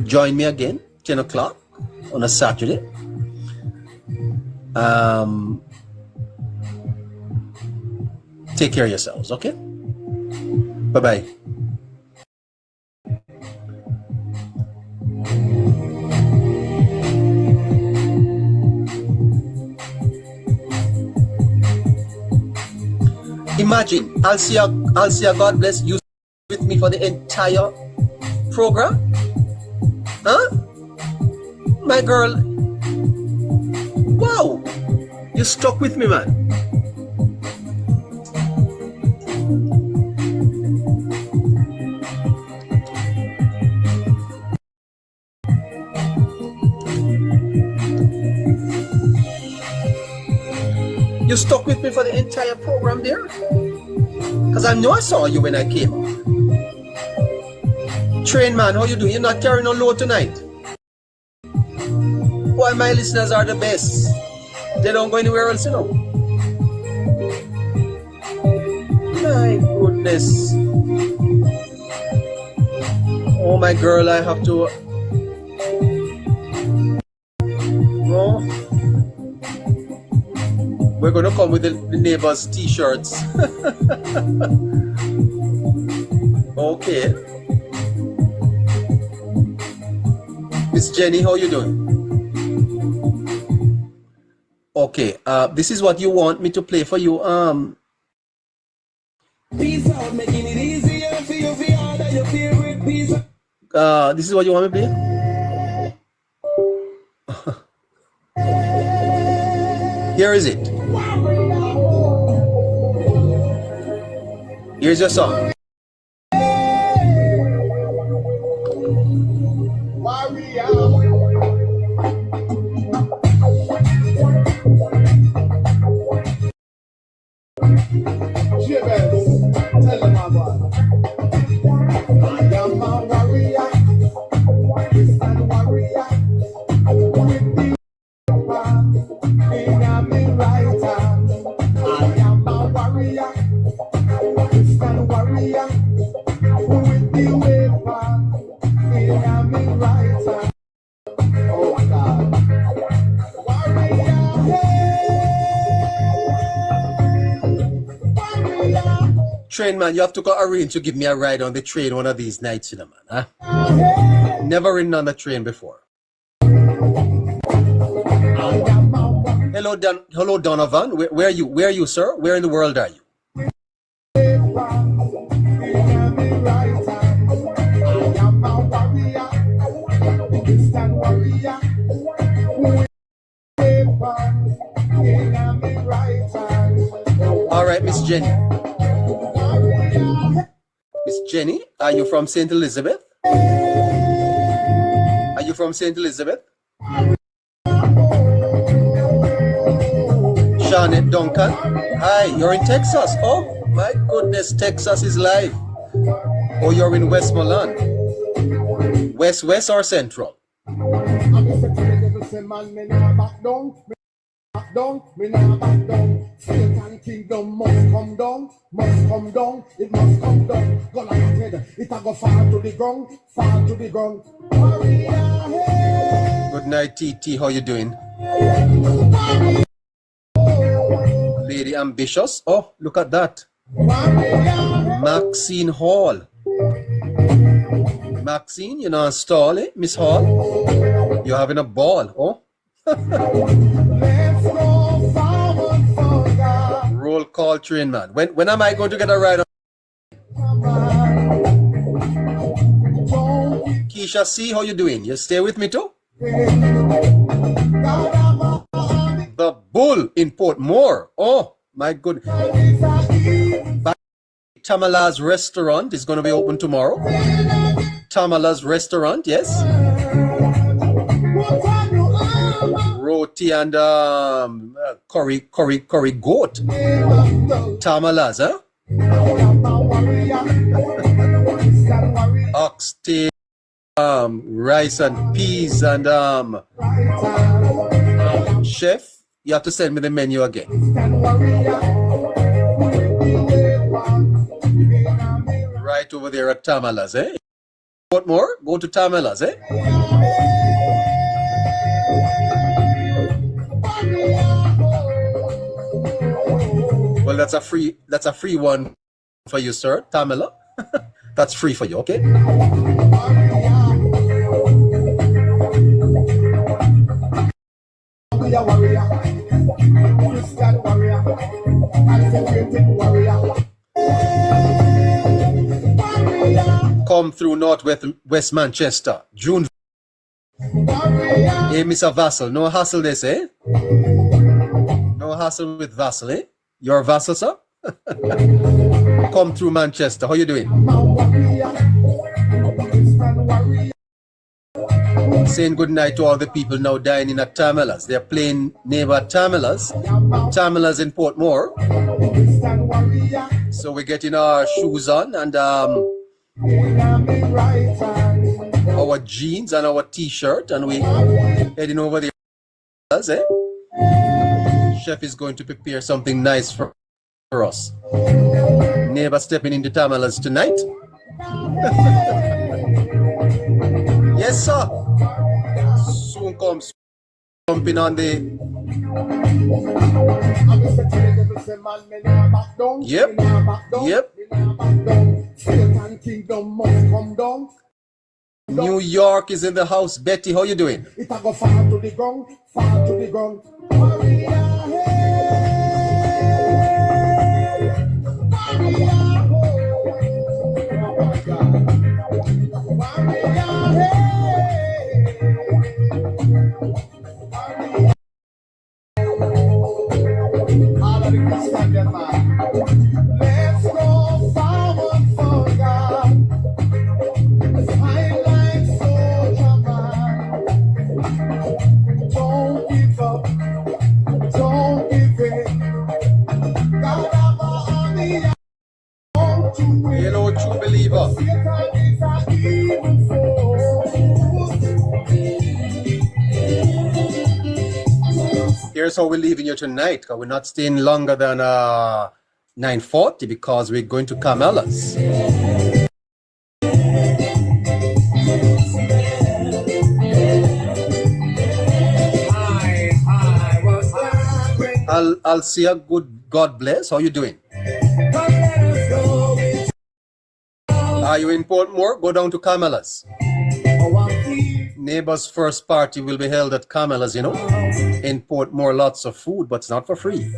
join me again, 10 o'clock on a Saturday. Take care of yourselves, okay? Bye-bye. Imagine, I'll see you, God bless you with me for the entire program. Huh? My girl. Wow. You stuck with me, man. You stuck with me for the entire program there? Because I know I saw you when I came up. Train man, how you doing? You're not carrying no load tonight? Why, my listeners are the best. They don't go anywhere else, you know. My goodness. Oh, my girl, I have to... No. We're going to come with the neighbors' t-shirts. Okay. Miss Jenny, how you doing? Okay, this is what you want me to play for you. Peace out, making it easier for you to order your favorite pizza. This is what you want me to play? Here is it. Here's your song. Warrior. train, man. You have to go arrange to give me a ride on the train one of these nights, you know, man. Huh? Never ridden on the train before. Hello, Donovan. Where are you? Where are you, sir? Where in the world are you? All right, Miss Jenny. Miss Jenny, are you from St. Elizabeth? Are you from St. Elizabeth? Shawnette Duncan. Hi, you're in Texas. Oh my goodness, Texas is live. Oh, you're in Westmoreland. West or Central?
Satan kingdom must come down, it must come down. Go like head, it a go fall to the ground.
Good night, TT. How you doing? Lady Ambitious. Oh, look at that. Maxine Hall. Maxine, you know, stall it, Miss Hall. You're having a ball, oh? Roll call train, man. When am I going to get a ride on? Keisha C, how you doing? You stay with me too? The Bull in Portmore. Oh my goodness. Tamala's restaurant is going to be open tomorrow. Tamala's restaurant, yes. Roti and curry goat. Tamala's, huh? Oxtail, rice and peas and chef, you have to send me the menu again. Right over there at Tamala's, eh? Portmore, go to Tamala's, eh? Well, that's a free one for you, sir, Tamala. That's free for you, okay? Come through West Manchester, June. Hey, Mr. Vassal, no hassle this, eh? No hassle with Vassal, eh? You're a Vassal, sir? Come through Manchester. How you doing? Saying good night to all the people now dining at Tamala's. They're playing neighbor at Tamala's. Tamala's in Portmore. So we're getting our shoes on and our jeans and our t-shirt, and we heading over there. Eh? Chef is going to prepare something nice for us. Neighbor stepping into Tamala's tonight. Yes, sir. Soon comes jumping on the. Yep. New York is in the house. Betty, how you doing?
Let's go forward for God. Fight like soldier man. Don't give up. Don't give in. God have an army.
Hello, true believer.
Satan is an evil force.
Here's how we're leaving you tonight, because we're not staying longer than 9:40 because we're going to Carmela's. I'll see a good God bless. How you doing?
Come let us go.
Are you in Portmore? Go down to Carmela's. Neighbor's first party will be held at Carmela's, you know. In Portmore, lots of food, but it's not for free.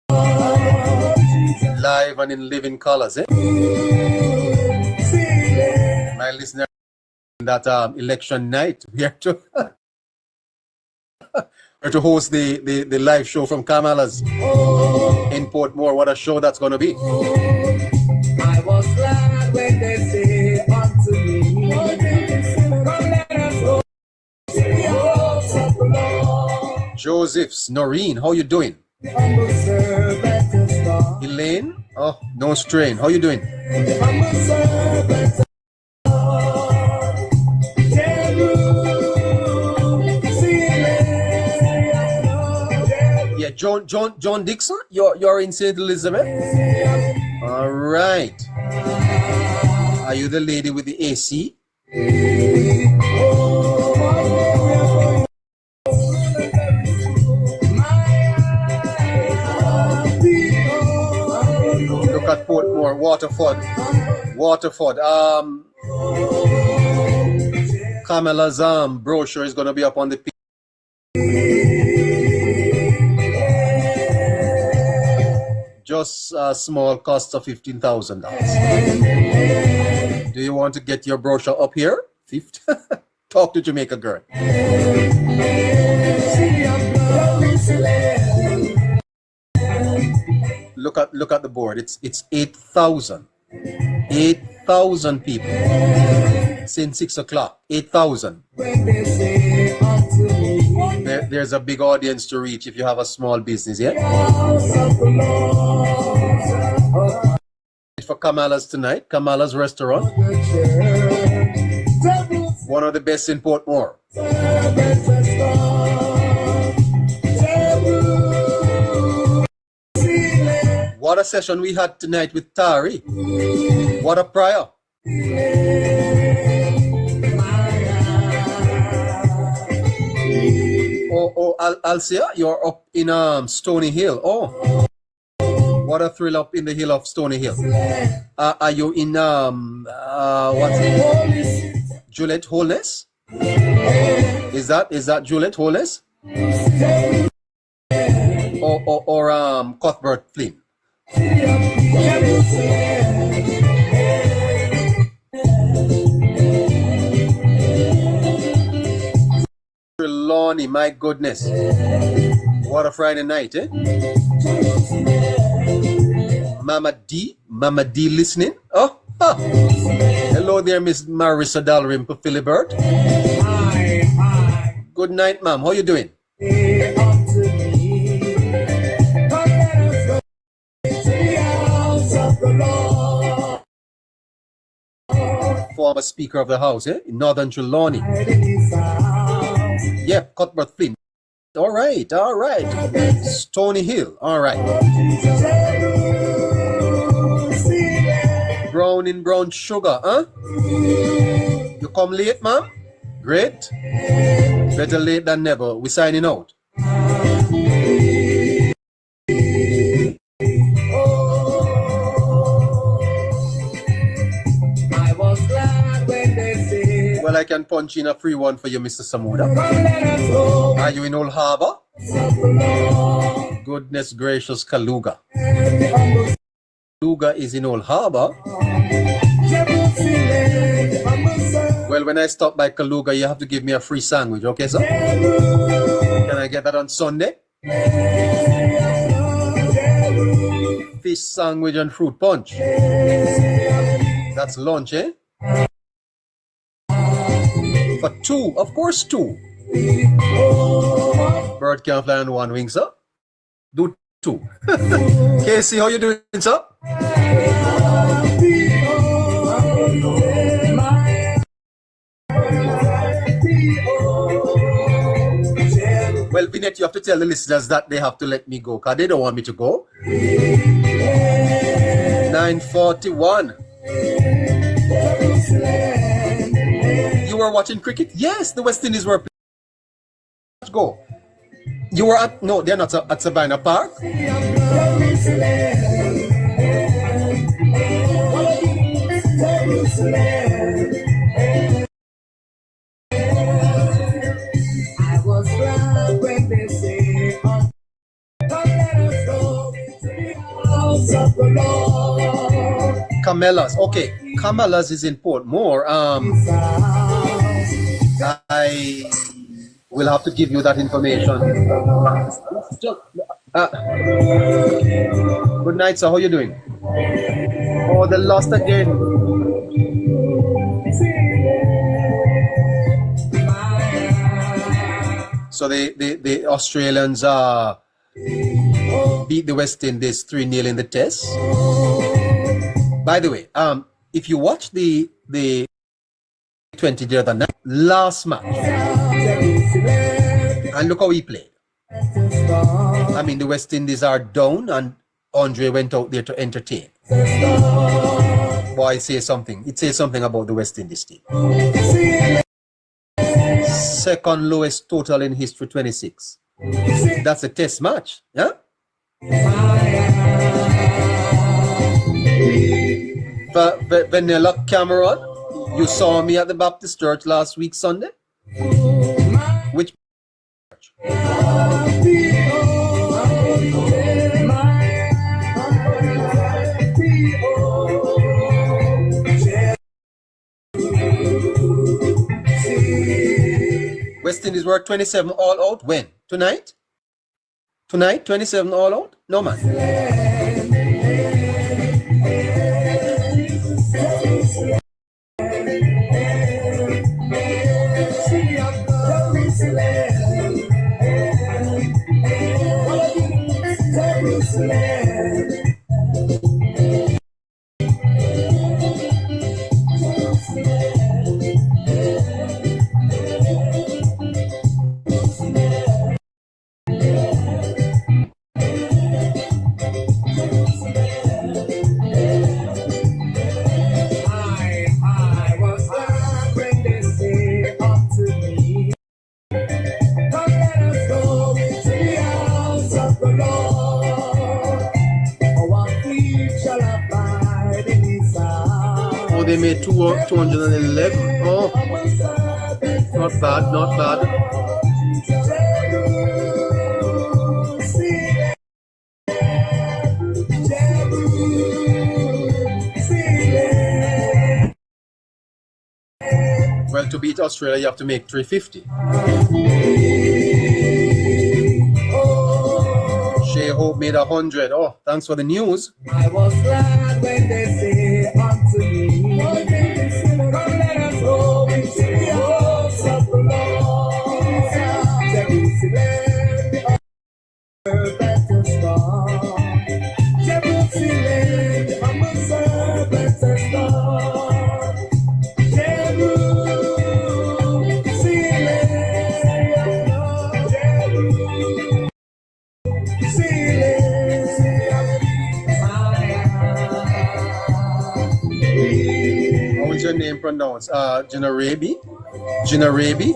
Live and in living colors, eh? My listener, that election night, we are to, are to host the live show from Carmela's in Portmore. What a show that's going to be.
I was glad when they say unto me, come let us go to the house of the Lord.
Joseph's, Noreen, how you doing?
The humble servant of God.
Elaine, oh, no strain. How you doing?
The humble servant of God.
Yeah, John Dixon, you're in St. Elizabeth? All right. Are you the lady with the AC? Look at Portmore, Waterford. Carmela's brochure is going to be up on the page. Just a small cost of $15,000. Do you want to get your brochure up here? Talk to Jamaica girl. Look at the board. It's 8,000. 8,000 people since 6 o'clock. 8,000. There's a big audience to reach if you have a small business, yeah? For Kamala's tonight, Kamala's restaurant. One of the best in Portmore. What a session we had tonight with Tari. What a prayer. Oh, Alcia, you're up in Stony Hill. Oh, what a thrill up in the hill of Stony Hill. Are you in what's it? Juliet Holness? Is that Juliet Holness? Or Cuthbert Flynn? Lonnie, my goodness. What a Friday night, eh? Mama D listening? Oh, ha. Hello there, Miss Marissa Dalrymple Philibert. Good night, ma'am. How you doing? Former Speaker of the House, eh? In Northern Trelawney. Yep, Cuthbert Flynn. All right. Stony Hill. All right. Brown sugar, huh? You come late, ma'am? Great. Better late than never. We're signing out. Well, I can punch in a free one for you, Mr. Samuda. Are you in Old Harbor? Goodness gracious, Kaluga. Kaluga is in Old Harbor. Well, when I stop by Kaluga, you have to give me a free sandwich, okay, sir? Can I get that on Sunday? Fish sandwich and fruit punch. That's lunch, eh? For two, of course, two. Bird can fly on one wing, sir. Do two. Casey, how you doing, sir? Well, Vinette, you have to tell the listeners that they have to let me go, because they don't want me to go. 9:41. You were watching cricket? Yes, the West Indies were playing. Let's go. You were at, no, they're not at Savannah Park.
I was glad when they say, "Come, let us go to the house of the Lord."
Camellas. Okay, Camellas is in Portmore. I will have to give you that information. Good night, sir. How you doing? Oh, they lost again. So the Australians beat the West Indies 3-0 in the test. By the way, if you watch the 20 the other night, last match, and look how he played. I mean, the West Indies are down, and Andre went out there to entertain. Boy, say something. It says something about the West Indies team. Second lowest total in history, 26. That's a test match, yeah? Vanilla Cameron, you saw me at the Baptist Church last week, Sunday? Which church? West Indies were 27 all out. When? Tonight? Tonight, 27 all out? No, man. They made 211. Oh, not bad, not bad. Well, to beat Australia, you have to make 350. Shea Hope made 100. Oh, thanks for the news.
I was glad when they say unto me, "Come, let us go into the house of the Lord." Jerusalem, better star. Jerusalem, better star.
How is your name pronounced? Jinarabi? Jinarabi?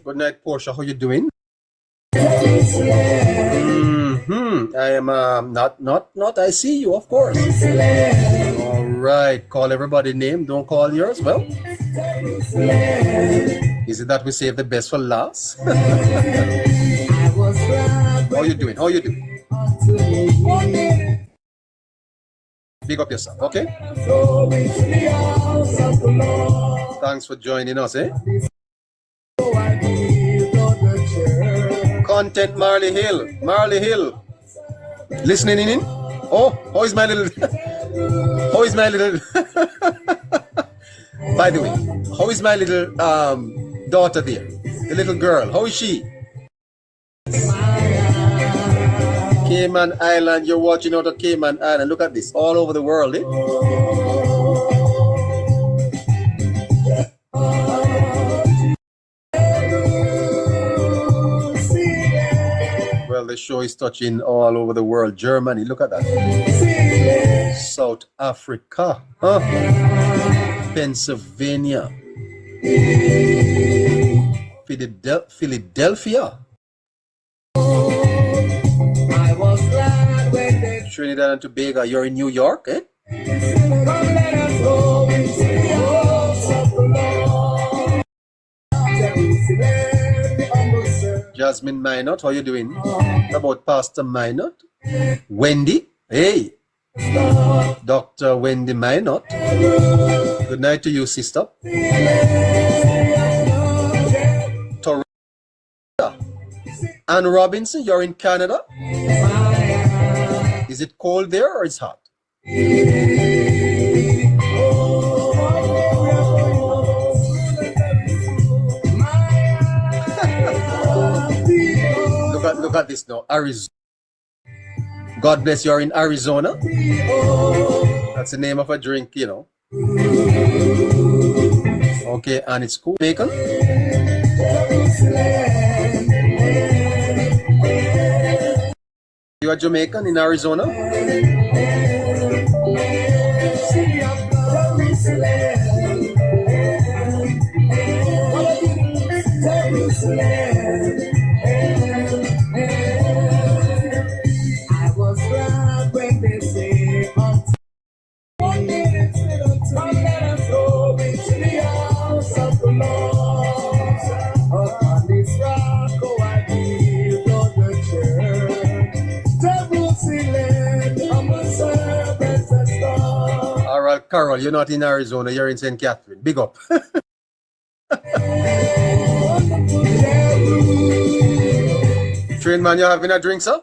Good night, Portia. How you doing? I am not. I see you, of course. All right. Call everybody name. Don't call yours. Well, is it that we save the best for last? How you doing? How you doing? Big up yourself, okay? Thanks for joining us, eh? Content Marley Hill. Marley Hill. Listening in? Oh, how is my little how is my little by the way, how is my little daughter there? The little girl, how is she? Cayman Island, you're watching out of Cayman Island. Look at this, all over the world, eh? the show is touching all over the world. Germany, look at that. South Africa, Pennsylvania, Philadelphia,
I was glad when they
Trinidad and Tobago. You're in New York, eh?
come let us go into the house of the Lord. Jerusalem, the humble servant.
Jasmine Minot, how you doing? How about Pastor Minot? Wendy, hey. Dr. Wendy Minot. Good night to you, sister. Toronto. Ann Robinson, you're in Canada. Is it cold there or it's hot? Look at this now. Arizona. God bless, you're in Arizona. That's the name of a drink, you know. Okay, and it's cool. Jamaican. You are Jamaican in Arizona?
I was glad when they say unto me, come let us go into the house of the Lord. Upon this rock, oh, I build the church. Jerusalem, humble servants and stars.
All right, Carol, you're not in Arizona, you're in St. Catherine. Big up. Train man, you having a drink, sir?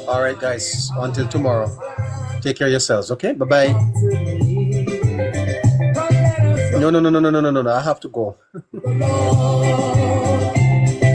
All right, guys, until tomorrow. Take care of yourselves, okay? Bye-bye. No, I have to go.